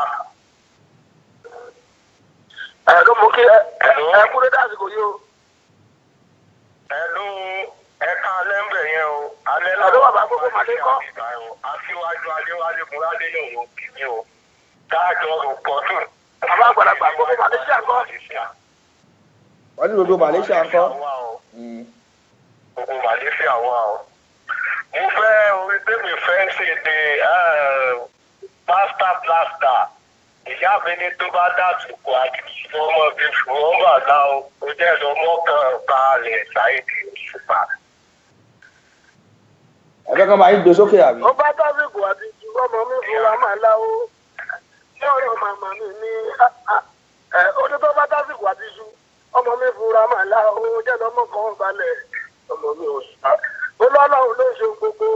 ló mú kí ẹ kúrò dásìkò yìí o. ẹ̀ka lẹ́mbẹ̀ yẹn o. alẹ́ ló bàbá gbogbo màdé kọ́. Aṣíwájú Adéwálé Múradélò ló kì í o. dájọ́ rò pọ̀ tún. bàbá àgbàlagbà gbogbo Malaysia kọ́. wọ́n ní gbogbo Malaysia ń kọ́. gbogbo Malaysia wà o. mo fẹ́ orin tèmi fẹ́ ṣe de master blaster. ìyá mi ní tó bá dàsìkò àti ọmọ mi fún ọmọ àná o. ó jẹ́ lọ́mọ kan balẹ̀ Saheed Òṣùpá. ẹgbẹ́ kan máa ń gbé sókè àbí. ó bá dàsìkò àti ọmọ mi fún wa máa lá o. ọ̀rọ̀ màmá mi ní oní tó bá dásìkò àti iṣu ọmọ mi fura máa la ohun jẹ́ lọ́mọ kan balẹ̀ ọmọ mi ò sá. ó lọ́lọ́run ló ṣe gbogbo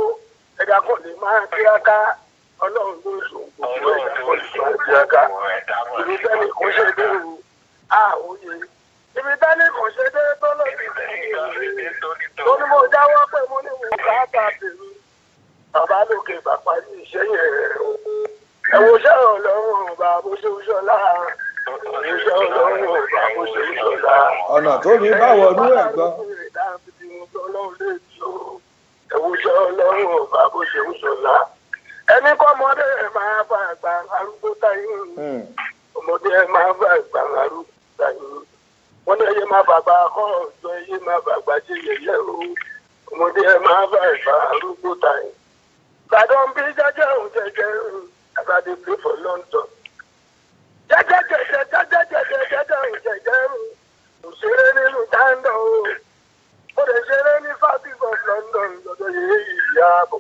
ẹ̀dá kan lè máa kíáká ọlọ́run ló ṣe gbogbo ẹ̀dá kan lè máa kíáká. ibi tẹ́lẹ̀ kò ṣe dé o àwòye ibi tẹ́lẹ̀ kò ṣe dé tó lóbi tó ní mo jáwọ́ pé mo ní mo kà á ta tèmi bàbá lókè bàbá yìí iṣẹ́ yẹn o. ẹ̀wọ̀n ṣẹ́ ọlọ́run ọba bó ṣe ń ṣọlá ẹ̀wọ̀n ọlọ́run ọba bó ṣe ń ṣọlá. ọ̀nà tó ní báwọ̀ ọdún ẹ̀ gbọ́. ẹ̀wọ̀n ṣẹ́ ọlọ́run ọba bó ṣe ń ṣọlá. ẹni kọ́ ọmọdé ẹ̀ máa bá àgbà arúgbó táyé. ọmọdé ẹ̀ máa bá àgbà arúgbó táyé. wọ́n ní ẹyẹ máa bàgbà kọ́ ọ̀dọ́ ẹyẹ máa bàgbà jẹ́ yẹyẹ o. ọmọdé ẹ̀ máa bá àgbà arúgbó táyé. gbàdán bí jẹjẹ òun jẹjẹ òun. As I dey play for London. Jẹjẹ òṣèré nínú dáńdọ̀ o. Ó lè ṣeré ní Fabric of London lọ́dọ̀ yeye ìyá àbọ̀.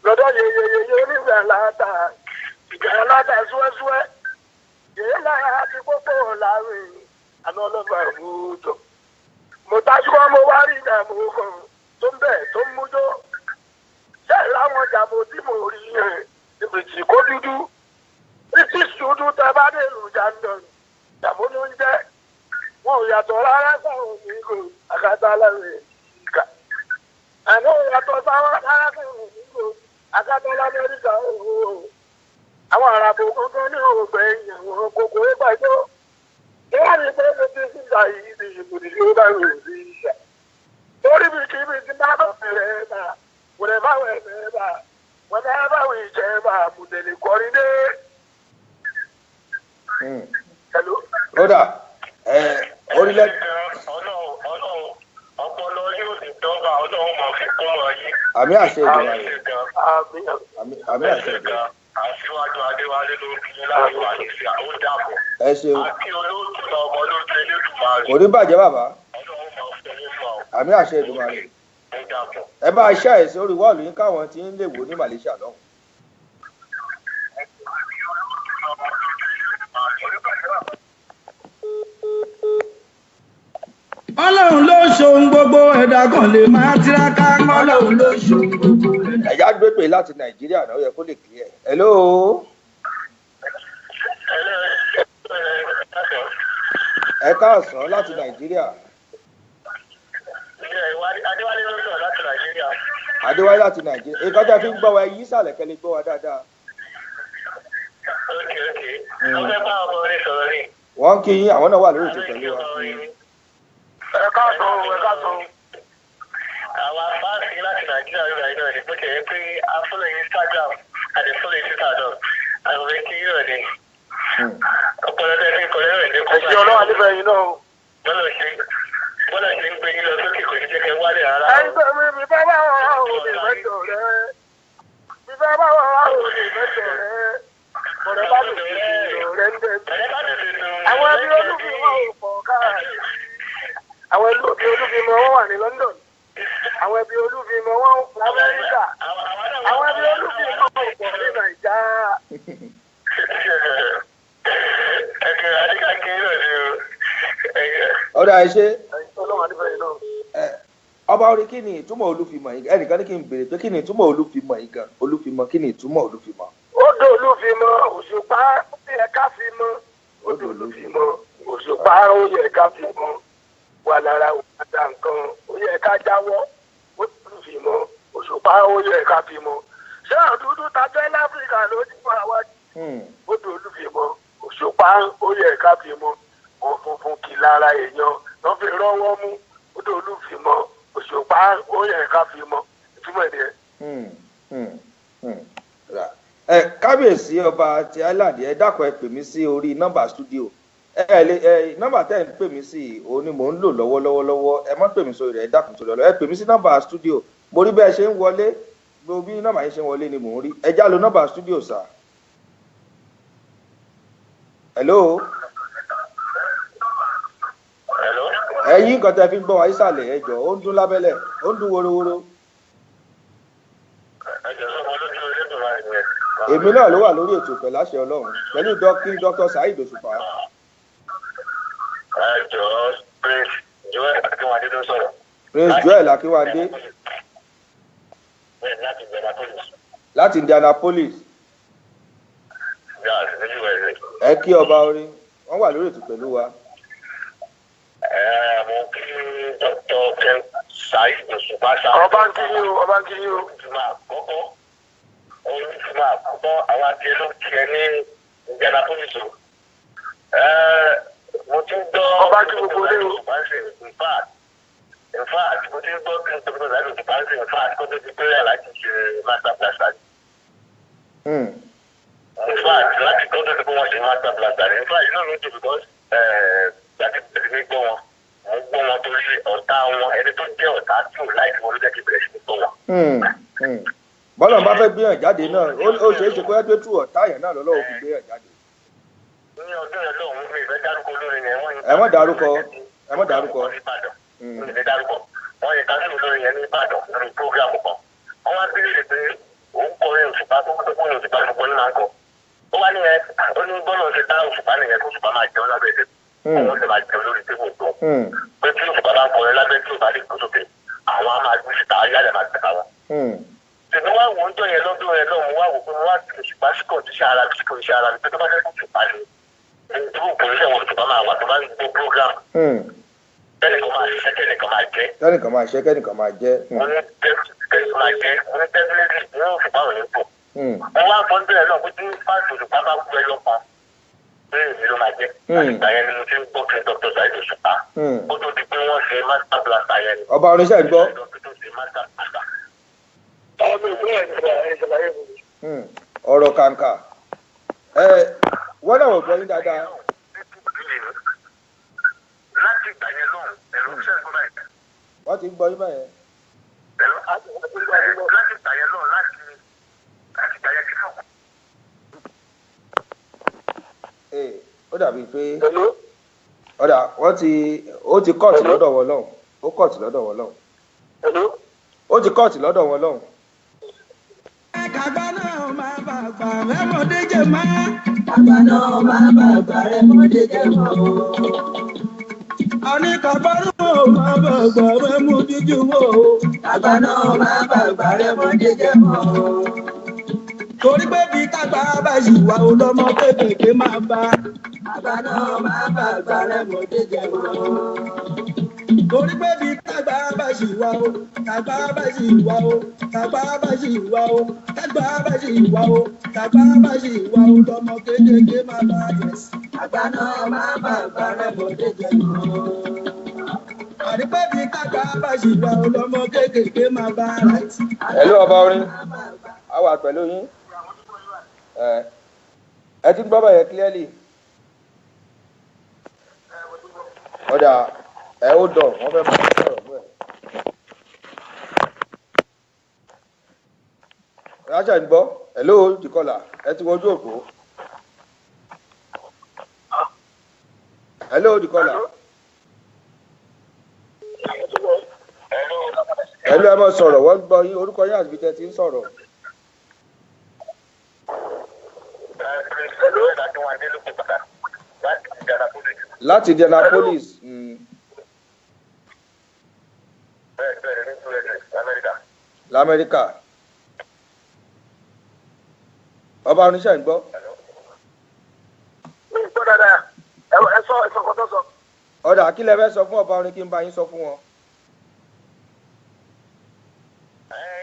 Lọ́dọ̀ yeye onígbà láta. Ìgbà láta súwẹ́súwẹ́. Yèé lára àti pópó láàrin àná ọlọ́gbà ìwúdọ̀. Mo tájúkọ́ mo wá rí ìdààmú kan tó ń bẹ̀ tó ń mújó. Ṣé láwọn jàmbó tí mo rí yẹn? Ibi tí kò dúdú títí dúdú tẹ bá dé ìlú London ìyàwó ló ń jẹ wọn ò yàtọ̀ rárá sáwọn òmìnirò àkàtà lẹ́rìn ìkà àná ò yàtọ̀ sáwọn rárá sáwọn òmìnirò àkàtà l'Amẹ́ríkà òwò àwọn àràbò kankan ní òògbé èèyàn wọn kòkó ìgbàjọ ìwádìí ní pé mo ti síta yìí ní ìbùdí tí ó bá rò sí ìṣà lórí bí kí ibi tí bá bọ̀ fẹ̀rẹ̀ bá wòlé bá wẹ̀ fẹ̀rẹ̀ bá. Whenever we jam, Mudeli Corridor. Hello. Rhoda, orílẹ̀. ọpọlọ yóò di dọ́gba ọlọ́run máa fi kún ọ yìí. àmì àṣẹ ìdùnnú rẹ. àmì àṣẹ ìdùnnú. Aṣíwájú Adéwálé ló ń bí láàyò àyèsí àwọn dàbọ̀. ẹ ṣeun. àti olóòtú náà ọmọ lójú Elédùmarè. kò ní bàjẹ́ bàbá. ọlọ́run máa fẹ́ yín mọ́. àmì àṣẹ ìdùnnú rẹ. ẹ bá iṣẹ́ àìsí orí wọ́ọ̀lù yín káwọn tí ń lè wò ní Malaysia lọ́hùn. Ọlọ́run ló ṣohun gbogbo ẹ̀dá kan lè máa tiraka Ọlọ́run ló ṣohun gbogbo ẹ̀dá. ẹ̀yà gbé pé láti Nàìjíríà náà ó yẹ kó lè clear. Hello. ẹ káàsán láti Nàìjíríà. Adéwálé ló sọ̀rọ̀ láti Nàìjíríà. Adéwálé láti Nàìjíríà. ìkọjá fi ń gbọ́ wa yí sàlẹ̀ kẹ́lẹ́ gbọ́ wa dáadáa. wọ́n fẹ́ bá ọmọ rẹ̀ sọ̀rọ̀ ni. wọ́n kí yín àwọn náà wà lórí ètò pẹ̀lú wa. Ẹ káàsán. Àwọn afáàsì láti Nàìjíríà ló ráyé náà ni bó ṣe yẹ pé a fọ́lọ̀ Instagram àti fọ́lọ̀ Twitter náà àwọn ọmọ kí yóò ní. ọpọlọ tẹ fi kọ lẹ́rọ̀ ìdẹ́kùn. Ẹ̀sìn ọlọ́wà nífẹ̀ẹ́ yín náà. bọ́lá ṣe ń gbé yín lọ sókè kò ní jẹ́ kẹ́ wálé rárá. Ẹgbẹ́ mi bí bá bá wà á ò lè mẹ́jọ rẹ̀. Bí bá bá wà á ò lè mẹ́jọ rẹ̀. Ọ̀rẹ́ bá lè fi rẹ̀ ń bẹ̀. Ẹ̀rẹ́ bá lè fi àwọn ẹbí olúfi wọn ò àwọn ẹbí olúfimọ wọn wà ní London, àwọn ẹbí olúfimọ wọn wà Amẹ́ríkà, àwọn ẹbí olúfimọ wọn pọ̀ ní Nàìjíríà. ọ̀dà ṣe ọba orí kí ni ìtumọ̀ olúfimọ̀ yìí ẹnìkan ní kí n béèrè pé kí ni ìtumọ̀ olúfimọ̀ yìí gan olúfimọ̀ kí ni ìtumọ̀ olúfimọ̀. odò olúfimọ̀ òṣùpá ó yẹ ká fi mọ́ odò olúfimọ̀ òṣùpá ó yẹ ká fi mọ́ wà lára òkúta nǹkan ó yẹ ká jáwọ́ odò olúfimọ̀ òṣùpá ó yẹ ká fi mọ́ ṣé àdúdú tajọ́ láfíríkà ló ti fún àwa odò olúfimọ̀ òṣùpá ó yẹ ká fi mọ́ òfunfun kì lára èèyàn lọ́ fi rọ́wọ́ mú odò olúfimọ̀ òṣùpá ó yẹ ká fi mọ́ ìtumọ̀ ẹ̀ kábíyèsí ọba ti island ẹ dákun ẹ pè mí sí orí nọ́mbà studio nọ́mbà tẹ́ ẹ ń pè mí sí òun ni mò ń lò lọ́wọ́ ẹ má pè mí sórí rẹ̀ ẹ dákun tó lọ ẹ pè mí sí nọ́mbà studio mo rí bẹ́ẹ̀ ṣe ń wọlé bí nọ́mbà yín ṣe ń wọlé ni mò ń rí ẹ já lo nọ́mbà studio sà. hello. ẹ̀yin nǹkan tẹ́ fi ń gbọ́ wa ìsàlẹ̀ ẹjọ́ ó ń dún lábẹ́lẹ̀ ó ń dún worowóró. èmi náà ló wà lórí ètò pẹ̀lú àṣẹ Ọlọ́run pẹ̀lú Dr. Saheed Òṣùpá. Prince Joel Akínwádé ló sọ̀rọ̀. Prince Joel Akínwádé. láti Indianapolis. ẹ kí ọba orin wọ́n wà lórí ètò pẹ̀lú wa. Mo kí Dr. Saheed Òṣùpá ṣáà. ọba ń kí yín o. Olùfimọ̀ àkọ́kọ́ àwọn adìẹ ló tiẹ̀ ní Indianapolis o. Mo ti ń gbọ́ ọba tí gbogbo ilé o. In fact, mo ti ń gbọ́ kí n tó gbọ́dọ̀ láti Òṣùpá ṣe in fact kó tó ti pẹ́rẹ́ láti ṣe master blaster. In fact, láti kó tó ti pé wọ́n ṣe master blaster. In fact, inú mi dùn because láti bẹ̀rẹ̀ mi gbọ́ wọn. Mo gbọ́ wọn torí ọ̀tá wọn ẹni tó jẹ́ ọ̀tá tí ò láìsí wọn ló jẹ́ kí bẹ̀rẹ̀ sí gbọ́ wọn. Bọ́lá bá fẹ́ gbéyàn jáde náà ó ṣeé ṣe pé tú ọ̀tá yẹn náà lọ́wọ́ fi gbéyàn jáde. Ní ọdún yẹn lóhùn mi ìfẹ́ dárúkọ olórin yẹn wọ́n yẹn. ẹ má dárúkọ. Wọ́n yẹ kájú olórin yẹn ní Ìbàdàn lórí prógrámù kan. Wọ́n wá bí lè pé òun kọrin Òṣùpá tó kọ́ ní Òṣùpá tó kọ́ ní máa ń kọ́. Ó wá ní ẹ ó ní bọ́lá ṣe dá Òṣùpá nìyẹn kó Òṣùpá máa jẹun lábẹ́ ẹsẹ̀. Wọ́n sì máa jẹun lórí tébù tó. Pé tí Òṣùpá bá ń kọrin lábẹ́ tí ò bá lè kó sókè àwọn á máa gbé síta ayálẹ̀ máa tẹ̀ka wọn. Ṣèbí wá wò ó jọ yẹn lọ́dún yẹn lọ́hùn wá wò pé wọ́n á ti Òṣùpá sí kọ̀ǹtíṣẹ́ ara sí kọ̀ǹtíṣẹ́ ara mi pé tó bá fẹ́ kó Òṣùpá ni ìdúró pòlíṣẹ́ wọn Òṣùpá máa wà tó bá ń gbọ́ program. Kẹ́nìkan máa ṣiṣẹ́ kẹ́nìkan máa jẹ́. kẹ́nìkan máa ṣiṣẹ́ kẹ́nìkan máa jẹ́. Wọ́n ní kẹ́nìkan máa jẹ́ wọ́n ní tẹ́bílẹ́tì ní Òṣùpá ò ní bò. Wọ́n wá fọ́n bẹ́ẹ̀ náà pé tí fáàtì Òṣùpá bá kú ẹyọ kan pé èmi ló máa jẹ́. Àtìgbà yẹn ni mo ti ń gbọ́ kí Dr. Saheed Òṣùpá. Ó tó di pé wọ́n ṣe master blaster yẹn. ọba oníṣẹ́ gbọ́. ọ̀rọ̀ kàǹkà wọ́n náà wọ̀ gbọ́ yín dáadáa. láti ìgbà yẹn lọ́hùn ẹ̀rọ ń ṣẹ́gun báyìí. wọ́n ti ń gbọ́ yín báyẹn. láti ìgbà yẹn lọ́hùn láti ìgbà yẹn kíkọ́. ó dàbí pé ó ti kọ́ọ̀tì lọ́dọ̀ wọn lọ́hùn ó kọ́ọ̀tì lọ́dọ̀ wọn lọ́hùn ó ti kọ́ọ̀tì lọ́dọ̀ wọn lọ́hùn. Kàgbá náà máa bàgbà rẹ́mọdé jẹ mọ́. Kàgbá náà máa bàgbà rẹ́mọdé jẹ mọ́. Àní kàgbá náà máa bàgbà rẹ́mọdé jẹ mọ́. Kàgbá náà máa bàgbà rẹ́mọdé jẹ mọ́. Torí pé bí kàgbá bá ṣìwà ó lọ́mọ kéékèèké máa bá. Kàgbá náà máa bàgbà rẹ́mọdé jẹ mọ́. Torí pé bí kàgbá bá ṣìwà ó kàgbá bá ṣìwà ó kàgbá bá ṣìwà ó kàgbá bá ṣìwà ó kàgbá bá ṣìwà ó lọ́mọ kéékèèké máa bá yẹs. Kàgbá náà máa bàgbà rẹ́mọdé jẹ mọ́. Àní pé bí kàgbá bá ṣìwà ó lọ́mọ kéékèèké máa bá right. Hello ọba orin a wà pẹ̀lú yín ẹ ti gbọ́ báyẹn clearly. ọ̀dà ẹ ó dọ̀ wọ́n fẹ́ máa sọ̀rọ̀ fún ẹ. rájà ń gbọ́ hello dìkọlà ẹ ti wojú òpó. hello dìkọlà dá mọ́ sọ̀rọ̀ wọ́n gbọ́ yín orúkọ yín àti ibi tẹ́ ti ń sọ̀rọ̀. Láti Indianapolis. L'Amẹ́ríkà. Ọba oníṣẹ́ ń gbọ́. Ẹ sọ kọ́ tó sọ. Ọ̀dà kí lẹ fẹ́ sọ fún ọba orin kí n bá yín sọ fún wọn.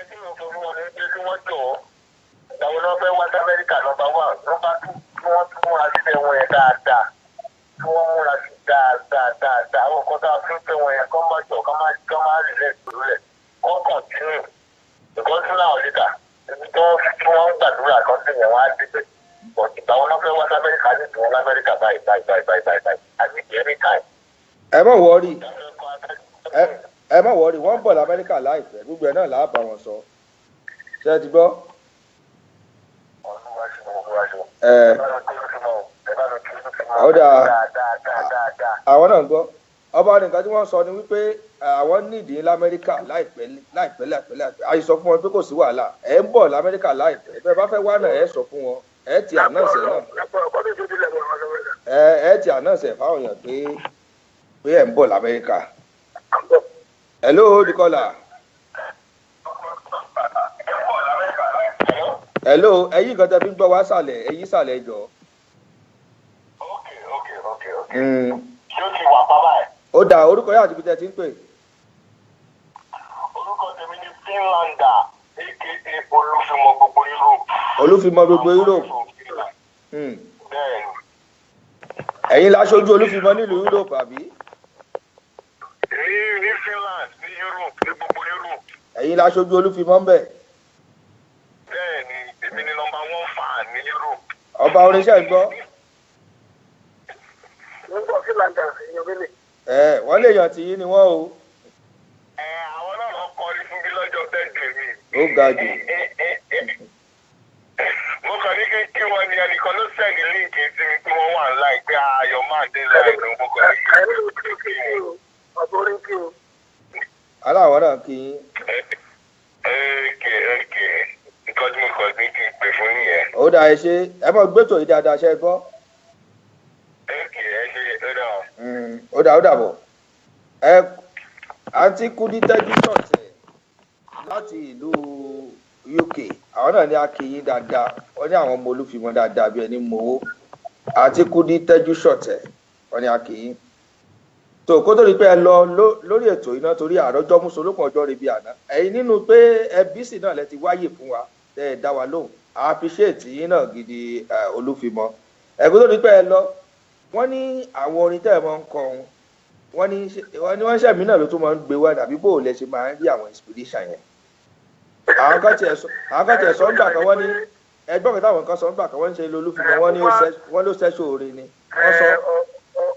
Tí mo sọ fún wọn ní pé kí wọ́n jọ̀ ọ́. Ìyàwó náà fẹ́ wá sí Amẹ́ríkà nọ́mbà 1. Nọ́mbà 2 kí wọ́n tún múra sí ẹ̀wọ̀n yẹn dáadáa. Kí wọ́n múra sí dáadáa. Àwọn kan tó a fi ń pè wọ́n yẹn kọ́ máa jọ kọ́ máa rìlẹ̀ pẹ̀lú rẹ̀. Kọ́ kọ̀ntínú. Ìkọ́sí náà ọ̀lẹ́dà. Ibi tí wọ́n ń gbàdúrà kan sí yẹn wọ́n á dé bẹ̀. Ìgbàwo náà fẹ́ wá sí Amẹ́ríkà ní ìdùnnú l'Amẹ́ríkà báyìí. Àti every time. Ẹ má wọrí wọ́n ń bọ̀ l'Amẹ́ríkà láìpẹ́ gbogbo ẹ̀ náà là á bá wọn sọ. Ṣé ẹ ti gbọ́? Ọ̀dà àwọn náà ń gbọ́. Ọba nìkan tí wọ́n sọ ni wípé àwọn nídìí l'Amẹ́ríkà láìpẹ́. Àyè sọ fún wọn pé kò sí wàhálà. Ẹ ń bọ̀ l'Amẹ́ríkà láìpẹ́. Bẹ́ẹ̀ bá fẹ́ wá náà ẹ sọ fún wọn. Ẹ ti ànáǹsẹ̀ náà. Ẹ ti ànáǹsẹ̀ fáwọn èèyàn pé ẹ ń bọ̀ l'Amẹ́ríkà. Hello, Dikola. Hello, ẹ̀yin kan tẹ́ fi ń gbọ́ wá sàlẹ̀, ẹ̀yin sàlẹ̀ jọ. Okay. Ṣé o ti wà bàbá ẹ̀? Ó dà orúkọ yà àti ibi tẹ́ ti ń pè. Orúkọ tèmi ni Finlander, aka Olúfimọ gbogbo Europe. Olúfimọ gbogbo Europe. Bẹ́ẹ̀ni. Ẹ̀yin láṣojú Olúfimọ nílùú Europe àbí? Ní Finland, ní Europe, ní gbogbo Europe. Ẹ̀yin láṣojú Olúfimọ ń bẹ̀. Bẹ́ẹ̀ni, èmi ni nọ́mbà 1 fan ní Europe. Ọba oníṣẹ́ ń gbọ́. Mo ń bọ̀ Finlander, èèyàn mi ni. Wọ́n lè yàn tìyín ni wọ́n o. Àwọn náà lọ kọrin fún mi lọ́jọ́ bẹ́ẹ̀dẹ̀ mi. Ó ga jù. Mo kàn ní kí wọ́n ní ẹnìkan ló sẹ́ni líǹkì sí mi pé wọ́n wà láì pé ayọ̀ máa dé láìpẹ́ mo kàn ní kí ọ̀bọ̀rin kí o. Aláwọ̀ náà kí yín. Ẹ̀kẹ́ nǹkan tí mo kàn ní kí n pè fún nìyẹn. Ó dà ẹ ṣe ẹ mọ̀ gbẹ́tò yìí dáadáa ṣe gbọ́. Ẹ̀kẹ́ ẹ ṣe ó dà. Ó dà bọ̀. Àǹtí Kúdí tẹ́jú sọ̀tẹ̀ láti ìlú UK àwọn náà ní akíyín dáadáa wọ́n ní àwọn ọmọ Olúfimọ dáadáa bí ẹni mowó. Àǹtí Kúdí tẹ́jú sọ̀tẹ̀ wọ́n ní akíyín. Tó kó tó rí pé ẹ lọ lórí ètò iná torí àròjọ mùsùlùmọ̀ ọjọ́ rí bí àná. Ẹ̀yin nínú pé ẹbísì náà lẹ ti wáyè fún wa tẹ́ ẹ dá wa lóhùn. I appreciate yín náà gidi Olúfimọ. Ẹ kó tó rí pé ẹ lọ wọ́n ní àwọn orin tẹ́ ẹ máa ń kọ ohun wọ́n ní wọ́n ṣẹ̀mí náà ló tún máa ń gbé wá dàbí bó lẹ ṣe máa ń rí àwọn inspiration yẹn. Àwọn kan tiẹ̀ sọ ńgbà kan wọ́n ní ẹgbọ́n mi táwọn kan sọ ńgbà kan wọ́n ń ṣe Olúfimọ wọ́n ló ṣẹ́ṣọ orin ni. Wọ́n sọ.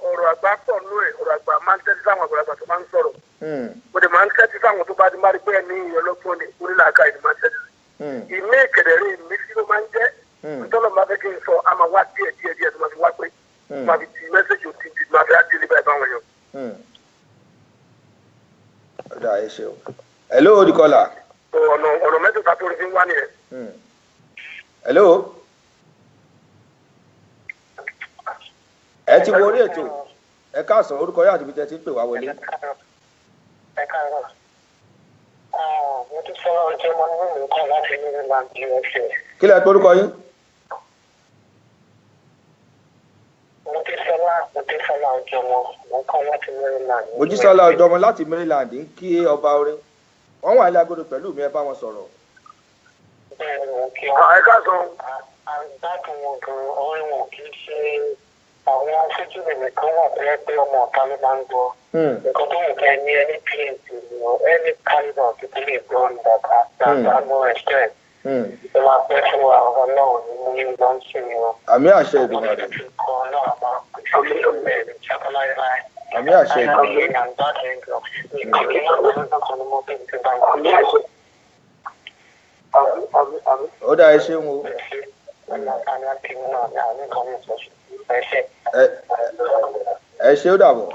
Ọ̀rọ̀ àgbà pọ̀ nú ẹ̀ ọ̀rọ̀ àgbà máa ń tẹ́tí sáwọn àgbàlagbà tó máa ń sọ̀rọ̀. Mo dẹ̀ máa ń tẹ́tí sáwọn tó bá ti máa rí pé ẹni ìyọlọ́gbọ́n ni onílàáká ìdí máa ń tẹ́tí. Ìmí ìkẹ̀dẹ̀rẹ̀ ìmísí ló máa ń jẹ́. Ntọ́lọ́ máa fẹ́ kí n sọ a máa wá díẹ̀ tó máa fi wá pé máa fi di mẹ́sẹ̀jì òtítì máa fi á délé báyìí báwọn yàn. Ọ̀dà ẹ ṣeun. Hello, Dikola. Ọ̀nà mẹ́tẹ̀ẹ̀ta tó rí fi ń wá nìyẹn. Hello. Ẹ ti wo orí ètò ẹ káàsán orúkọ yá àti ibi tẹ́ ti ń pè wá wọlé. Ẹ káàárọ̀. Mo ti sọ ọjọ́ mọ́ nínú nǹkan láti Maryland USA. Kí lẹ pé orúkọ yín? Mojísọ́lá Ọjọ́mọ, mo kọ́ láti Maryland. Mojísọ́lá Ọjọ́mọ láti Maryland ń kí ọba orin. Wọ́n wà ní agodo pẹ̀lú mi ẹ bá wọn sọ̀rọ̀. Bẹ́ẹ̀ni mo kí wọn. Ẹ káàsán. Àgbàdo wọn gan-an orin wọn kì í ṣe àwọn aṣojú rẹ̀ kan wà bẹ́ẹ̀ pé ọmọ ọ̀tá ló máa ń gbọ́. Nǹkan tó ń kẹ́ ní ẹni pnt ẹni kálíbà tó lè gbọ́ ní dáadáa no respect. Ẹ máa pẹ́ fún wa ọlọ́run ní mo ní lọ ń sìn wọn. Àmì àṣẹ ìdùnnú rẹ̀. Àmì àṣẹ ìdùnnú rẹ̀. Ó dá ẹ ṣeun o. Ẹ ṣe ó dàbọ̀.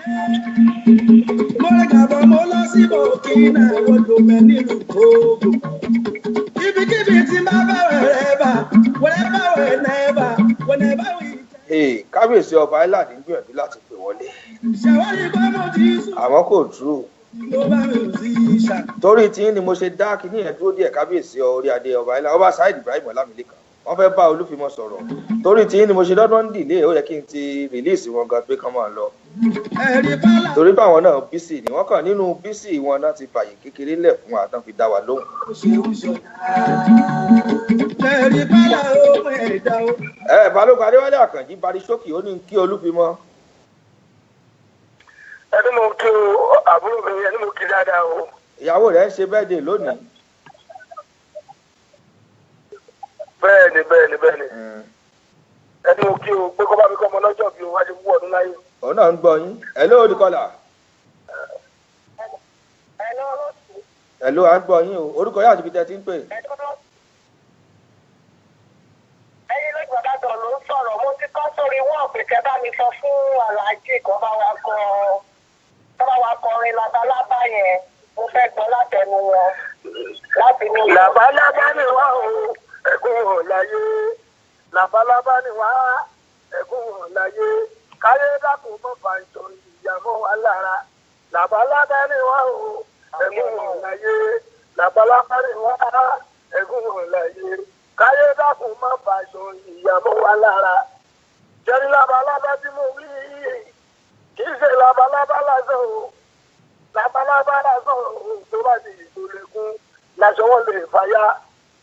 Mo rẹ̀ gàbọ̀ mo lọ sí Burkina odò mẹ́ nílùú Togo. Ibikíbi tí n bá bá whenever we. Kábíyèsí ọba Island ń gbìyànjú láti pè wọlé. Àmọ́ kò true. Torí tí ni mo ṣe dá kíní yẹn dúró díẹ̀ kábíyèsí orí adé ọba Island ọba Saheed Ibrahim Ọlámilékan. Wọ́n fẹ́ bá Olúfimọ́ sọ̀rọ̀. Torí tí ni mo ṣe dọ́dọ́ ń dìlé ó yẹ kí n ti release wọn gan pé kán máa lọ. Torí báwọn náà bísí ni wọ́n kàn nínú bísí wọn náà ti fàyè kékeré lẹ̀ fún wa tán fi dá wa lóhùn. Balógun Adéwálé Àkànjí Barisókì ó ní kí Olúfimọ́. Ẹni mo kí àbúrò mi ẹni mo kí dáadáa o. Ìyàwó rẹ̀ ń ṣe birthday lónìí. Bẹ́ẹ̀ni. Ẹni mo kí o pé kọ́ bá mi kọ́ ọmọ lọ́jọ́ bí o wá ṣe wú ọdún láyé. Òun náà ń gbọ́ yín. Hello Olùkọ́lá. Hello à ń gbọ́ yín o. Orúkọ yóò àti ibi tẹ́ ti ń pè. Ẹyin ló gbọ́dọ̀ dọ̀ ló ń sọ̀rọ̀. Mo ti kọ́ sórí wọ́n pé kẹ́ bá mi sọ fún aláàjì kan bá wa kọrin labalábá yẹn. Mo fẹ́ gbọ́ látẹnu wọn. Láti ní ìlú. Labalábá ni wá o, ẹ̀gún ò láyé. Labalábá ni wá, ẹ̀gún ò láyé. Káyé dákun mọ́ bá ìtọ́ ìyàmọ́ wa lára. Labalábá ni wá o, ẹ̀gún ò láyé. Labalábá ni wá, ẹ̀gún ò láyé. Káyé dákun mọ́ bá ìtọ́ ìyàmọ́ wa lára. Jẹ́rí labalábá tí mo wí kì í ṣe labalábá lásán o. Labalábá lásán o tó bá di ìtòlẹ́kùn lásán wọn lè fàyà.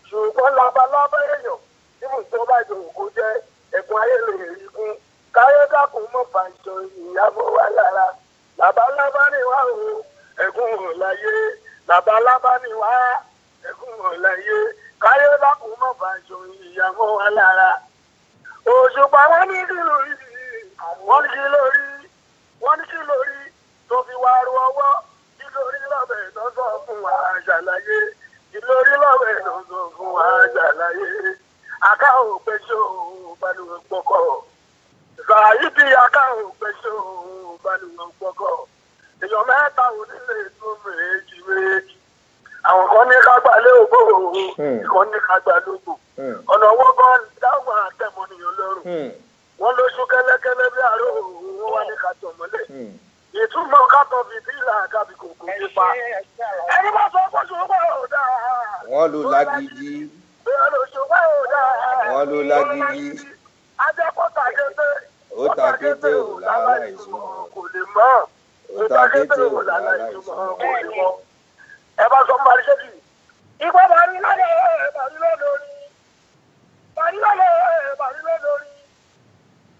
Ṣùgbọ́n labalábá èèyàn tí mo tó bá jò kó jẹ́ ẹ̀kún ayé lè rí kún. Káyé dákun mọ́ bá ìtọ́ ìyàmọ́ wa lára. Labalábá ni wá o, ẹ̀gún ò láyé. Labalábá ni wá, ẹ̀gún ò láyé. Káyé dákun mọ́ bá ìtọ́ ìyàmọ́ wa lára. Òṣùpá wọn ní kí lórí, wọ́n ní kí lórí, wọ́n ní kí lórí tó fi wá ru ọwọ́. Kí lórí lọ́bẹ̀ tó sọ fún wa ṣàlàyé. Kí lórí lọ́bẹ̀ tó sọ fún wa ṣàlàyé. Aká ò pèsè òun balùwẹ̀ gbọ́kọ̀. Sàyídì aká ò pèsè òun balùwẹ̀ gbọ́kọ̀. Èèyàn mẹ́ta ò nílé tó méjì. Àwọn kan ní ká gbà lé ògbó òun, ìkan ní ká gbà lógbò. Ọ̀nà owó gan dáhùn àtẹ̀mọ́nìyàn lọ́rùn. Wọ́n ló ṣú kẹ́lẹ́kẹ́lẹ́ bí àárò òun wá ní ká tọ̀ mọ́lẹ̀. Ìtumọ̀ kátó fi tí ìlà àgàbí kòkó nípa. Ẹni bá sọ pé ṣùgbọ́n ò dáa. Wọ́n ló lágídí. Bẹ́ẹ̀ ló ṣùgbọ́n ò dáa. Wọ́n ló lágídí. Ajẹ́kọ̀ tàkété. Ó tàkété ò lára ìsúnmọ́. Kò lè mọ́. Ó tàkété ò lára ìsúnmọ́. Kò lè mọ́. Ẹ bá sọ parí ṣéjì. Ìgbà bàrí lọ́dọ̀ bàrí lọ́dọ̀rí. Bàrí lọ́dọ̀rí.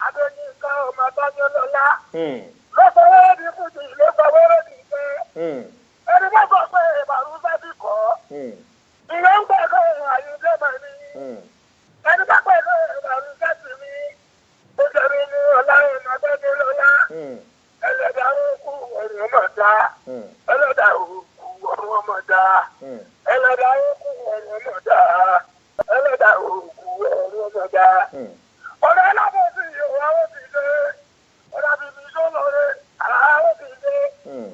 Adéyí nǹkan ọmọ abájọ́ lọ́lá. Lọ́sọ̀wọ́rọ́ di fújì, lọ́sọ̀wọ́rọ́ di ìfẹ́. Ẹni bá sọ pé ìbàrú sábì kọ́. Ìyẹn ń gbẹ̀gọ́ àyíké mọ̀ ní. Ẹni bá gbẹ̀gọ́ ìbàrú sábì ní. Ó jẹ́rí ní ọ̀la ọmọ abájọ́ lọ́lá. Ẹlẹ́dàá òkú ọ̀rùn ọmọ dá. Ẹlẹ́dàá òkú ọ̀rùn ọmọ dá. Ẹlẹ́dàá òkú ọ̀rùn ọmọ dá. Ẹlẹ́dàá òkú ọ̀rùn ọmọ dá. Ọ̀rẹ́ alábòsí ìwà ó ti dé. Ọ̀rẹ́ bíbí sólọ́rẹ́ àrà ó ti dé.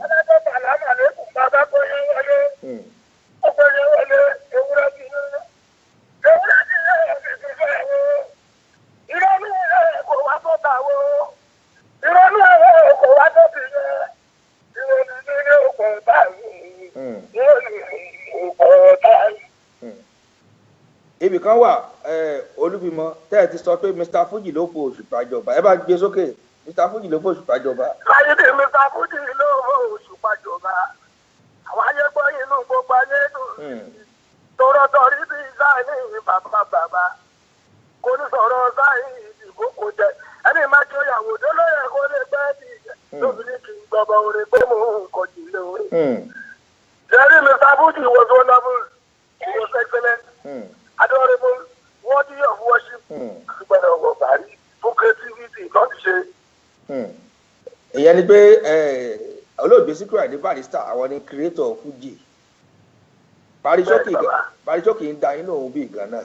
Ẹlẹ́dàá bàlámà lẹ́kùn bàbá gbóyè wọlé. Ó gbóyè wọlé ewúrẹ́ ti dé. Ewúrẹ́ ti dé ẹ̀sìn ti fẹ́ wo. Ìrọ́lú ẹ̀ kò wá tó ta wo. Ìrọ́lú ẹ̀ kò wá tó ti dé. Ìrọ́lú ní ọkọ̀ báyìí. Ìrọ́lú ọkọ̀ báyìí. Ibì kan wà Olúfimọ́ tẹ́ ẹ ti sọ pé Mr. Fuji ló fò òṣùpá jọba ẹ bá gbé sókè Mr. Fuji ló fò òṣùpá jọba. Káyọ̀dé Mr. Fuji ló fò òṣùpá jọba àwọn ayé gbọ́ inú gbogbo ayé dùn tòrọ̀tọ̀rí bí sáyẹ̀nì bàbá kò ní sọ̀rọ̀ sáyẹ̀nì ìdìbò kò jẹ ẹni máa jọ ìyàwó tó lóye kó lè gbẹ́ bí lóbìnrin kì í gbọ́bọ̀ orin pé mò ń kọjú ilé orin. Jerry Mr. Fuji was wonderful, he was excellent. Adorable, worthy of worship, àgbẹ̀dẹ̀ ọ̀gbọ̀n bàrí fún creativity not ṣe. Ìyẹn ni pé olóògbé Síkírù Àyìndé Barrister àwọn ni creator Fuji. Barisókì ń da yín lóhùn bí ìgbà náà.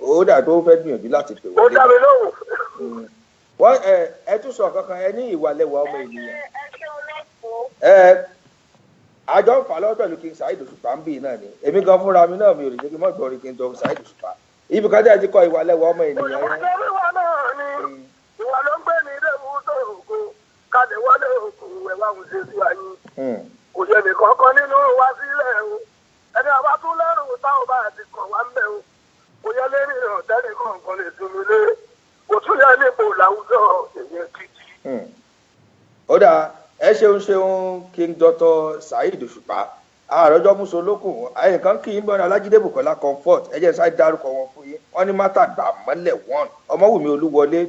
Ó dà tó fẹ́ gbìyànjú láti pè wọlé. Ó dá mi lóhùn. Wọ́n ẹ tún sọ kankan ẹ ní ìwà lẹ́wà ọmọ ènìyàn. Ẹ ṣe àjọ ń fà lọ́wọ́ pẹ̀lú King Saheed Òṣùpá ń bì náà ni èmi gan fúnra mi náà mi ò lè jẹ́ kí n mọ̀ gbọ́ King Saheed Òṣùpá ibi kan tí a ti kọ ìwà lẹ́wọ̀ ọmọ ènìyàn yẹn. ìwà náà ni ìwà ló ń gbé ní ilé ìwúso ògo kalẹ̀ wọlé òkú ẹ̀wà òṣè sí wa yín. kò yẹ nìkan kan nínú wa sílẹ̀ o ẹni àbá tún lẹ́rù táwọn bá ti kàn wá ń bẹ̀ o kò yẹ lérí ọ̀tẹ́nì kọ̀ọ̀kan lè sinmi lé kò tún yẹ nípò láwùjọ èyí kìkì. ó dáa ẹ ṣeun King Dr. Saheed Òṣùpá àròjọ musolókun ẹnìkan kì í bọ́ni Alájídé Bùkọ́lá Comfort ẹ jẹ́ sáré dárúkọ wọn fún yín wọ́n ní mátà gbà mọ́lẹ̀ one Ọmọwùmí Olúwọlé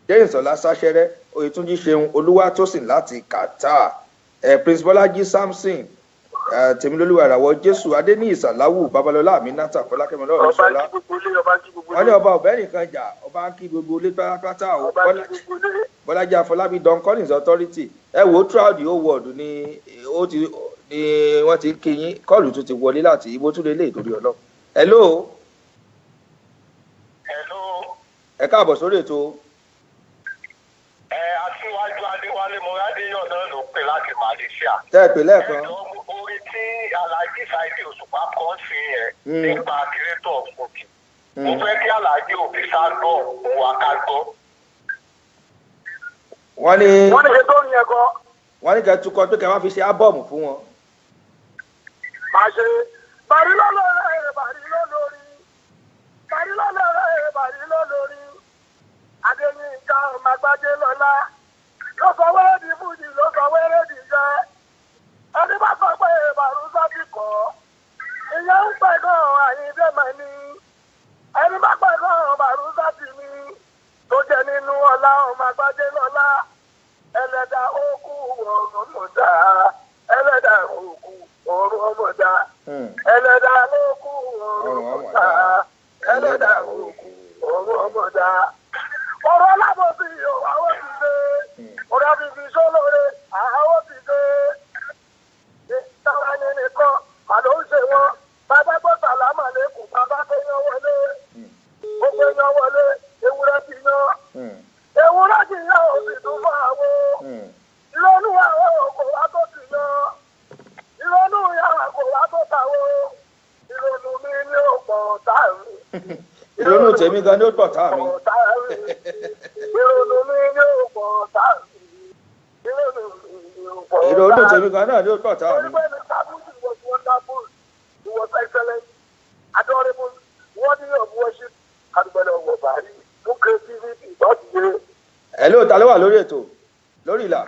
Dẹ́yìnsọ́lá Sáṣẹ́rẹ́ Oyètúnjí Ṣeun Olúwatósìn láti Qatar Prince Bọ́lájí Samson Tèmilolúwa Ìràwọ̀ Jésù Adéníyì Sàláwù Babalọ́lá Aminata Fọlákẹ́mi lọ́rọ̀ Ṣọlá wọ́n ní ọba ọ̀bẹ nìkan jà ọba ń kí gbogbo ilé pátápátá o Bọ́lájí Afọlábí Don Collins Authority ẹ wo throughout the whole world ni wọ́n ti kí yín kọ́ọ̀lù tó ti wọlé láti ibo tún lélẹ̀ ìtorí ọlọ́ hello ẹ káàbọ̀ sórí ètò. Aṣíwájú Adéwálé Mọ́rádéyàn náà ló pè láti Malaysia. tẹ́ ẹ pè lẹ́ẹ̀kan. Orin tí Alhaji Saheed Òṣùpá kọ́ sí yẹn nípa kírẹ́tọ̀ òkè. Mo fẹ́ kí Alhaji òbí sá gbọ́ òun àkágbọ́. wọ́n ní ṣe tó ń yẹ kọ́. wọ́n ní kẹ́ tukọ̀ pé kẹ́ wá fi ṣe ábọ̀mù fún wọn. máa ṣe bàrí lọ́lọ́rẹ́ bàrí lọ́lọ́rí bàrí lọ́lọ́rẹ́ bàrí lọ́lọ́rí Adéyínká Ọmọgbájé lọ́lá ló sọ wẹ́rẹ́ di fújì ló sọ wẹ́rẹ́ di jẹ́ ẹni bá sọ pé Bàrúsà ti kọ́ ìyẹn ń pẹ́ gan Àyìndé mọ̀ ní ẹni bá pẹ́ gan Bàrúsà ti ní tó jẹ́ nínú ọlá Ọmọgbájé lọ́lá ẹlẹ́dà òkú ọ̀run mọ̀dá ẹlẹ́dà òkú ọ̀run ọmọdá ẹlẹ́dà òkú ọ̀run mọ̀dá ẹlẹ́dà òkú ọ̀run ọmọdá. ọ̀rọ̀ alábòsí àwọn ti dé ọ̀rọ̀ fífi sólóore àwọn ti dé ìtara yẹn nìkan àlọ́ ń ṣe wọn bàbá gbọ́ sàlámà lẹ́kùn bàbá tó yan wọlé ó pé yan wọlé ewúrẹ́ ti yan ewúrẹ́ ti yan òsì tó fún àwọn ìrònú àwọn kò wá tó ti yan ìrònú yàrá kò wá tó tàwọn ìrònú mi ní ọ̀pọ̀ táàrí. ìrònú tèmi gan ni ó pọ̀ táà mi. ìrònú mi ní ọ̀pọ̀ táàrí. ìrònú tèmi gan náà ni ó pọ̀ táà mi. was wonderful. He was excellent, adorable, worthy of worship, and well of body. No creativity, not here. Hello, ta ló wà lórí ètò? Lórí ìlà.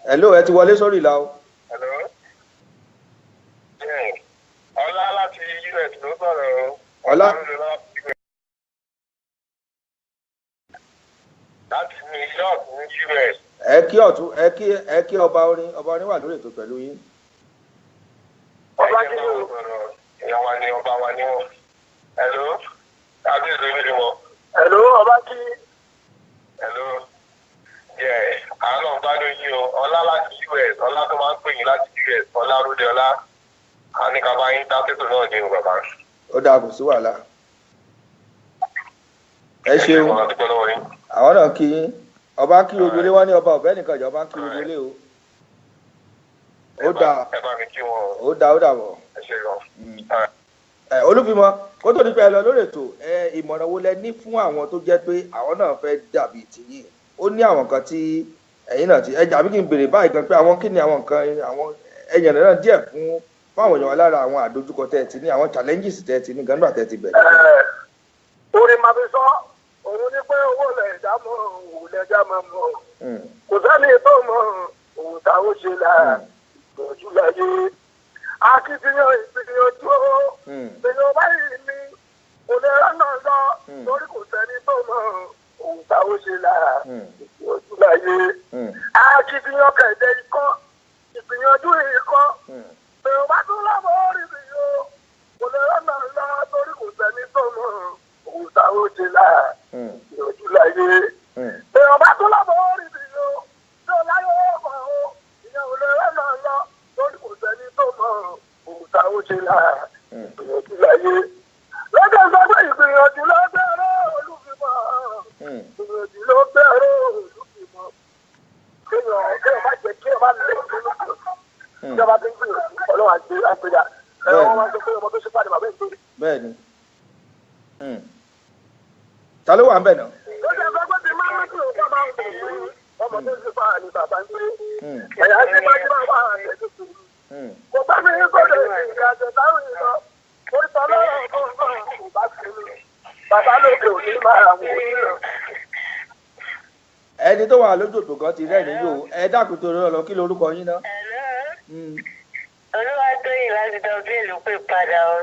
Hello, ẹ ti wọlé sórí ìlà o. Ọlá láti US ló sọ̀rọ̀ o. Ọlá. Láti New York ní US. Ẹ kí ọ̀tún ẹ kí ọba orin wà lórí ètò pẹ̀lú yín. Ọba kí ló ìyá wa ni ọba wa ni wọn. Hello, kábíyèsí mi ni wọn. Hello, ọba kí. Hello, àwọn náà gbádùn yín o. Ọlá láti US, ọlá tó máa ń pè yín láti US, ọlá Rúdẹ ọlá. A ní ká bá yín dá tètò náà ní bàbá. Ó dáa kò sí wàhálà. Ẹ ṣeun. Àwọn náà kí yín. Ọba kí gbogbo ilé wọn ní ọba ọ̀bẹ nìkan ìjọba kí gbogbo ilé o. Ó dáa. Ẹ bá mi kí wọn o. Ó dáa ó dàbọ̀. Ẹ ṣe gan. Olúfimọ kó tó nípa ẹ lọ lórí ètò ìmọ̀ràn wo lẹ ní fún àwọn tó jẹ́ pé àwọn náà fẹ́ dàbí tìyí ó ní àwọn kan tí ẹ̀yin náà ti ẹjà bí kí n béèrè báyìí gan pé àwọn kí ni àwọn nǹkan àwọn ẹ̀yàn náà díẹ̀ fún àwọn èèyàn lára àwọn àdójúkọ tẹ́ ẹ ti ní àwọn challenges tẹ́ ẹ ti ní gánúà tẹ́ ẹ ti bẹ̀rẹ̀. orin máa fi sọ òun ní pé owó lẹ̀ dá mọ́ òun lẹ̀ dá mọ́ mọ́ kò sẹ́ni tó mọ òun táwọn ṣe là lójú láyé akitiyan ìgbìyànjú èèyàn báyìí ní òlera náà lọ lórí kò sẹ́ni tó mọ òun táwọn ṣe là lójú láyé akitiyan kẹ̀dẹ̀ ikọ́ ìgbìyànjú ikọ́ èèyàn bá tún lábọ̀ orí mi yó òlera náà lọ lórí kò sẹ́ni tó mọ òun táwọn ṣe là lójú láyé èèyàn bá tún lábọ̀ orí mi yó tí ó láyé ọkọ̀ o ìyẹn òlera náà lọ lórí kò sẹ́ni tó mọ òun táwọn ṣe là lójú láyé lọ́jọ́ sọ́gbẹ́ ìgbìyànjú ló bẹ̀rẹ̀ olúfimọ́ ìgbìyànjú ló bẹ̀rẹ̀ olúfimọ́ kéèyàn ìjọba ti ń gbìyànjú ọlọ́run àgbéga wọ́n máa ń sọ pé ọmọ tó ṣe pàdé bàbá ìgbé. bẹ́ẹ̀ni ta ló wà ń bẹ̀ náà. ó ṣe ẹgbẹ́ tí máa ń rántí òun bá ń bọ̀ ọmọ tó ṣe pàdé ní bàbá ìgbé. ẹ̀yà ti máa ń bá àtẹ̀jú kò bá mi gbọ́dọ̀ ìrìnàjò táwọn ìlọ orúkọ ọlọ́run tó ń bọ̀ kò bá ti rí bàbá lókè òní máa wò ó nílò. ẹni tó wà lójú òtò kan ti rẹ́rìn yóò ẹ dákun tó rọ lọ kí lorúkọ yín náà. Olúwatóyìn láti Dublin ló pè padà o.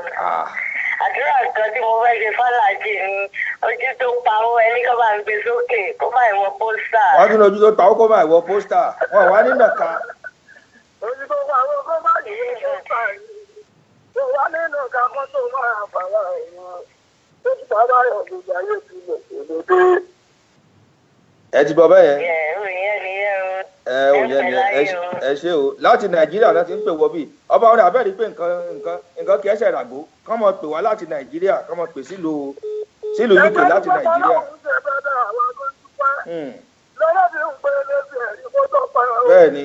Àdúrà kan tí mo fẹ́ ṣe fàlàjì ni ojú tó pa ó ẹni kó máa ń gbé sókè kó máa ìwọ pósítà. wọ́n tún lójú tó pa ó kó máa ìwọ pósítà wọn wá nínú ká. ojú tó pa ó kó máa ìwọ pósítà yìí tó wá nínú ká kó tó máa bàbá ìwọ̀n tó ti bàbá yọ̀ gbogbo ayé ti lè ṣèlédé. ẹ ti bọ bẹ́ẹ̀ yẹn. òyìn ni ẹ ṣe o láti nàìjíríà náà ti ń pè wọ bí ọba ọ̀rẹ́ abẹ́rẹ́ pé nǹkan kì í ṣe ìràgbó kọ́ mọ̀ pè wá láti nàìjíríà kọ́ mọ̀ pè sílùú UK láti nàìjíríà. bẹ́ẹ̀ ni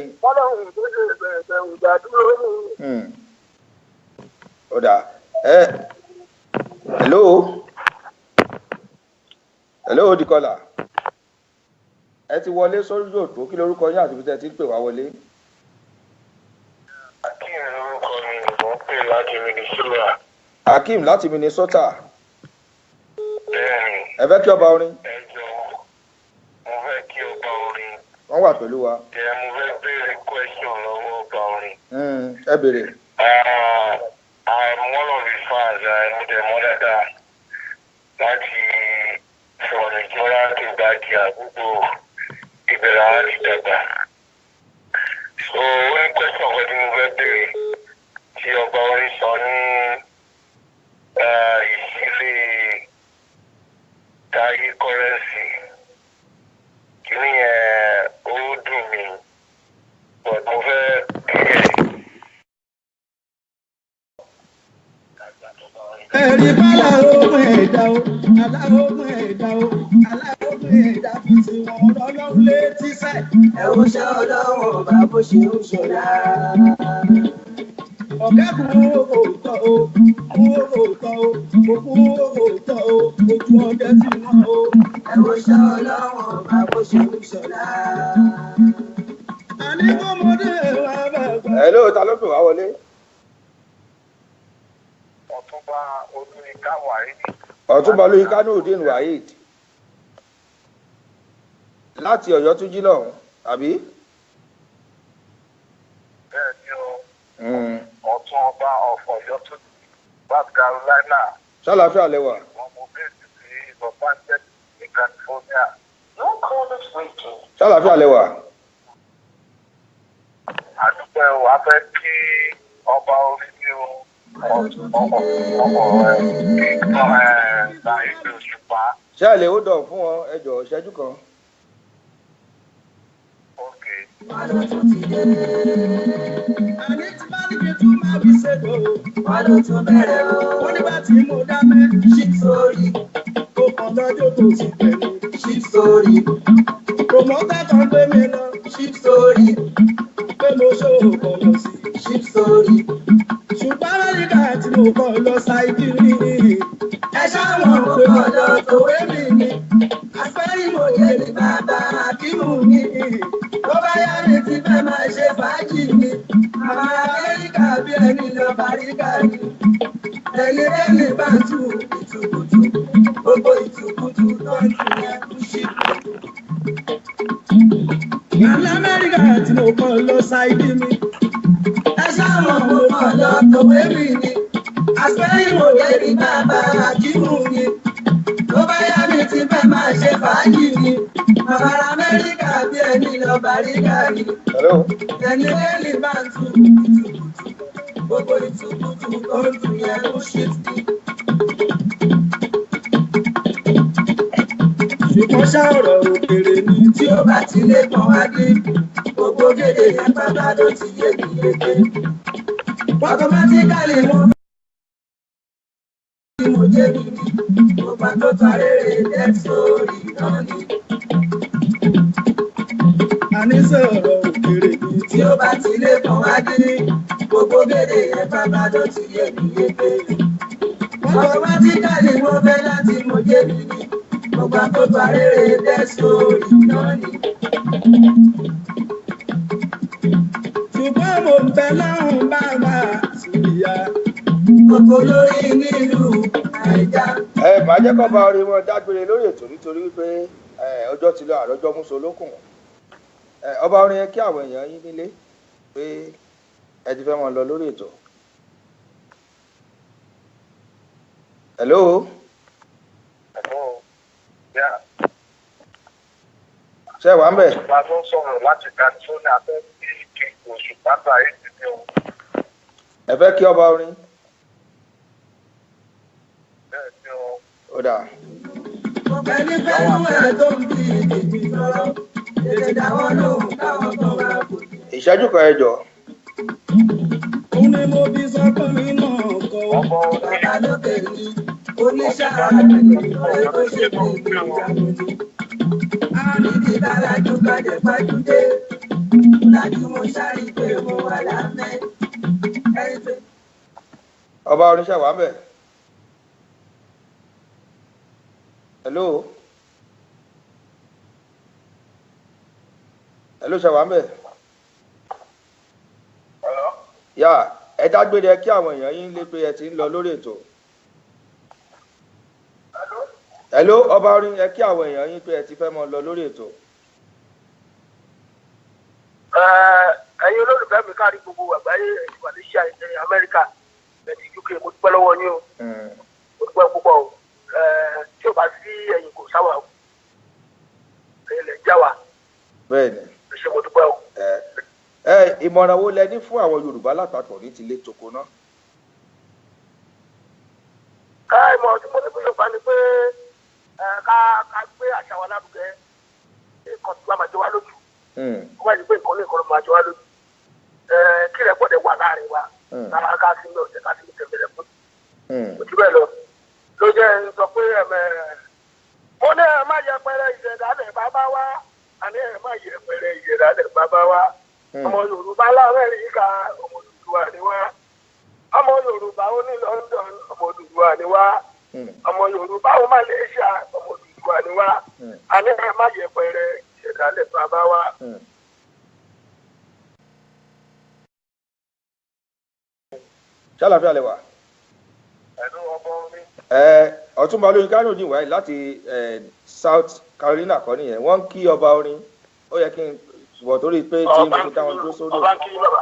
ọ̀dà hello dikola ẹ ti wọlé sórí òtó kí lorúkọ yín àti ibi tẹ́ ti ń pè wá wọlé. Akeem lorúkọ mi mo ń pè láti Minnesota. Akeem láti Minnesota. Bẹ́ẹ̀ni. ẹ fẹ́ kí ọba orin. ẹ jọ mo fẹ́ kí ọba orin. wọ́n wà pẹ̀lú wa. jẹ́ mo fẹ́ béèrè question lọ́wọ́ ọba orin. ẹ béèrè. I'm one of his fans. Mo dẹ̀ mọ́ dáadáa láti sọ̀rọ̀ ìjọra tó bá di àgbègbè ìbẹ̀rẹ̀ àwọn ìdàgbà. So wọ́n ní question kan tí mo fẹ́ béèrè tí ọba orin sọ ní ìṣílé táyé kọ́rẹ́nsì. Kìíní yẹn ó dùn mí but mo fẹ́ ẹ̀rí bálá ohun ẹ̀dá o aláhùn ẹ̀dá o aláhùn ẹ̀dá fi ti wọn ọlọ́run létí sẹ́. ẹ ó ṣe ọlọ́run ọba bó ṣe ń ṣọlá. ọ̀gá kún owó tọ́ o kún owó tọ́ o kò kún owó tọ́ o ojú ọdẹ ti mọ́ o. ẹ ó ṣe ọlọ́run ọba bó ṣe ń ṣọlá. àní kọ́mọdé wa bàbá. ẹ ló ta ló pè wá wọlé. Ọ̀túnba Olúyinká Waheed. Ọ̀túnba Olúyinká Nurudeen Waheed láti Ọ̀yọ́ tún jí lọ́hùn àbí. bẹ́ẹ̀ ni o Ọ̀túnba of Ọ̀yọ́ tún South Carolina. ṣàlàáfíà lẹ́wà. wọ́n mú bẹ́ẹ̀sì sí Los Angeles ní California. ṣàlàáfíà lẹ́wà. àdúgbò ẹ̀ wá fẹ́ kí ọba orí ní o. ṣé ẹ lè ó dọ̀ fún wọn ẹ jọ̀ọ́ ṣẹ́jú kan. àní tí bá níbi tún máa fi ṣètò wà ló tún bẹ̀rẹ̀ o. ó nígbà tí mo dá mẹ́ ṣí sórí tó kàn lọ́jọ́ tó sì pẹ̀lú ṣí sórí. promoter kan gbé mi lọ ṣí sórí pé mo ṣòwò kọ̀ lọ sí ṣí sórí. ṣùgbọ́n amẹ́ríkà tí mo kọ́ lọ ṣáìdì rí ẹ ṣáwọn kò kọ́ lọ tòwé mi ni àfẹ́rìmọ̀yé ni bàbá akínú mi ló bá yá mi ti fẹ́ máa ṣe fàájì mi àwọn amẹ́ríkà bí ẹni lọ bàríkà ni ẹni lẹ́ni bá tú ìtùkùtù gbogbo ìtùkùtù tó ń tún yẹn kú sí. àwọn amẹ́ríkà tí mo kọ́ lọ ṣáìdì mi ẹ ṣáwọn kò kọ́ lọ tòwé mi ni àfẹ́rìmọ̀yé ni bàbá akínú mi ló bá yá mi ti fẹ́ máa ṣe fàájì mi àwọn amẹ́ríkà bí ẹni lọ bàríkà ni ẹni lẹ́ni bá ń tu ìtùkùtù gbogbo ìtùkùtù tó ń tún yẹn ló ṣe sí. ṣùgbọ́n ṣàrọ̀ òkèèrè ni tí ó bá ti lé kan wá dé gbogbo gèdè yẹn pátá ló ti yé mi yéké. automatically mo jẹ́ mi ní gbogbo àtọ́tọ́ arére dead story náà ni. àní sọ̀rọ̀ òkèèrè ni tí ó bá ti lé kan wá dín gbogbo gèdè yẹn bàbá ló ti yé mi yéké. Automatically mo fẹ́ láti mo jẹ́ mi ní mo gbà tó bá rere tẹ́ sórí náà ni. Ṣùgbọ́n mo fẹ́ lọ́hùn bàbá síyá. Gbogbo lórí nílùú Nàìjà. Màá jẹ́ kó bá orin wọn dágbére lórí ètò nítorí wípé ọjọ́ ti lọ àrọ́jọ́ mú solókùn. Ọba orin yẹn kí àwọn èèyàn yín nílé pé ẹ ti fẹ́ wọn lọ lórí ètò. Hello. Hello. Yeah. Ṣé wàá ń bẹ̀? Ìgbà tó ń sọ̀rọ̀ láti California fẹ́ kí oṣù pátá yìí ti dé o. Ẹ fẹ́ kí ọba orin? Bẹ́ẹ̀ ni o. Ó dà. Ẹni fẹ́ràn ẹ̀ tó ń bí ìdí lọ́rọ́, èdè dáwọ́ lóhùn káwọn tó wá kò ní. Ìṣẹ́jú kan ẹ jọ̀ọ́. Òun ni mo fi sọ pé mi náà kọ́ bàbá lókè ní oníṣẹ́ àgbẹ̀ lórí tó ṣe fún ìgbéyàwó ni. A ní kí dáradú kájẹ pàjùdé, lájú mo sáré pé mo wà lámẹ́. Ọba oníṣẹ́ wàá bẹ̀. Hello. Hello, ṣe wàá bẹ̀. Yà ẹ dágbére kí àwọn èèyàn yín lé pé ẹ ti ń lọ lórí ètò. Hello, ọba orin ẹ kí àwọn èèyàn yín pé ẹ ti fẹ́ mọ lọ lórí ètò. Ẹ̀yin olólùfẹ́ mi káàrí gbogbo àgbáyé Malaysia Amẹ́ríkà ẹ̀dí UK mo dúpẹ́ lọ́wọ́ yín o. Mo dúpẹ́ púpọ̀ o. Tí o bá sí ẹ̀yin kò sáwà o. Ẹ̀yin lè já wa. Bẹ́ẹ̀ni. Ẹ ṣé mo dúpẹ́ o. Ìmọ̀ràn wo lẹ ní fún àwọn Yorùbá lápapọ̀ ní tilé toko náà? Ìmọ̀ tí mo ní fún Yorùbá ni pé ká gbé àṣà wa lárugẹ nǹkan tí wàá máa jọ wá lójú. Wọ́n máa ń gbé nǹkan ní nǹkan máa jọ wá lójú. Kí rẹ̀ gbọ́dọ̀ wà láàrin wa. Ká sí ní ọ̀sẹ̀ ká sí ní tẹ̀lé fún. Ojú bẹ́ẹ̀ lọ. Ló jẹ́ sọ pé mo ní ẹ̀ má yẹ pẹrẹ ìṣẹ̀dálẹ̀ bàbá wa. Àní ẹ̀ má yẹ pẹrẹ ìṣẹ̀dálẹ̀ bàbá wa. Ọmọ Yorùbá l'Amẹ́ríkà ọmọ Odùduwà ni wá. Ọmọ Yorùbá ó ní London ọmọ Odùduwà ni wá. Ọmọ Yorùbá ó Malaysia ọmọ Odùduwà ni wá. Àní ẹ má yẹ pẹrẹ ìṣẹ̀dálẹ̀ bàbá wa. Ṣàlàfíà lẹ wà. Ẹ̀dùn ọmọ mi. Ọ̀túnba Olóyin Kánò ní ìwáyé láti South Carolina kọ́ nìyẹn. Wọ́n ń kí ọba orin. Ó yẹ kí n wọ̀ torí pé tí mo fi táwọn dúró sórí. Ọba kí bàbá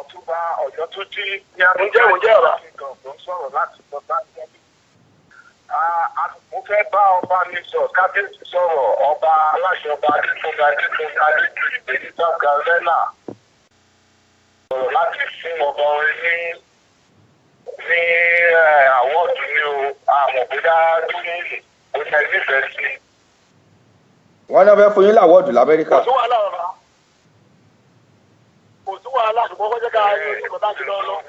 Ọ̀túnba Ọ̀yọ́ tó jí ní àdúgbò ọ̀rá tó ń sọ̀rọ̀ láti sọ bá jẹ́. Mo fẹ́ bá ọba mi sọ kábíyèsí sọ̀rọ̀ ọba aláṣẹ ọba Adéfúnga Adéjú ìgbèrí South Carolina sọ̀rọ̀ láti fún ọba orin ní àwọ̀dù ní o àmọ̀bídá tó ní oṣù nífẹ̀ẹ́ sí. Wọ́n náà fẹ́ fún yín láwọ́ọ̀dù l'Amẹ́ríkà. Kò sí wàhálà ọ̀rọ̀. Kò sí wàhálà ṣùgbọ́n kó jẹ́ ká ní ìkọ̀tà ti lọ́ọ́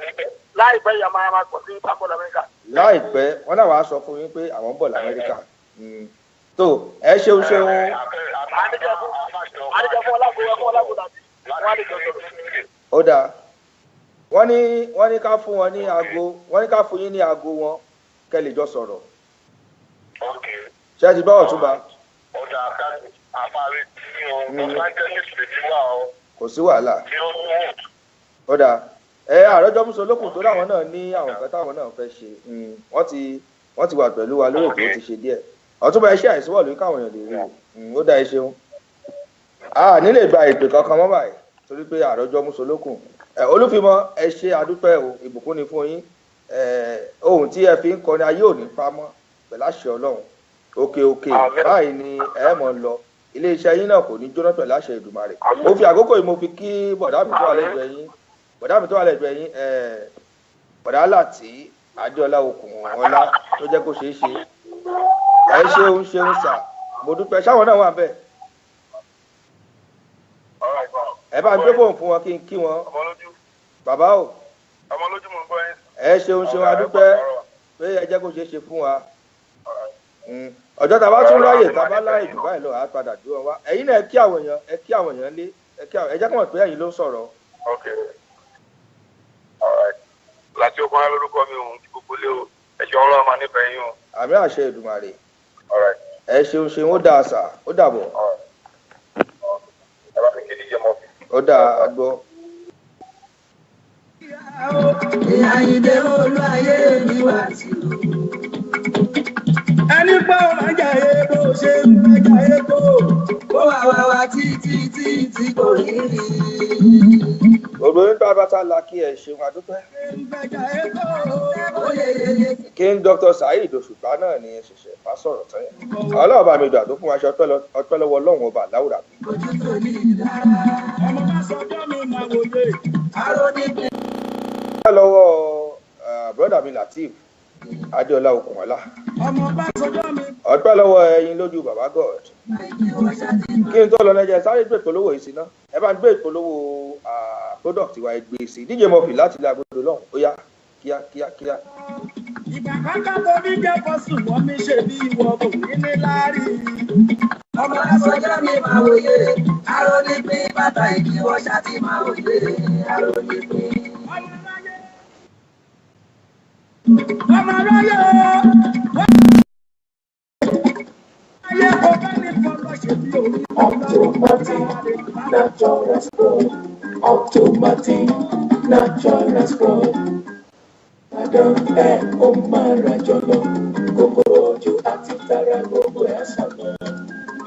láìpẹ́ yà máa pọ̀ sí pápọ̀ l'Amẹ́ríkà. Láìpẹ́ wọ́n náà wàá sọ fún yín pé àwọn ń bọ̀ l'Amẹ́ríkà. Tó ẹ ṣeun. Àdìjẹ́ fún ọlágbó láti wọ́n á lè jọ sọ̀rọ̀. Ó dáa. Wọ́n ní ká fún wọn ní aago, wọ́n ní ká fún yín ní aago wọn kẹ́ lè jọ sọ̀rọ̀. Ṣé ẹ ti bá Ọ̀túnba? Ọ̀dà àkáàtì àmàrí tí Los Angeles lè ní wà ó. Kò sí wàhálà. Ó dáa. Àrọ́jọ́ Músolókùn tó láwọn náà ní àwọn nǹkan táwọn náà fẹ́ ṣe. Wọ́n ti wà pẹ̀lú wa lórí ètò ó ti ṣe díẹ̀. Ọ̀túnba ẹ ṣe àìsíwọ̀ lórí káwọn èèyàn lè rí o. Ó dá ẹ ṣeun. Nílè gba ìpè kankan mọ́ báyìí torí pé Àrọ́jọ́ Músolókùn. Olúfimọ́ ẹ ṣe àdúpẹ́ o, ìbùkún ni fún yín. Ohun tí ẹ fi ń kọrin ayé òní pamọ́ pẹ̀lú àṣẹ Ọlọ́run. Òkè báyìí ni ẹ mọ̀ ń lọ. Ilé-iṣẹ́ yín náà kò ní jóná pẹ̀lú àṣẹ Èdùmàrè. Mo fi àkókò yìí mo fi kí bọ̀dá mi tó wà lẹ́gbẹ̀ẹ́ yín. Bọ̀dá Láti Adéọlá Okùn ọlá tó jẹ́ kó ṣeé ṣe. Ẹ ṣeun sà. Mo dúpẹ́ sáwọn náà wà bẹ́ẹ̀. Ẹ bá ń gbé fóònù fún wọn kí n kí wọn. Bàbá o. Ọmọ lójú mo ń gbọ́ yín. Ẹ ṣeun adúpẹ́ pé ẹ jẹ́ kó ṣeé ṣe fún wa. ọjọ́ tá a bá tún láyè tá a bá láyè jù báyìí lọ àá padà dúró wá ẹ̀yin náà ẹ kí àwọn èèyàn lé ẹ jẹ́ kí wọ́n pé ẹ̀yin ló ń sọ̀rọ̀. ok alright láti okun ayé lórúkọ mi òun ti gbogbo lé o ẹ̀ṣẹ̀ ọlọ́run máa nífẹ̀ẹ́ yín o. àmì àṣẹ Èdùmàrè. alright ẹ ṣeun ó dáa sà ó dàbọ̀. ẹ bá mi kí díje mọ́. ó dáa àgbọ̀. Àyìndé olú ayé mi wá sí i. Ẹni pé ó máa jàyè bó ṣe ń máa jàyè bó. Ó wà títí kò rí rí. Obìnrin bá bàtà la kí ẹ ṣeun àdúpẹ́. King Dr. Saheed Òṣùpá náà ni ṣẹ̀ṣẹ̀ bá sọ̀rọ̀ tán yẹn. Ọlọ́run bá mi dùn àdúgbò máa ṣe ọpẹ́ lọ́wọ́ Ọlọ́run ọba láwùrà mi. Ọpẹ́ lọ́wọ́ brọ́dà mi Lateef Adéọlá Okunola. Ọpẹ́ lọ́wọ́ ẹyin lójú bàbá God. Kí n tó lọ lẹ́jẹ̀ sáré gbé ìpolówó yìí sí ná. Ẹ bá ń gbé ìpolówó product wa ẹgbẹ́ sí. DJ Murphy láti ilé agbódò lọ́hùn. Ó yá kíá. Ìgbà kankan tó ní jẹ́ fọ́sùn wọ́n mi ṣe bí ìwọ kò ní ní láárí. Ọmọ aṣọjọ́ mi máa wòye, aró ní pín bàtà ìdíwọ́ ṣáàtì máa wòye, aró ní pín. Ọmọ aráyé ayé kò bá ní fọlọ́ ṣe bí orí. Automatic natural sport. Adán ó máa ra jọlọ, kòkòrò ojú àti tara gbogbo ẹ̀ sọ̀nà.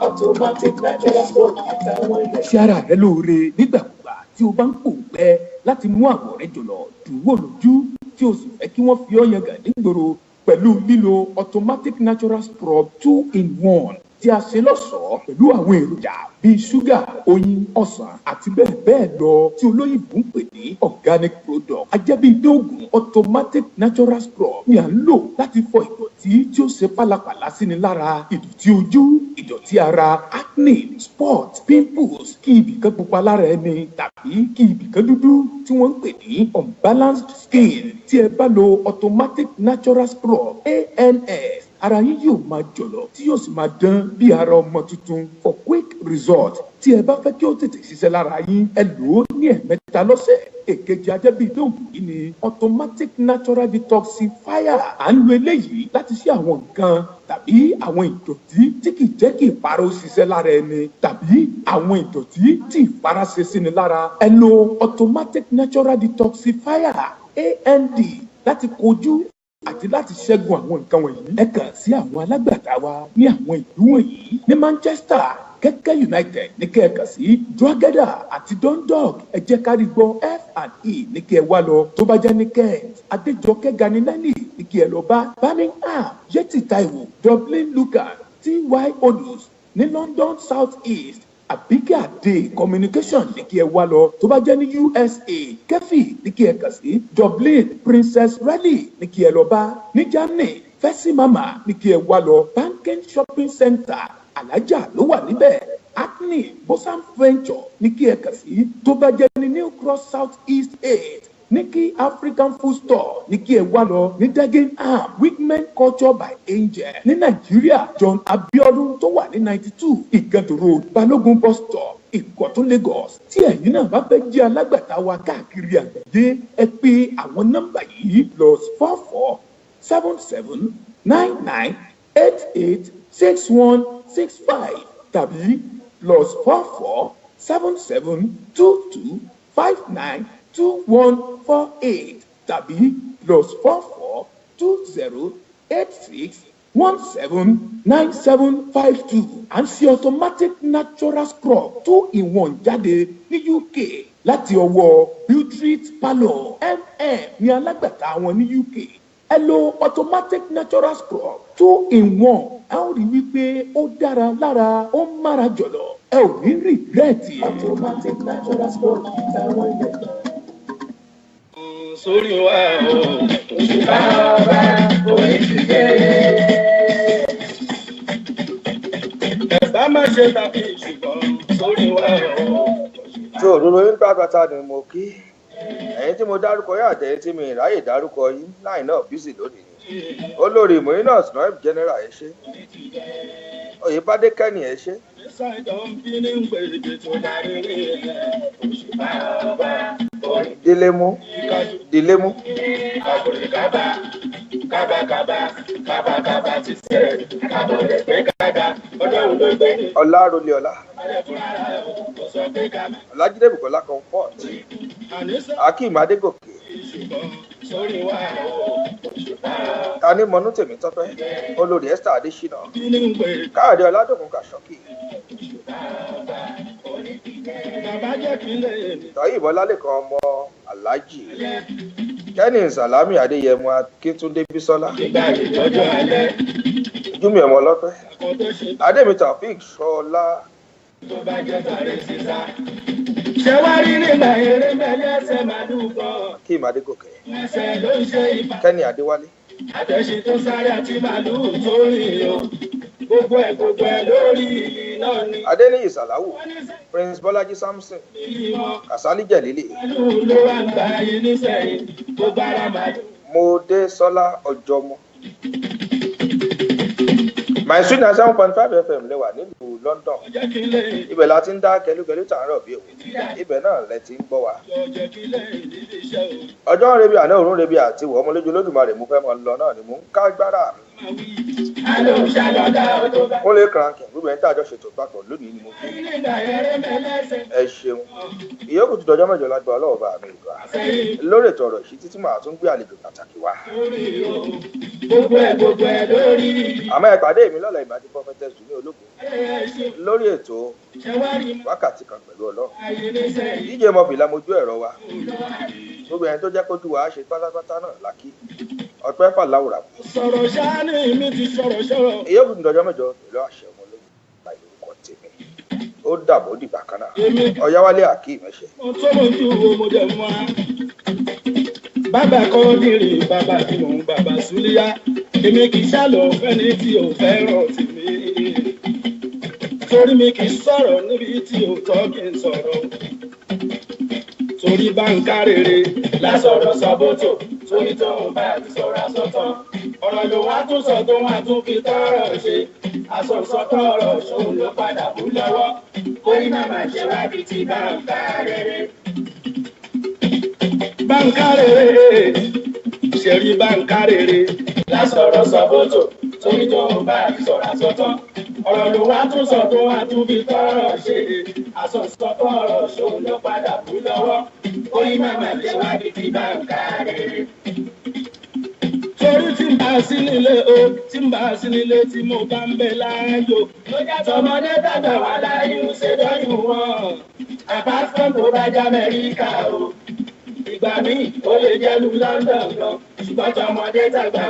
Automatic natural sport àtàwọn ilẹ̀. Ṣé ara rẹ lóore nígbàkúgbà tí o bá ń pòǹgbẹ láti mú àwọ̀ rẹ jọlọ dùn wò lójú tí o sì fẹ́ kí wọ́n fi ọ́ yangàn nígboro pẹ̀lú lílo automatic natural scrub 2-in-1 tí a ṣe lọ́ṣọ̀ọ́ pẹ̀lú àwọn èròjà bíi ṣúgà, oyin, ọsàn àti bẹ́ẹ̀ bẹ́ẹ̀ lọ tí olóyìnbó ń pè ní organic product. Ajẹ́bí ìdóògùn automatic natural scrub ni à ń lò láti fọ ìdọ̀tí tí ó ṣe pálapàla sí ni lára, ìdọ̀tí ojú, ìdọ̀tí ara, acne, spot, pimples, kí ibìkan pupa lára ẹni tàbí kí ibìkan dúdú tí wọ́n ń pè ní unbalanced skin. Tí ẹ bá lo automatic natural scrub ANS, ara yín yóò máa jọ̀lọ̀ tí yóò sì máa dán bí ara ọmọ tuntun. For quick result, tí ẹ bá fẹ́ kí ó tètè ṣiṣẹ́ lára yín, ẹ lò ó ní ẹ̀mẹ́ta lọ́sẹ̀. Èkejì ajẹ́bí ìdóògùn yìí ni automatic natural detoxifier. À ń lo eléyìí láti ṣe àwọn nǹkan tàbí àwọn ìdọ̀tí tí kì í jẹ́ kí ìpara ó ṣiṣẹ́ lára ẹni tàbí àwọn ìdọ̀tí tí ìpara ṣe sí ni lára. Ẹ lo automatic natural detoxifier AND láti kojú àti láti ṣẹ́gun àwọn nǹkan wọ̀nyí. Ẹ kàn sí àwọn alágbàtà wa ní àwọn ìlú wọ̀nyí: ní Manchester, Kẹ́kẹ́ United ní kẹ́ ẹ kàn sí, Drogheda àti Dundalk ẹ jẹ́ ká rí gbọ́, F&E ní kẹ́ ẹ wá lọ. Tó bá jẹ́ ní Kent, Adéjọkẹ́ Ganilẹ́nì ní kẹ́ ẹ lọ bá, Birmingham, Yẹtì Táíwò, Dublin Lucan, TY Odus ní London South East, Àbíkẹ́ Àdé Communication ní kí ẹ wá lọ. Tó bá jẹ́ ní USA, Kẹ́fì ní kí ẹ kàn sí, Dublin Princess Rally ní kí ẹ lọ bá, ní Germany Fẹ́sí Mama ní kí ẹ wá lọ, Banken Shopping Center Alájà ló wà níbẹ̀, Acne Bosan Venture ní kí ẹ kàn sí. Tó bá jẹ́ ní New Cross South East 8, Nikki African Food Store ní kí ẹ wá lọ, ní Dagenham Wigmen Culture by Angel ní Nàìjíríà, John Abiodun tó wà ní 92 Igando Road Balógun bus stop Ìkọ̀tún Lagos. Tí ẹ̀yin náà bá fẹ́ jẹ́ alágbàtà wa káàkiri àgbáyé, ẹ pè àwọn nọ́mbà yìí +44 77 99 88 6165 tàbí +44 77 22 59 2148 tàbí +44 20 86 179752. À ń ṣe automatic natural scrub 2-in-1 jáde ní UK láti ọwọ́ Beautreat Parlour ní alágbàtà wọn ní UK. Ẹ lo automatic natural scrub 2-in-1, ẹ ó rí wípé ó dára lára, ó mára jọ̀lọ̀, ẹ ò ní rìgírẹ́ẹ̀tì. Automatic natural sport àtàwọn ilẹ̀ náà. Sórí wa o, òṣùpá ọba oníṣìṣẹ́. Ẹ̀bá má ṣe tàbí ṣùgbọ́n sórí wa o. Tó òdodo yín pátápátá ni mo kí. Ẹ̀yin tí mo dárúkọ yín àtẹ̀yìn tí mi ráyè dárúkọ yín láì náà bísí lónìí ni. olórí Muinus Noeb general ẹ ṣé, Oyèbádé Kẹ́ni ẹ ṣé, Dílémú Ọlárólé Ọlá, Ọlájídé Bùkọ́lá Comfort, Akeem Adégòkè, Tani Mọ́nú Tèmítọ́pẹ́, olórí Esther Adéṣínà, Káyọ̀dé Ọládòkun Kàṣọ́kì, Tọ́yìn Bọ́lálékan ọmọ Aláàjì, Kẹ́ni Sàlámì Adéyẹmọ Akíntúndé Bísọ́lá, Júmi ọmọ ọlọ́pẹ́, Adémi Taofik Ṣọlá, Akeem Adégòkè, Kẹ́ni Adéwálé, àtẹ̀sí tó sáré àti màlúù tó rìn o gbogbo ẹ̀ lórí náà ni. Adéníyì Sàláwù, Prince Bọ́lájí Samson, Kàsálí Jẹ̀lílì, ló wà ń gba ayé nísẹ̀yìn gbogbo ara màlúù. Mọ́désọ́lá Ọjọ́mọ. My Sweet 7.5 FM lẹ́wà nílùú London. Ibẹ̀ la ti ń dá kẹlúkẹlú tààrọ̀ bí òun. Ibẹ̀ náà lẹ ti ń gbọ́ wa. Ọjọ́ ń rebi àná òórùn rebi àti wọ̀ ọmọlójú Olódùmarè mú fẹ́ mọ lọ náà ni mò ń ká gbára mi. Mo lè kàránkìn gbogbo ẹni tí àjọ ṣètò papọ̀ lónìí ni mo fi. Ẹ ṣeun. Ìyókù tó dọjọ́ mẹ́jọ lágbà Ọlọ́run bá mi ìgbà. Lórí ètò ọ̀rọ̀ ìṣítí tí màá tún gbé àlejò pàtàkì wá. Gbogbo ẹ̀ lórí. Àmọ́ ẹ pàdé mi lọ́la ìbàdí Prophetess ní ológun lórí ètò wákàtí kan pẹ̀lú Ọlọ́run. DJ Murphy la mojú ẹ̀rọ wa. Gbogbo ẹni tó jẹ́ kójú wa ṣe pátápátá náà lákì. Ọpẹ́ fàlàwùrà. Sọ̀rọ̀ ṣáá ní mi ti sọ̀rọ̀. Ìyókù tó dọjọ́ mẹ́jọ pẹ̀lú àṣẹ ọmọ ológun láì lórúkọ tèmi. Ó dàbọ̀ dìgbà kan náà. Ọ̀yáwálé Akeem ẹ̀ṣẹ̀. Mo tó lójú wo mo dẹ̀ mọ́ a. Bàbá Kọ́dìrì, bàbá Kìmọ̀, bàbá Súlíyá, èmi kì í ṣàlọ̀ fẹ́ni tí ò fẹ́ràn tèmi. Torí mi kì í sọ̀rọ̀ níbi tí ò tọ́ kí n sọ̀rọ̀. Torí bá ń ká rere lásọ̀rọ̀ sọ́bọ̀tò, torí tó ń bá ti sọ̀rọ̀ àsọtán. Ọ̀rọ̀ ló wá tún sọ tó wá tún fi tọ́rọ̀ ṣe. Àsọ̀sọ́tọ̀ ọ̀rọ̀ ṣòun ló padà bú lọ́wọ́. Kórí màmá ṣe wá bí ti bá ń ká rere. Báńkárèrè ṣẹ̀rí báńkárèrè lásọ̀rọ̀ sọ́bọ̀tò torí tó ń bá ìsọ̀rọ̀ àsọtán ọ̀rọ̀ ló wá tún sọ tó wá tún fi tọ́rọ̀ ṣe àsọ̀sọ́tọ̀ ọ̀rọ̀ ṣòun ló padà bú lọ́wọ́ orí màmá jẹ́ wá bí ti báńkárèrè. Torí tí ń bá sí nílé tí mo bá ń bẹ láàyò ló jẹ́ tọmọdé tàgbà wà láyé ń ṣe dọ́yún wọn àpáfọ́n tó bá jẹ́ Amẹ́ríkà o. Ìgbà míì ó lè jẹ́ lu London lọ ṣùgbọ́n tọmọdé tàgbà.